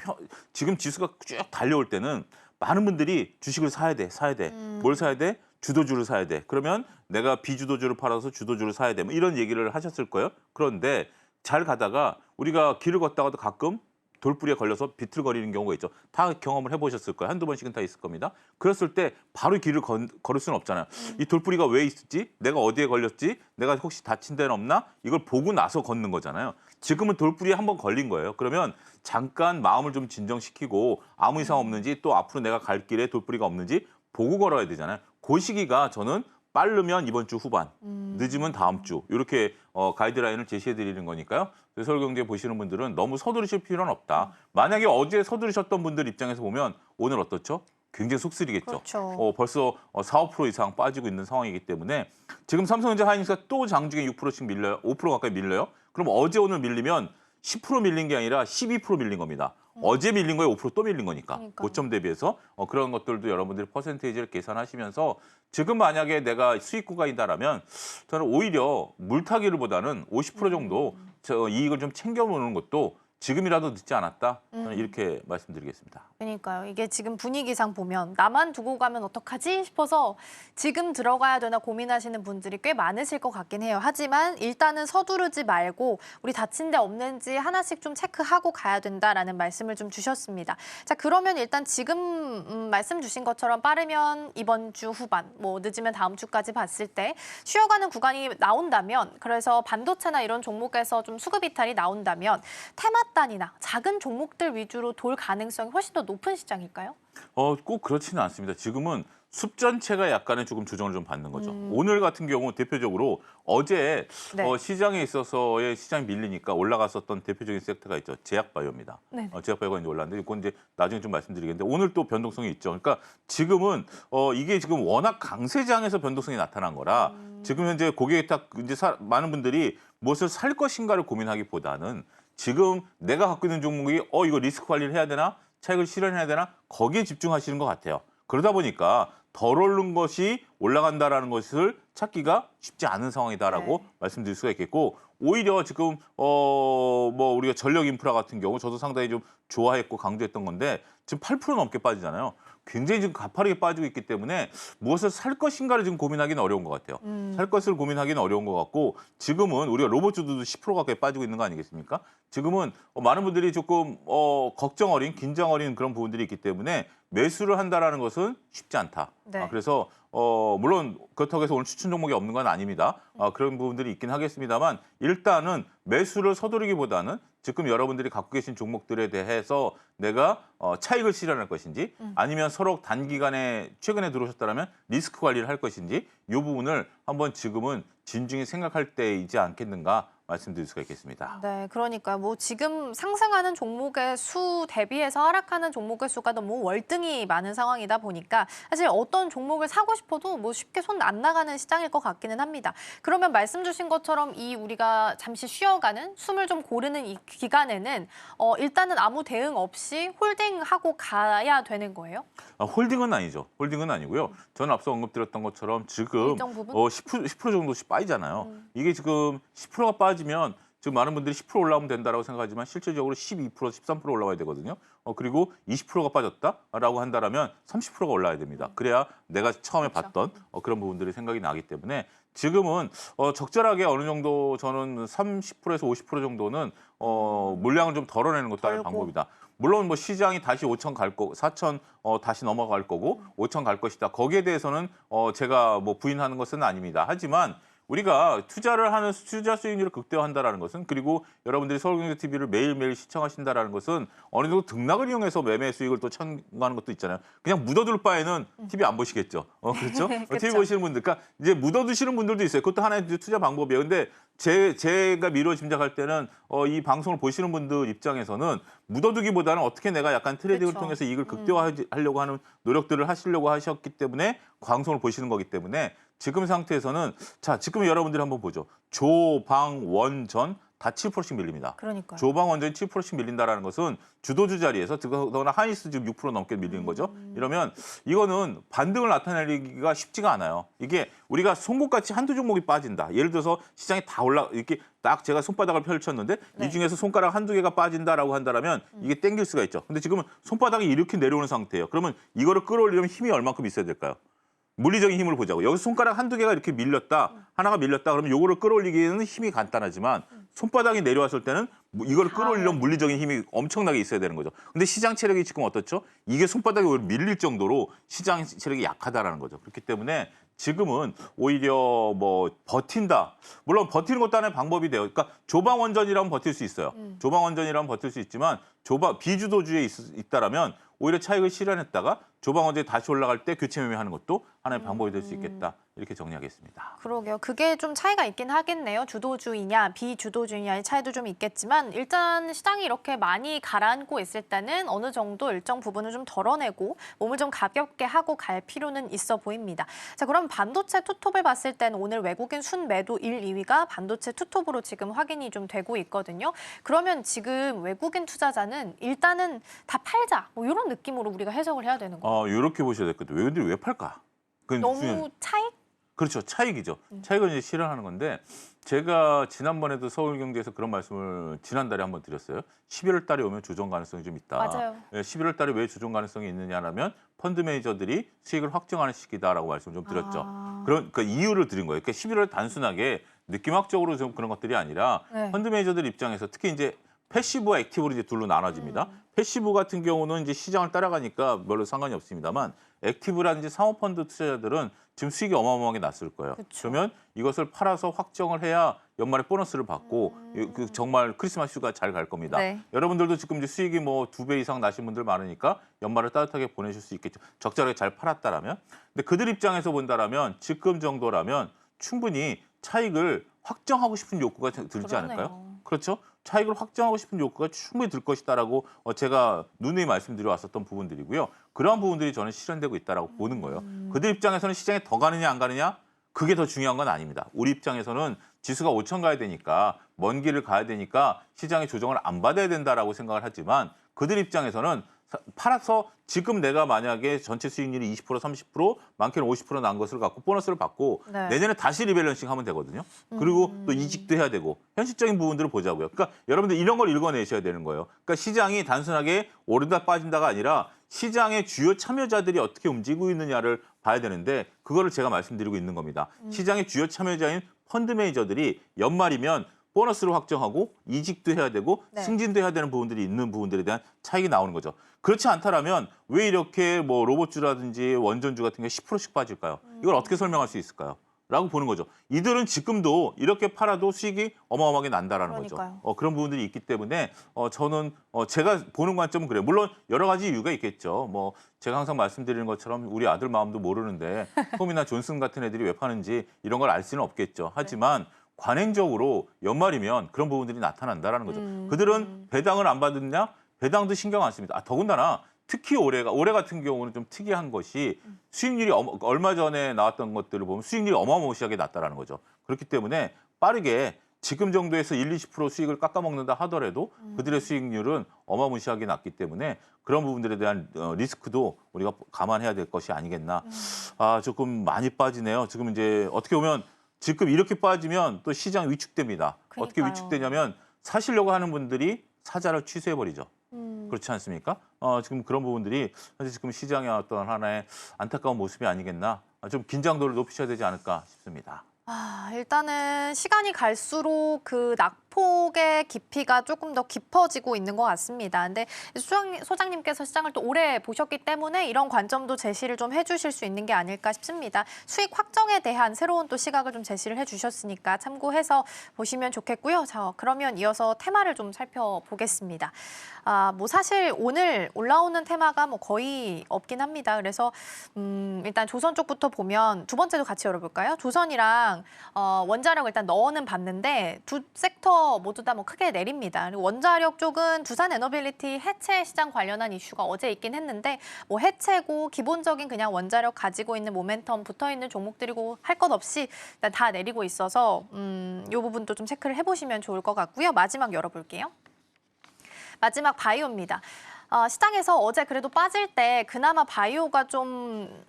지금 지수가 쭉 달려올 때는 많은 분들이 주식을 사야 돼. 뭘 사야 돼? 주도주를 사야 돼. 그러면 내가 비주도주를 팔아서 주도주를 사야 돼. 뭐 이런 얘기를 하셨을 거예요. 그런데 잘 가다가 우리가 길을 걷다가도 가끔 돌부리에 걸려서 비틀거리는 경우가 있죠. 다 경험을 해보셨을 거예요. 한두 번씩은 다 있을 겁니다. 그랬을 때 바로 길을 걸을 수는 없잖아요. 이 돌부리가 왜 있었지? 내가 어디에 걸렸지? 내가 혹시 다친 데는 없나? 이걸 보고 나서 걷는 거잖아요. 지금은 돌부리에 한번 걸린 거예요. 그러면 잠깐 마음을 좀 진정시키고 아무 이상 없는지, 또 앞으로 내가 갈 길에 돌부리가 없는지 보고 걸어야 되잖아요. 그 시기가 저는 빠르면 이번 주 후반, 늦으면 다음 주, 이렇게 가이드라인을 제시해 드리는 거니까요. 서울경제 보시는 분들은 너무 서두르실 필요는 없다. 만약에 어제 서두르셨던 분들 입장에서 보면 오늘 어떻죠? 굉장히 속쓰리겠죠. 그렇죠. 벌써 4, 5% 이상 빠지고 있는 상황이기 때문에 지금 삼성전자 하이닉스가 또 장중에 6%씩 밀려요. 5% 가까이 밀려요. 그럼 어제 오늘 밀리면 10% 밀린 게 아니라 12% 밀린 겁니다. 어제 밀린 거에 5% 또 밀린 거니까. 그러니까요. 고점 대비해서 그런 것들도 여러분들이 퍼센테이지를 계산하시면서 지금 만약에 내가 수익 구간이다라면 저는 오히려 물타기를보다는 50% 정도 저 이익을 좀 챙겨보는 것도 지금이라도 늦지 않았다. 저는 이렇게 말씀드리겠습니다. 그러니까요. 이게 지금 분위기상 보면 나만 두고 가면 어떡하지 싶어서 지금 들어가야 되나 고민하시는 분들이 꽤 많으실 것 같긴 해요. 하지만 일단은 서두르지 말고 우리 다친 데 없는지 하나씩 좀 체크하고 가야 된다라는 말씀을 좀 주셨습니다. 자, 그러면 일단 지금 말씀 주신 것처럼 빠르면 이번 주 후반, 뭐 늦으면 다음 주까지 봤을 때 쉬어가는 구간이 나온다면, 그래서 반도체나 이런 종목에서 좀 수급 이탈이 나온다면 테마단이나 작은 종목들 위주로 돌 가능성이 훨씬 더 높은 시장일까요? 꼭 그렇지는 않습니다. 지금은 숲 전체가 약간의 조금 조정을 좀 받는 거죠. 오늘 같은 경우 대표적으로 어제 네. 시장에 있어서의 시장이 밀리니까 올라갔었던 대표적인 섹터가 있죠. 제약바이오입니다. 네. 제약바이오가 이제 올랐는데 이건 이제 나중에 좀 말씀드리겠는데 오늘 또 변동성이 있죠. 그러니까 지금은 이게 지금 워낙 강세장에서 변동성이 나타난 거라 지금 현재 고객이 딱 이제 많은 분들이 무엇을 살 것인가를 고민하기보다는 지금 내가 갖고 있는 종목이 이거 리스크 관리를 해야 되나? 차익을 실현해야 되나? 거기에 집중하시는 것 같아요. 그러다 보니까 덜 오른 것이 올라간다라는 것을 찾기가 쉽지 않은 상황이다라고 말씀드릴 수가 있겠고 오히려 지금 뭐 우리가 전력 인프라 같은 경우 저도 상당히 좀 좋아했고 강조했던 건데 지금 8% 넘게 빠지잖아요. 굉장히 지금 가파르게 빠지고 있기 때문에 무엇을 살 것인가를 지금 고민하기는 어려운 것 같아요. 살 것을 고민하기는 어려운 것 같고 지금은 우리가 로봇주도 10% 가까이 빠지고 있는 거 아니겠습니까? 지금은 많은 분들이 조금 걱정 어린, 긴장 어린 그런 부분들이 있기 때문에 매수를 한다라는 것은 쉽지 않다. 네. 그래서 물론 그렇다고 해서 오늘 추천 종목이 없는 건 아닙니다. 그런 부분들이 있긴 하겠습니다만 일단은 매수를 서두르기보다는 지금 여러분들이 갖고 계신 종목들에 대해서 내가 차익을 실현할 것인지 아니면 서로 단기간에 최근에 들어오셨다면 리스크 관리를 할 것인지 이 부분을 한번 지금은 진중히 생각할 때이지 않겠는가 말씀드릴 수가 있겠습니다. 네, 그러니까 뭐 지금 상승하는 종목의 수 대비해서 하락하는 종목의 수가 너무 월등히 많은 상황이다 보니까 사실 어떤 종목을 사고 싶어도 뭐 쉽게 손 안 나가는 시장일 것 같기는 합니다. 그러면 말씀 주신 것처럼 이 우리가 잠시 쉬어가는 숨을 좀 고르는 이 기간에는 일단은 아무 대응 없이 홀딩하고 가야 되는 거예요? 홀딩은 아니죠. 홀딩은 아니고요. 저는 앞서 언급드렸던 것처럼 지금 일정 부분? 10% 정도씩 빠지잖아요. 이게 지금 10%가 빠지면 지금 많은 분들이 10% 올라오면 된다라고 생각하지만 실질적으로 12%, 13% 올라와야 되거든요. 그리고 20%가 빠졌다라고 한다라면 30%가 올라야 됩니다. 그래야 내가 처음에 그렇죠. 봤던 그런 부분들이 생각이 나기 때문에 지금은 적절하게 어느 정도 저는 30%에서 50% 정도는 물량을 좀 덜어내는 것도 하나의 덜고. 방법이다. 물론 뭐 시장이 다시 5천 갈 거고 4천 다시 넘어갈 거고 5천 갈 것이다. 거기에 대해서는 제가 뭐 부인하는 것은 아닙니다. 하지만 우리가 투자를 하는 투자 수익률을 극대화한다라는 것은 그리고 여러분들이 서울경제TV를 매일매일 시청하신다라는 것은 어느 정도 등락을 이용해서 매매 수익을 또 청구하는 것도 있잖아요. 그냥 묻어둘 바에는 TV 안 보시겠죠. 그렇죠? TV 보시는 분들, 그러니까 이제 묻어두시는 분들도 있어요. 그것도 하나의 투자 방법이에요. 근데 제가 미뤄 짐작할 때는 이 방송을 보시는 분들 입장에서는 묻어두기보다는 어떻게 내가 약간 트레이딩을 그렇죠. 통해서 이익을 극대화하려고 하는 노력들을 하시려고 하셨기 때문에 방송을 보시는 거기 때문에 지금 상태에서는 자 지금 여러분들이 한번 보죠. 조방원전 다 7%씩 밀립니다. 그러니까요. 조방원전이 7%씩 밀린다라는 것은 주도주 자리에서 더구나 하이스 지금 6% 넘게 밀리는 거죠. 이러면 이거는 반등을 나타내기가 쉽지가 않아요. 이게 우리가 송곳같이 한두 종목이 빠진다. 예를 들어서 시장이 다 이렇게 딱 제가 손바닥을 펼쳤는데 이 중에서 손가락 한두 개가 빠진다라고 한다면 이게 땡길 수가 있죠. 근데 지금은 손바닥이 이렇게 내려오는 상태예요. 그러면 이거를 끌어올리려면 힘이 얼만큼 있어야 될까요? 물리적인 힘을 보자고. 여기서 손가락 한두 개가 이렇게 밀렸다. 하나가 밀렸다. 그러면 요거를 끌어올리기에는 힘이 간단하지만 손바닥이 내려왔을 때는 이걸 끌어올리려면 물리적인 힘이 엄청나게 있어야 되는 거죠. 근데 시장 체력이 지금 어떻죠? 이게 손바닥이 밀릴 정도로 시장 체력이 약하다라는 거죠. 그렇기 때문에 지금은 오히려 뭐 버틴다. 물론 버티는 것도 하나의 방법이 돼요. 그러니까 조방원전이라면 버틸 수 있어요. 조방원전이라면 버틸 수 있지만 비주도주에 있다라면 오히려 차익을 실현했다가 조방원제 다시 올라갈 때 교체 매매하는 것도 하나의 방법이 될 수 있겠다. 이렇게 정리하겠습니다. 그러게요. 그게 좀 차이가 있긴 하겠네요. 주도주이냐 비주도주의냐의 차이도 좀 있겠지만 일단 시장이 이렇게 많이 가라앉고 있을 때는 어느 정도 일정 부분을 좀 덜어내고 몸을 좀 가볍게 하고 갈 필요는 있어 보입니다. 자, 그럼 반도체 투톱을 봤을 때는 오늘 외국인 순매도 1, 2위가 반도체 투톱으로 지금 확인이 좀 되고 있거든요. 그러면 지금 외국인 투자자는 일단은 다 팔자 뭐 이런 느낌으로 우리가 해석을 해야 되는 거예요. 이렇게 보셔야 될 것 같아요. 외국인들이 왜 팔까? 그건 너무 차익? 그렇죠. 차익이죠. 차익을 이제 실현하는 건데 제가 지난번에도 서울경제에서 그런 말씀을 지난달에 한번 드렸어요. 11월 달에 오면 조정 가능성이 좀 있다. 맞아요. 11월 달에 왜 조정 가능성이 있느냐라면 펀드 매니저들이 수익을 확정하는 시기다라고 말씀을 좀 드렸죠. 그런 그 이유를 드린 거예요. 그러니까 11월 단순하게 느낌학적으로 좀 그런 것들이 아니라 네. 펀드 매니저들 입장에서 특히 이제 패시브와 액티브로 이제 둘로 나눠집니다. 패시브 같은 경우는 이제 시장을 따라가니까 별로 상관이 없습니다만 액티브라든지 사모펀드 투자자들은 지금 수익이 어마어마하게 났을 거예요. 그쵸. 그러면 이것을 팔아서 확정을 해야 연말에 보너스를 받고 그 정말 크리스마스 휴가 잘 갈 겁니다. 네. 여러분들도 지금 이제 수익이 뭐 2배 이상 나신 분들 많으니까 연말을 따뜻하게 보내실 수 있겠죠. 적절하게 잘 팔았다라면. 근데 그들 입장에서 본다라면 지금 정도라면 충분히 차익을 확정하고 싶은 욕구가 들지 않을까요? 그러네요. 그렇죠. 차익을 확정하고 싶은 욕구가 충분히 들 것이다라고 제가 누누이 말씀드려 왔었던 부분들이고요. 그러한 부분들이 저는 실현되고 있다라고 보는 거예요. 그들 입장에서는 시장에 더 가느냐 안 가느냐 그게 더 중요한 건 아닙니다. 우리 입장에서는 지수가 5천 가야 되니까 먼 길을 가야 되니까 시장의 조정을 안 받아야 된다라고 생각을 하지만 그들 입장에서는 팔아서 지금 내가 만약에 전체 수익률이 20% 30% 많게는 50%난 것을 갖고 보너스를 받고 네. 내년에 다시 리밸런싱 하면 되거든요. 그리고 또 이직도 해야 되고 현실적인 부분들을 보자고요. 그러니까 여러분들 이런 걸 읽어내셔야 되는 거예요. 그러니까 시장이 단순하게 오른다 빠진다가 아니라 시장의 주요 참여자들이 어떻게 움직이고 있느냐를 봐야 되는데 그거를 제가 말씀드리고 있는 겁니다. 시장의 주요 참여자인 펀드 매니저들이 연말이면 보너스를 확정하고 이직도 해야 되고 네. 승진도 해야 되는 부분들이 있는 부분들에 대한 차익이 나오는 거죠. 그렇지 않다라면 왜 이렇게 뭐 로봇주라든지 원전주 같은 게 10%씩 빠질까요? 이걸 어떻게 설명할 수 있을까요? 라고 보는 거죠. 이들은 지금도 이렇게 팔아도 수익이 어마어마하게 난다라는 그러니까요. 거죠. 그런 부분들이 있기 때문에 저는 제가 보는 관점은 그래요. 물론 여러 가지 이유가 있겠죠. 뭐 제가 항상 말씀드리는 것처럼 우리 아들 마음도 모르는데 톰이나 존슨 같은 애들이 왜 파는지 이런 걸 알 수는 없겠죠. 하지만 관행적으로 연말이면 그런 부분들이 나타난다라는 거죠. 그들은 배당을 안 받느냐? 배당도 신경 안 씁니다. 더군다나 특히 올해 같은 경우는 좀 특이한 것이 수익률이 얼마 전에 나왔던 것들을 보면 수익률이 어마어마하게 낮다라는 거죠. 그렇기 때문에 빠르게 지금 정도에서 1, 20% 수익을 깎아먹는다 하더라도 그들의 수익률은 어마무시하게 낮기 때문에 그런 부분들에 대한 리스크도 우리가 감안해야 될 것이 아니겠나. 조금 많이 빠지네요. 지금 이제 어떻게 보면 지금 이렇게 빠지면 또 시장 위축됩니다. 어떻게 그러니까요. 위축되냐면 사시려고 하는 분들이 사자를 취소해버리죠. 그렇지 않습니까? 지금 그런 부분들이 현재 지금 시장의 어떤 하나의 안타까운 모습이 아니겠나. 좀 긴장도를 높이셔야 되지 않을까 싶습니다. 일단은 시간이 갈수록 그 낙폭의 깊이가 조금 더 깊어지고 있는 것 같습니다. 근데 소장님께서 시장을 또 오래 보셨기 때문에 이런 관점도 제시를 좀 해주실 수 있는 게 아닐까 싶습니다. 수익 확정에 대한 새로운 또 시각을 좀 제시를 해주셨으니까 참고해서 보시면 좋겠고요. 자, 그러면 이어서 테마를 좀 살펴보겠습니다. 뭐 사실 오늘 올라오는 테마가 뭐 거의 없긴 합니다. 그래서 일단 조선 쪽부터 보면 두 번째도 같이 열어볼까요? 조선이랑 원자력 일단 넣어는 봤는데 두 섹터 모두 다 뭐 크게 내립니다. 그리고 원자력 쪽은 두산 에너빌리티 해체 시장 관련한 이슈가 어제 있긴 했는데 뭐 해체고 기본적인 그냥 원자력 가지고 있는 모멘텀 붙어 있는 종목들이고 할 것 없이 일단 다 내리고 있어서 이 부분도 좀 체크를 해보시면 좋을 것 같고요. 마지막 열어볼게요. 마지막 바이오입니다. 시장에서 어제 그래도 빠질 때 그나마 바이오가 좀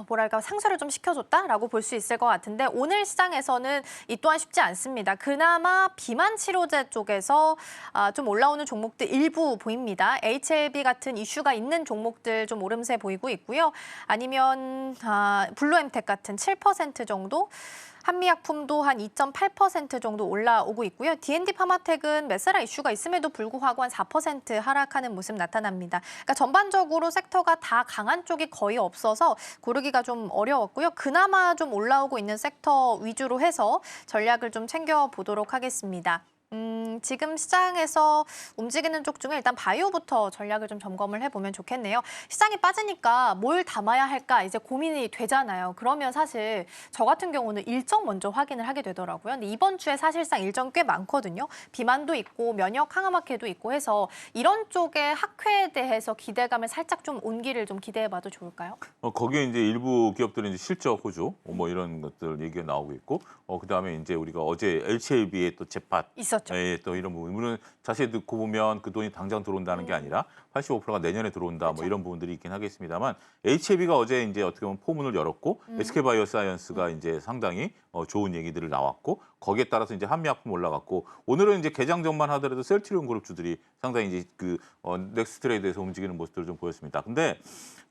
뭐랄까 상쇄를 좀 시켜줬다라고 볼 수 있을 것 같은데 오늘 시장에서는 이 또한 쉽지 않습니다. 그나마 비만 치료제 쪽에서 좀 올라오는 종목들 일부 보입니다. HLB 같은 이슈가 있는 종목들 좀 오름세 보이고 있고요. 아니면 블루엠텍 같은 7% 정도 한미약품도 한 2.8% 정도 올라오고 있고요. D&D 파마텍은 메세라 이슈가 있음에도 불구하고 한 4% 하락하는 모습 나타납니다. 그러니까 전반적으로 섹터가 다 강한 쪽이 거의 없어서 고르기가 좀 어려웠고요. 그나마 좀 올라오고 있는 섹터 위주로 해서 전략을 좀 챙겨보도록 하겠습니다. 지금 시장에서 움직이는 쪽 중에 일단 바이오부터 전략을 좀 점검을 해보면 좋겠네요. 시장이 빠지니까 뭘 담아야 할까 이제 고민이 되잖아요. 그러면 사실 저 같은 경우는 일정 먼저 확인을 하게 되더라고요. 근데 이번 주에 사실상 일정 꽤 많거든요. 비만도 있고 면역 항암학회도 있고 해서 이런 쪽의 학회에 대해서 기대감을 살짝 좀 온기를 좀 기대해봐도 좋을까요? 거기에 이제 일부 기업들은 이제 실적 호조 뭐 이런 것들 얘기가 나오고 있고, 그다음에 이제 우리가 어제 LCLB의 또 재팟 있었죠. 예, 또 이런 부분. 물론 자세히 듣고 보면 그 돈이 당장 들어온다는 게 아니라 85%가 내년에 들어온다 뭐 이런 부분들이 있긴 하겠습니다만, HLB가 어제 이제 어떻게 보면 포문을 열었고 SK바이오사이언스가 이제 상당히 좋은 얘기들을 나왔고, 거기에 따라서 이제 한미약품 올라갔고, 오늘은 이제 개장 전만 하더라도 셀트리온 그룹주들이 상당히 이제 그 넥스트레이드에서 움직이는 모습들을 좀 보였습니다. 근데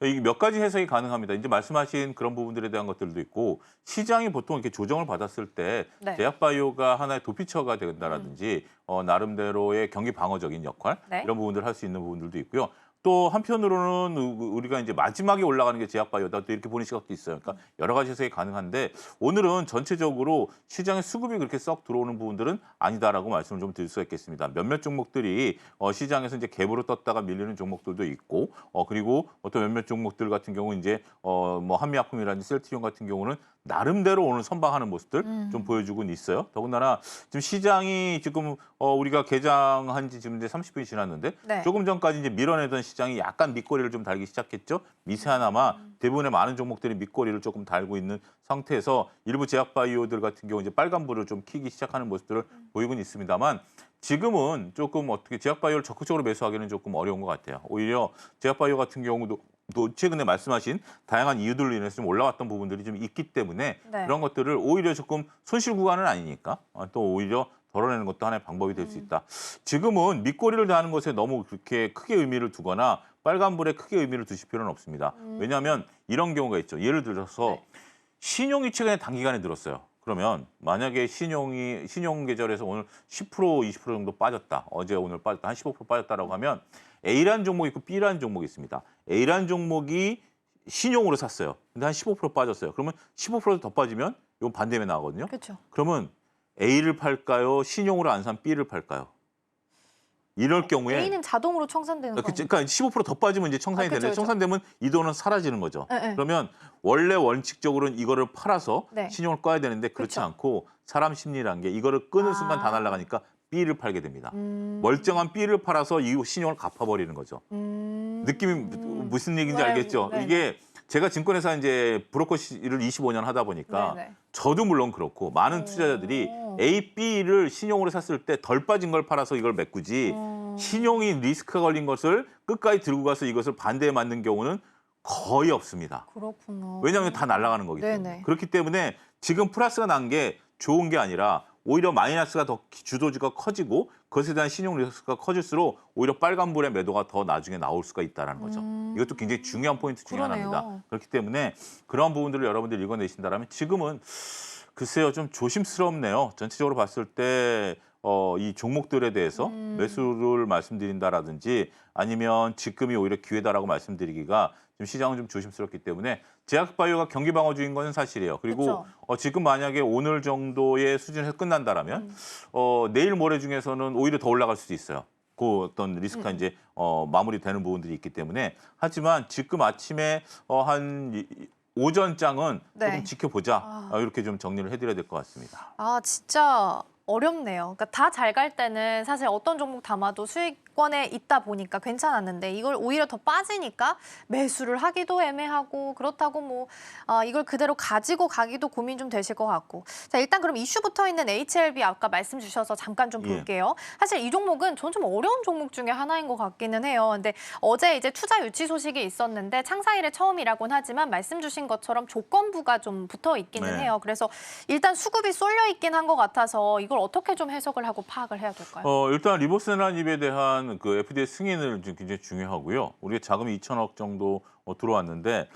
이게 몇 가지 해석이 가능합니다. 이제 말씀하신 그런 부분들에 대한 것들도 있고, 시장이 보통 이렇게 조정을 받았을 때 네. 제약바이오가 하나의 도피처가 된다라든지 나름대로의 경기 방어적인 역할 네. 이런 부분들을 할 수 있는 부분들도 있고요. 또 한편으로는 우리가 이제 마지막에 올라가는 게 제약바이오다 또 이렇게 보는 시각도 있어요. 그러니까 여러 가지 해석이 가능한데, 오늘은 전체적으로 시장에 수급이 그렇게 썩 들어오는 부분들은 아니다라고 말씀을 좀 드릴 수가 있겠습니다. 몇몇 종목들이 시장에서 이제 갭으로 떴다가 밀리는 종목들도 있고, 그리고 어떤 몇몇 종목들 같은 경우 이제 뭐 한미약품이라든지 셀트리온 같은 경우는 나름대로 오늘 선방하는 모습들 좀 보여주고 있어요. 더군다나 지금 시장이 지금 우리가 개장한 지 지금 이제 30분이 지났는데 네. 조금 전까지 이제 밀어내던 시장이 약간 밑거리를 좀 달기 시작했죠. 미세하나마 대부분의 많은 종목들이 밑거리를 조금 달고 있는 상태에서 일부 제약바이오들 같은 경우 이제 빨간불을 좀 켜기 시작하는 모습들을 보이고는 있습니다만, 지금은 조금 어떻게 제약바이오를 적극적으로 매수하기는 조금 어려운 것 같아요. 오히려 제약바이오 같은 경우도 또 최근에 말씀하신 다양한 이유들로 인해서 좀 올라왔던 부분들이 좀 있기 때문에 네. 그런 것들을 오히려 조금 손실 구간은 아니니까 또 오히려 덜어내는 것도 하나의 방법이 될 수 있다. 지금은 밑꼬리를 다는 것에 너무 그렇게 크게 의미를 두거나 빨간불에 크게 의미를 두실 필요는 없습니다. 왜냐하면 이런 경우가 있죠. 예를 들어서 네. 신용이 최근에 단기간에 늘었어요. 그러면 만약에 신용 계절에서 오늘 10% 20% 정도 빠졌다. 어제 오늘 빠졌다. 한 15% 빠졌다라고 하면 A라는 종목이 있고 B라는 종목이 있습니다. A라는 종목이 신용으로 샀어요. 근데 한 15% 빠졌어요. 그러면 15%더 빠지면 이건 반대면 나거든요. 그렇죠. 그러면 A를 팔까요? 신용으로 안 산 B를 팔까요? 이럴 경우에 A는 자동으로 청산되는 거 아니에요? 그러니까 15%더 빠지면 이제 청산이 그쵸, 되는데, 그쵸. 청산되면 이 돈은 사라지는 거죠. 네, 네. 그러면 원래 원칙적으로는 이거를 팔아서 네. 신용을 꺼야 되는데 그렇지 그쵸. 않고, 사람 심리라는 게 이거를 끊을 순간 다 아. 날아가니까 B를 팔게 됩니다. 멀쩡한 B를 팔아서 이 신용을 갚아버리는 거죠. 느낌이 무슨 얘기인지 네, 알겠죠? 네, 이게 제가 증권회사 이제 브로커를 25년 하다 보니까 네, 네. 저도 물론 그렇고 많은 투자자들이 A, B를 신용으로 샀을 때 덜 빠진 걸 팔아서 이걸 메꾸지, 신용이 리스크가 걸린 것을 끝까지 들고 가서 이것을 반대에 맞는 경우는 거의 없습니다. 그렇구나. 왜냐하면 다 날아가는 거기 때문에. 네네. 그렇기 때문에 지금 플러스가 난 게 좋은 게 아니라 오히려 마이너스가 더 주도주가 커지고 그것에 대한 신용 리스크가 커질수록 오히려 빨간불의 매도가 더 나중에 나올 수가 있다는 거죠. 이것도 굉장히 중요한 포인트 중에 그러네요. 하나입니다. 그렇기 때문에 그런 부분들을 여러분들이 읽어내신다면 지금은 글쎄요, 좀 조심스럽네요. 전체적으로 봤을 때 이 종목들에 대해서 매수를 말씀드린다라든지 아니면 지금이 오히려 기회다라고 말씀드리기가 지금 시장은 좀 조심스럽기 때문에, 제약바이오가 경기 방어주인 건 사실이에요. 그리고 지금 만약에 오늘 정도의 수준에서 끝난다라면 내일 모레 중에서는 오히려 더 올라갈 수도 있어요. 그 어떤 리스크가 이제 마무리되는 부분들이 있기 때문에. 하지만 지금 아침에 한 오전장은 네. 조금 지켜보자. 이렇게 좀 정리를 해드려야 될 것 같습니다. 아, 진짜 어렵네요. 그러니까 다 잘 갈 때는 사실 어떤 종목 담아도 수익권에 있다 보니까 괜찮았는데, 이걸 오히려 더 빠지니까 매수를 하기도 애매하고, 그렇다고 뭐 이걸 그대로 가지고 가기도 고민 좀 되실 것 같고. 자, 일단 그럼 이슈 붙어 있는 HLB 아까 말씀 주셔서 잠깐 좀 볼게요. 사실 이 종목은 전 좀 어려운 종목 중에 하나인 것 같기는 해요. 근데 어제 이제 투자 유치 소식이 있었는데 창사 일에 처음이라고는 하지만 말씀 주신 것처럼 조건부가 좀 붙어 있기는 네. 해요. 그래서 일단 수급이 쏠려 있긴 한 것 같아서 이걸 어떻게 좀 해석을 하고 파악을 해야 될까요? 일단 리보세라닙에 대한 그 FDA 승인을 좀 굉장히 중요하고요. 우리가 자금이 2천억 정도 들어왔는데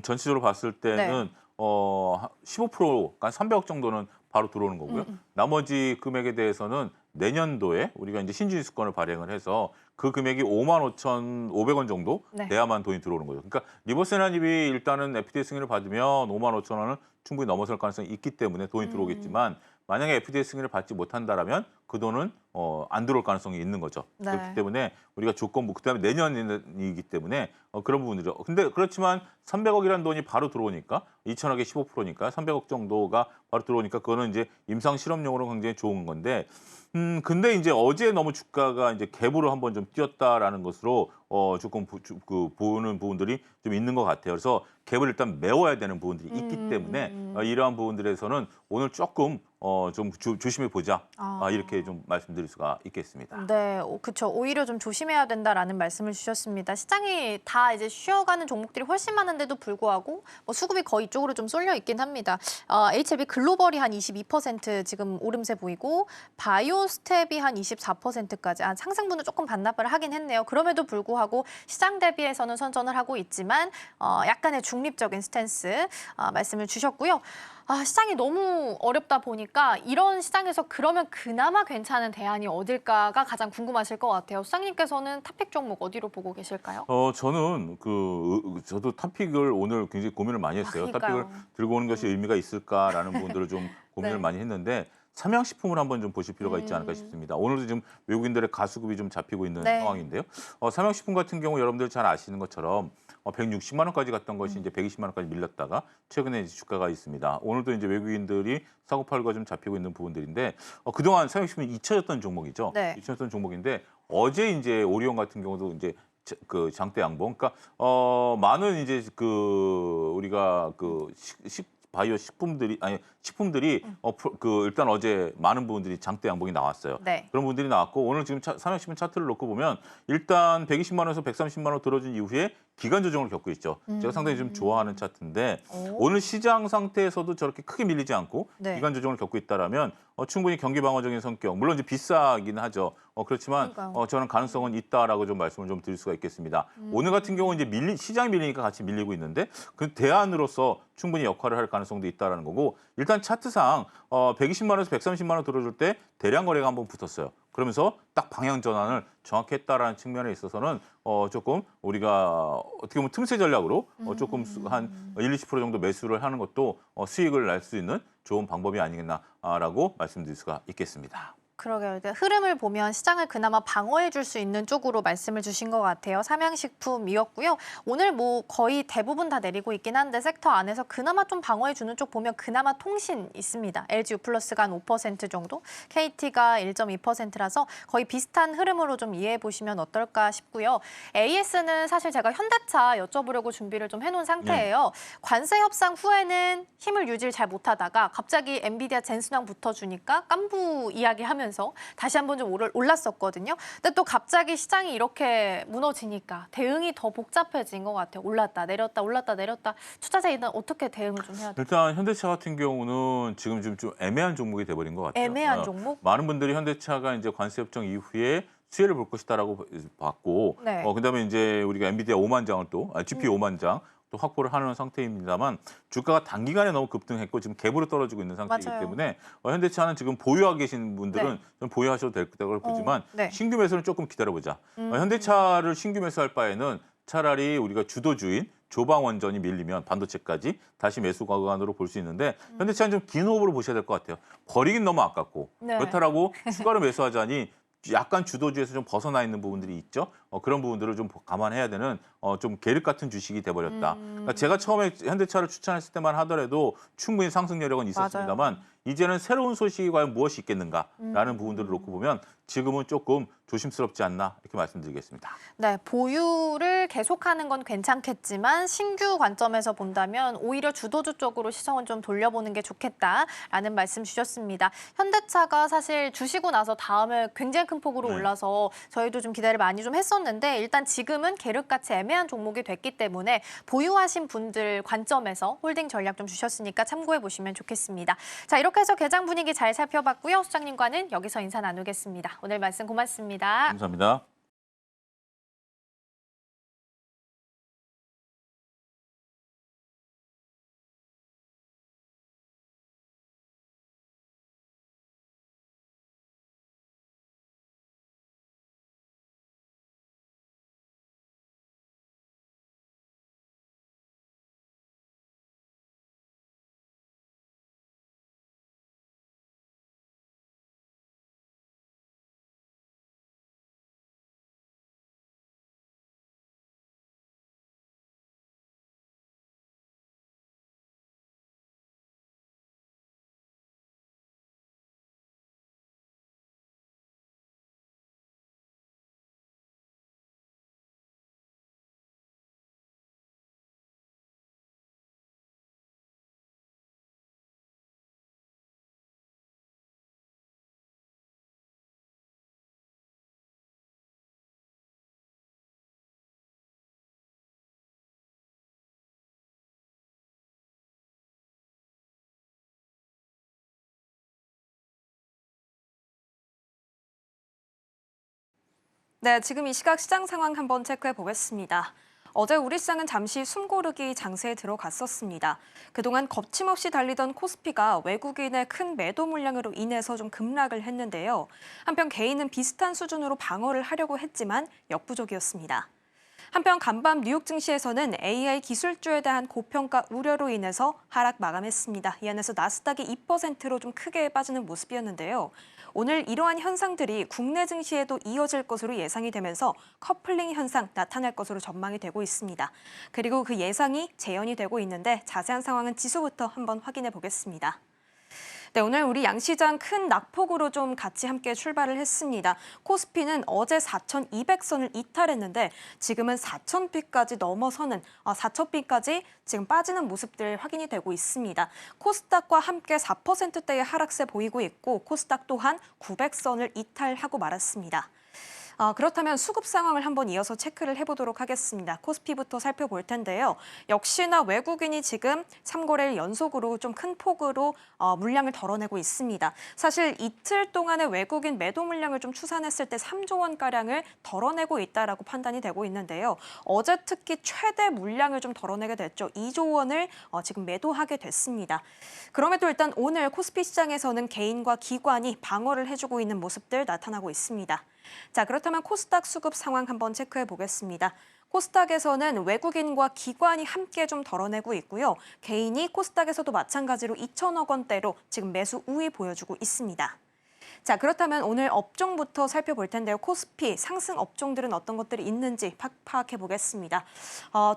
전체적으로 봤을 때는 15% 한 300억 정도는 바로 들어오는 거고요. 나머지 금액에 대해서는 내년도에 우리가 이제 신주주수권을 발행을 해서 그 금액이 55,500원 정도 네. 돼야만 돈이 들어오는 거죠. 그러니까 리보세라닙이 일단은 FDA 승인을 받으면 55,000원을 충분히 넘어설 가능성이 있기 때문에 돈이 들어오겠지만, 만약에 FDA 승인을 받지 못한다라면 그 돈은 안 들어올 가능성이 있는 거죠. 네. 그렇기 때문에 우리가 조건부 그다음에 내년이기 때문에 그런 부분들이죠. 근데 그렇지만 300억이라는 돈이 바로 들어오니까 2천억의 15%니까 300억 정도가 바로 들어오니까 그거는 이제 임상 실험용으로 굉장히 좋은 건데 근데 이제 어제 너무 주가가 이제 갭으로 한번 좀 뛰었다라는 것으로 조금 보는 부분들이 좀 있는 것 같아요. 그래서 갭을 일단 메워야 되는 부분들이 있기 때문에 이러한 부분들에서는 오늘 조금 좀 조심해 보자 이렇게 좀 말씀드릴 수가 있겠습니다. 네, 그렇죠. 오히려 좀 조심해야 된다라는 말씀을 주셨습니다. 시장이 다 이제 쉬어가는 종목들이 훨씬 많은데도 불구하고 뭐 수급이 거의 이쪽으로 좀 쏠려 있긴 합니다. HLB 글로벌이 한 22% 지금 오름세 보이고 바이오스텝이 한 24%까지 상승분을 조금 반납을 하긴 했네요. 그럼에도 불구하고 시장 대비해서는 선전을 하고 있지만 약간의 중립적인 스탠스 말씀을 주셨고요. 시장이 너무 어렵다 보니까 이런 시장에서 그러면 그나마 괜찮은 대안이 어딜까가 가장 궁금하실 것 같아요. 수장님께서는 탑픽 종목 어디로 보고 계실까요? 저는 저도 탑픽을 오늘 굉장히 고민을 많이 했어요. 그러니까요. 탑픽을 들고 오는 것이 의미가 있을까라는 부분들을 좀 고민을 네. 많이 했는데 삼양식품을 한번 좀 보실 필요가 있지 않을까 싶습니다. 오늘도 지금 외국인들의 가수급이 좀 잡히고 있는 네. 상황인데요. 삼양식품 같은 경우 여러분들 잘 아시는 것처럼 160만 원까지 갔던 것이 이제 120만 원까지 밀렸다가 최근에 이제 주가가 있습니다. 오늘도 이제 외국인들이 사고 팔고가 좀 잡히고 있는 부분들인데 그동안 삼양식품이 잊혀졌던 종목이죠. 네. 잊혀졌던 종목인데 어제 이제 오리온 같은 경우도 이제 그 장대 양봉, 그러니까 많은 이제 우리가 바이오 식품들이 일단 어제 많은 부분들이 장대 양봉이 나왔어요. 네. 그런 분들이 나왔고 오늘 지금 삼양식품 차트를 놓고 보면 일단 120만 원에서 130만 원 들어준 이후에 기간 조정을 겪고 있죠. 제가 상당히 좀 좋아하는 차트인데 오늘 시장 상태에서도 저렇게 크게 밀리지 않고 네. 기간 조정을 겪고 있다라면 충분히 경기 방어적인 성격, 물론 이제 비싸긴 하죠. 그렇지만 그러니까요. 저는 가능성은 있다라고 좀 말씀을 좀 드릴 수가 있겠습니다. 오늘 같은 경우는 이제 시장이 밀리니까 같이 밀리고 있는데 그 대안으로서 충분히 역할을 할 가능성도 있다라는 거고 일단 차트상 120만 원에서 130만 원 들어줄 때 대량 거래가 한번 붙었어요. 그러면서 딱 방향 전환을 정확히 했다라는 측면에 있어서는 조금 우리가 어떻게 보면 틈새 전략으로 조금 한 1-20% 정도 매수를 하는 것도 수익을 낼 수 있는 좋은 방법이 아니겠나라고 말씀드릴 수가 있겠습니다. 그러게요. 흐름을 보면 시장을 그나마 방어해 줄 수 있는 쪽으로 말씀을 주신 것 같아요. 삼양식품이었고요. 오늘 뭐 거의 대부분 다 내리고 있긴 한데 섹터 안에서 그나마 좀 방어해 주는 쪽 보면 그나마 통신 있습니다. LG U+가 한 5% 정도, KT가 1.2%라서 거의 비슷한 흐름으로 좀 이해해 보시면 어떨까 싶고요. AS는 사실 제가 현대차 여쭤보려고 준비를 좀 해놓은 상태예요. 관세 협상 후에는 힘을 유지를 잘 못하다가 갑자기 엔비디아 젠순환 붙어주니까 깐부 이야기하면서 다시 한번 좀 올랐었거든요. 근데 또 갑자기 시장이 이렇게 무너지니까 대응이 더 복잡해진 것 같아요. 올랐다 내렸다 올랐다 내렸다. 투자자들은 어떻게 대응을 좀 해야 돼요? 일단 현대차 같은 경우는 지금 좀 애매한 종목이 돼버린 것 같아요. 애매한 종목? 많은 분들이 현대차가 이제 관세 협정 이후에 수혜를 볼 것이다라고 봤고, 네. 그다음에 이제 우리가 엔비디아 5만 장을 GPU 5만 장 또 확보를 하는 상태입니다만 주가가 단기간에 너무 급등했고 지금 갭으로 떨어지고 있는 상태이기 맞아요. 때문에 현대차는 지금 보유하고 계신 분들은 네. 좀 보유하셔도 될 거라고 보지만 네. 신규 매수는 조금 기다려보자. 현대차를 신규 매수할 바에는 차라리 우리가 주도주인 조방원전이 밀리면 반도체까지 다시 매수 구간으로 볼 수 있는데 현대차는 좀 긴 호흡으로 보셔야 될 것 같아요. 버리긴 너무 아깝고 네. 그렇다라고 추가로 매수하자니 약간 주도주에서 좀 벗어나 있는 부분들이 있죠. 그런 부분들을 좀 감안해야 되는 좀 계륵 같은 주식이 돼버렸다. 그러니까 제가 처음에 현대차를 추천했을 때만 하더라도 충분히 상승 여력은 있었습니다만 이제는 새로운 소식이 과연 무엇이 있겠는가라는 부분들을 놓고 보면 지금은 조금 조심스럽지 않나 이렇게 말씀드리겠습니다. 네, 보유를 계속하는 건 괜찮겠지만 신규 관점에서 본다면 오히려 주도주 쪽으로 시선을 좀 돌려보는 게 좋겠다라는 말씀 주셨습니다. 현대차가 사실 주시고 나서 다음에 굉장히 큰 폭으로 네. 올라서 저희도 좀 기대를 많이 좀 했었는데 일단 지금은 계륵같이 애매한 종목이 됐기 때문에 보유하신 분들 관점에서 홀딩 전략 좀 주셨으니까 참고해 보시면 좋겠습니다. 자, 이렇게 해서 개장 분위기 잘 살펴봤고요. 수장님과는 여기서 인사 나누겠습니다. 오늘 말씀 고맙습니다. 감사합니다. 네, 지금 이 시각 시장 상황 한번 체크해 보겠습니다. 어제 우리 시장은 잠시 숨고르기 장세에 들어갔었습니다. 그동안 거침없이 달리던 코스피가 외국인의 큰 매도 물량으로 인해서 좀 급락을 했는데요. 한편 개인은 비슷한 수준으로 방어를 하려고 했지만 역부족이었습니다. 한편 간밤 뉴욕 증시에서는 AI 기술주에 대한 고평가 우려로 인해서 하락 마감했습니다. 이 안에서 나스닥이 2%로 좀 크게 빠지는 모습이었는데요. 오늘 이러한 현상들이 국내 증시에도 이어질 것으로 예상이 되면서 커플링 현상 나타날 것으로 전망이 되고 있습니다. 그리고 그 예상이 재현이 되고 있는데 자세한 상황은 지수부터 한번 확인해 보겠습니다. 네, 오늘 우리 양시장 큰 낙폭으로 좀 같이 함께 출발을 했습니다. 코스피는 어제 4,200선을 이탈했는데 지금은 4,000비까지 넘어서는 4,000비까지 지금 빠지는 모습들 확인이 되고 있습니다. 코스닥과 함께 4%대의 하락세 보이고 있고 코스닥 또한 900선을 이탈하고 말았습니다. 그렇다면 수급 상황을 한번 이어서 체크를 해보도록 하겠습니다. 코스피부터 살펴볼 텐데요. 역시나 외국인이 지금 3거래일 연속으로 좀 큰 폭으로 물량을 덜어내고 있습니다. 사실 이틀 동안의 외국인 매도 물량을 좀 추산했을 때 3조 원가량을 덜어내고 있다라고 판단이 되고 있는데요. 어제 특히 최대 물량을 좀 덜어내게 됐죠. 2조 원을 지금 매도하게 됐습니다. 그럼에도 일단 오늘 코스피 시장에서는 개인과 기관이 방어를 해주고 있는 모습들 나타나고 있습니다. 자, 그렇다면 코스닥 수급 상황 한번 체크해 보겠습니다. 코스닥에서는 외국인과 기관이 함께 좀 덜어내고 있고요. 개인이 코스닥에서도 마찬가지로 2천억 원대로 지금 매수 우위 보여주고 있습니다. 자, 그렇다면 오늘 업종부터 살펴볼 텐데요. 코스피 상승 업종들은 어떤 것들이 있는지 파악해 보겠습니다.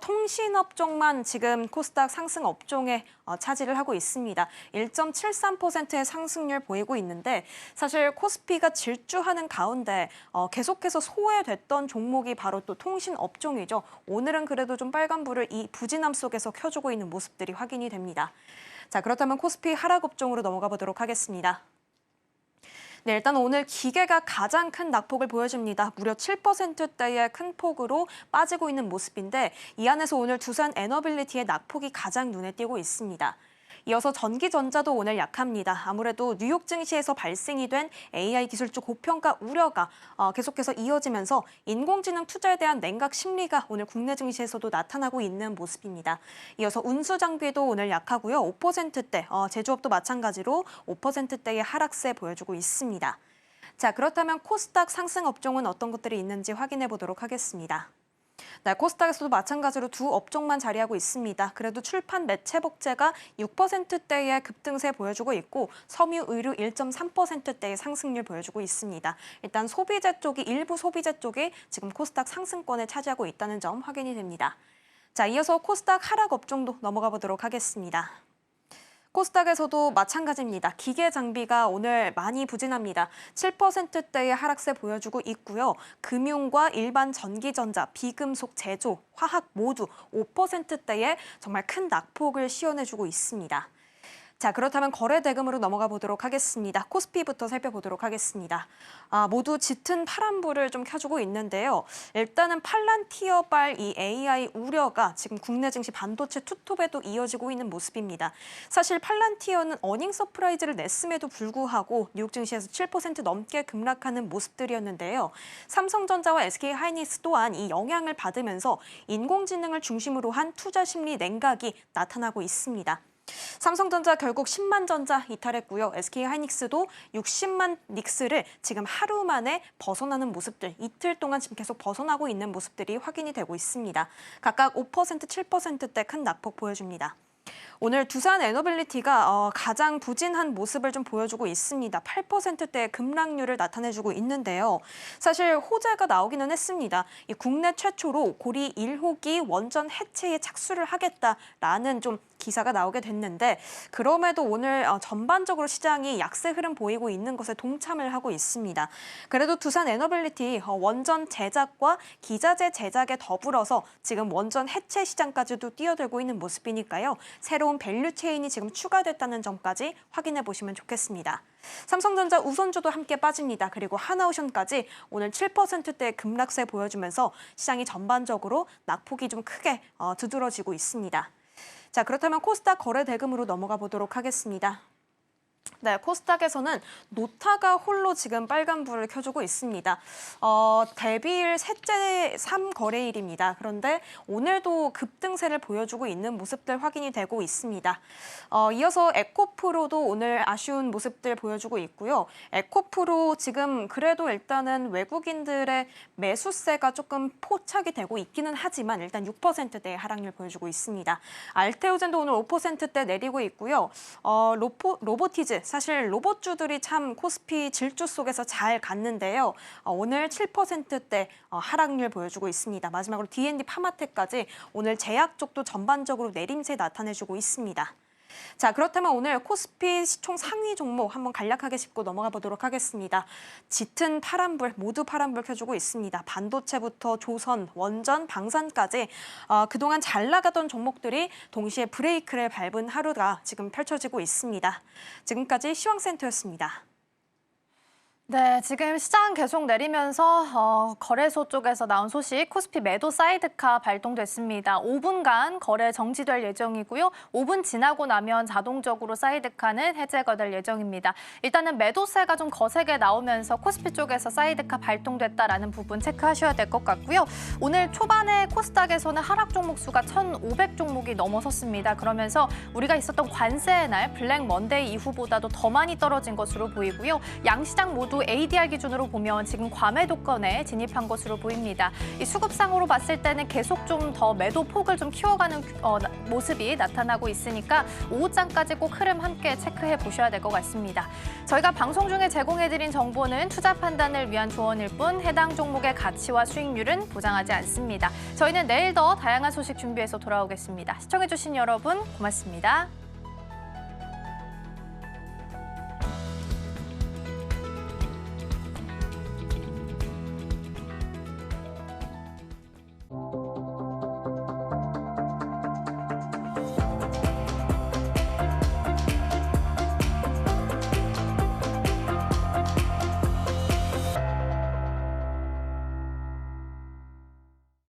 통신업종만 지금 코스닥 상승 업종에 차지를 하고 있습니다. 1.73%의 상승률 보이고 있는데 사실 코스피가 질주하는 가운데 계속해서 소외됐던 종목이 바로 또 통신업종이죠. 오늘은 그래도 좀 빨간불을 이 부진함 속에서 켜주고 있는 모습들이 확인이 됩니다. 자, 그렇다면 코스피 하락 업종으로 넘어가 보도록 하겠습니다. 네, 일단 오늘 기계가 가장 큰 낙폭을 보여줍니다. 무려 7%대의 큰 폭으로 빠지고 있는 모습인데 이 안에서 오늘 두산 에너빌리티의 낙폭이 가장 눈에 띄고 있습니다. 이어서 전기전자도 오늘 약합니다. 아무래도 뉴욕 증시에서 발생이 된 AI 기술주 고평가 우려가 계속해서 이어지면서 인공지능 투자에 대한 냉각 심리가 오늘 국내 증시에서도 나타나고 있는 모습입니다. 이어서 운수장비도 오늘 약하고요. 5%대, 제조업도 마찬가지로 5%대의 하락세 보여주고 있습니다. 자, 그렇다면 코스닥 상승 업종은 어떤 것들이 있는지 확인해 보도록 하겠습니다. 네, 코스닥에서도 마찬가지로 두 업종만 자리하고 있습니다. 그래도 출판 매체 복제가 6%대의 급등세 보여주고 있고 섬유 의류 1.3%대의 상승률 보여주고 있습니다. 일단 소비재 쪽이 일부 소비재 쪽이 지금 코스닥 상승권에 차지하고 있다는 점 확인이 됩니다. 자, 이어서 코스닥 하락 업종도 넘어가 보도록 하겠습니다. 코스닥에서도 마찬가지입니다. 기계 장비가 오늘 많이 부진합니다. 7%대의 하락세 보여주고 있고요. 금융과 일반 전기전자, 비금속, 제조, 화학 모두 5%대의 정말 큰 낙폭을 시현해주고 있습니다. 자, 그렇다면 거래 대금으로 넘어가 보도록 하겠습니다. 코스피부터 살펴보도록 하겠습니다. 모두 짙은 파란불을 좀 켜주고 있는데요. 일단은 팔란티어발 이 AI 우려가 지금 국내 증시 반도체 투톱에도 이어지고 있는 모습입니다. 사실 팔란티어는 어닝 서프라이즈를 냈음에도 불구하고 뉴욕 증시에서 7% 넘게 급락하는 모습들이었는데요. 삼성전자와 SK하이닉스 또한 이 영향을 받으면서 인공지능을 중심으로 한 투자 심리 냉각이 나타나고 있습니다. 삼성전자 결국 10만 전자 이탈했고요. SK하이닉스도 60만 닉스를 지금 하루 만에 벗어나는 모습들, 이틀 동안 지금 계속 벗어나고 있는 모습들이 확인이 되고 있습니다. 각각 5%, 7%대 큰 낙폭 보여줍니다. 오늘 두산 에너빌리티가 가장 부진한 모습을 좀 보여주고 있습니다. 8%대의 급락률을 나타내주고 있는데요. 사실 호재가 나오기는 했습니다. 이 국내 최초로 고리 1호기 원전 해체에 착수를 하겠다라는 좀 기사가 나오게 됐는데 그럼에도 오늘 전반적으로 시장이 약세 흐름 보이고 있는 것에 동참을 하고 있습니다. 그래도 두산 에너빌리티 원전 제작과 기자재 제작에 더불어서 지금 원전 해체 시장까지도 뛰어들고 있는 모습이니까요. 새로운 밸류 체인이 지금 추가됐다는 점까지 확인해 보시면 좋겠습니다. 삼성전자 우선주도 함께 빠집니다. 그리고 하나오션까지 오늘 7%대 급락세 보여주면서 시장이 전반적으로 낙폭이 좀 크게 두드러지고 있습니다. 자, 그렇다면 코스닥 거래 대금으로 넘어가 보도록 하겠습니다. 네, 코스닥에서는 노타가 홀로 지금 빨간불을 켜주고 있습니다. 대비일 셋째 3거래일입니다. 그런데 오늘도 급등세를 보여주고 있는 모습들 확인이 되고 있습니다. 이어서 에코프로도 오늘 아쉬운 모습들 보여주고 있고요. 에코프로 지금 그래도 일단은 외국인들의 매수세가 조금 포착이 되고 있기는 하지만 일단 6%대의 하락률 보여주고 있습니다. 알테오젠도 오늘 5%대 내리고 있고요. 로보티즈 사실 로봇주들이 참 코스피 질주 속에서 잘 갔는데요. 오늘 7%대 하락률 보여주고 있습니다. 마지막으로 D&D 파마텍까지 오늘 제약 쪽도 전반적으로 내림세 나타내주고 있습니다. 자, 그렇다면 오늘 코스피 시총 상위 종목 한번 간략하게 짚고 넘어가 보도록 하겠습니다. 짙은 파란불, 모두 파란불 켜주고 있습니다. 반도체부터 조선, 원전, 방산까지 그동안 잘 나가던 종목들이 동시에 브레이크를 밟은 하루가 지금 펼쳐지고 있습니다. 지금까지 시황센터였습니다. 네, 지금 시장 계속 내리면서 거래소 쪽에서 나온 소식, 코스피 매도 사이드카 발동됐습니다. 5분간 거래 정지될 예정이고요. 5분 지나고 나면 자동적으로 사이드카는 해제가 될 예정입니다. 일단은 매도세가 좀 거세게 나오면서 코스피 쪽에서 사이드카 발동됐다라는 부분 체크하셔야 될 것 같고요. 오늘 초반에 코스닥에서는 하락 종목 수가 1,500 종목이 넘어섰습니다. 그러면서 우리가 있었던 관세의 날 블랙 먼데이 이후보다도 더 많이 떨어진 것으로 보이고요. 양시장 모두 ADR 기준으로 보면 지금 과매도권에 진입한 것으로 보입니다. 이 수급상으로 봤을 때는 계속 좀 더 매도 폭을 좀 키워가는 모습이 나타나고 있으니까 오후장까지 꼭 흐름 함께 체크해 보셔야 될 것 같습니다. 저희가 방송 중에 제공해드린 정보는 투자 판단을 위한 조언일 뿐 해당 종목의 가치와 수익률은 보장하지 않습니다. 저희는 내일 더 다양한 소식 준비해서 돌아오겠습니다. 시청해주신 여러분 고맙습니다.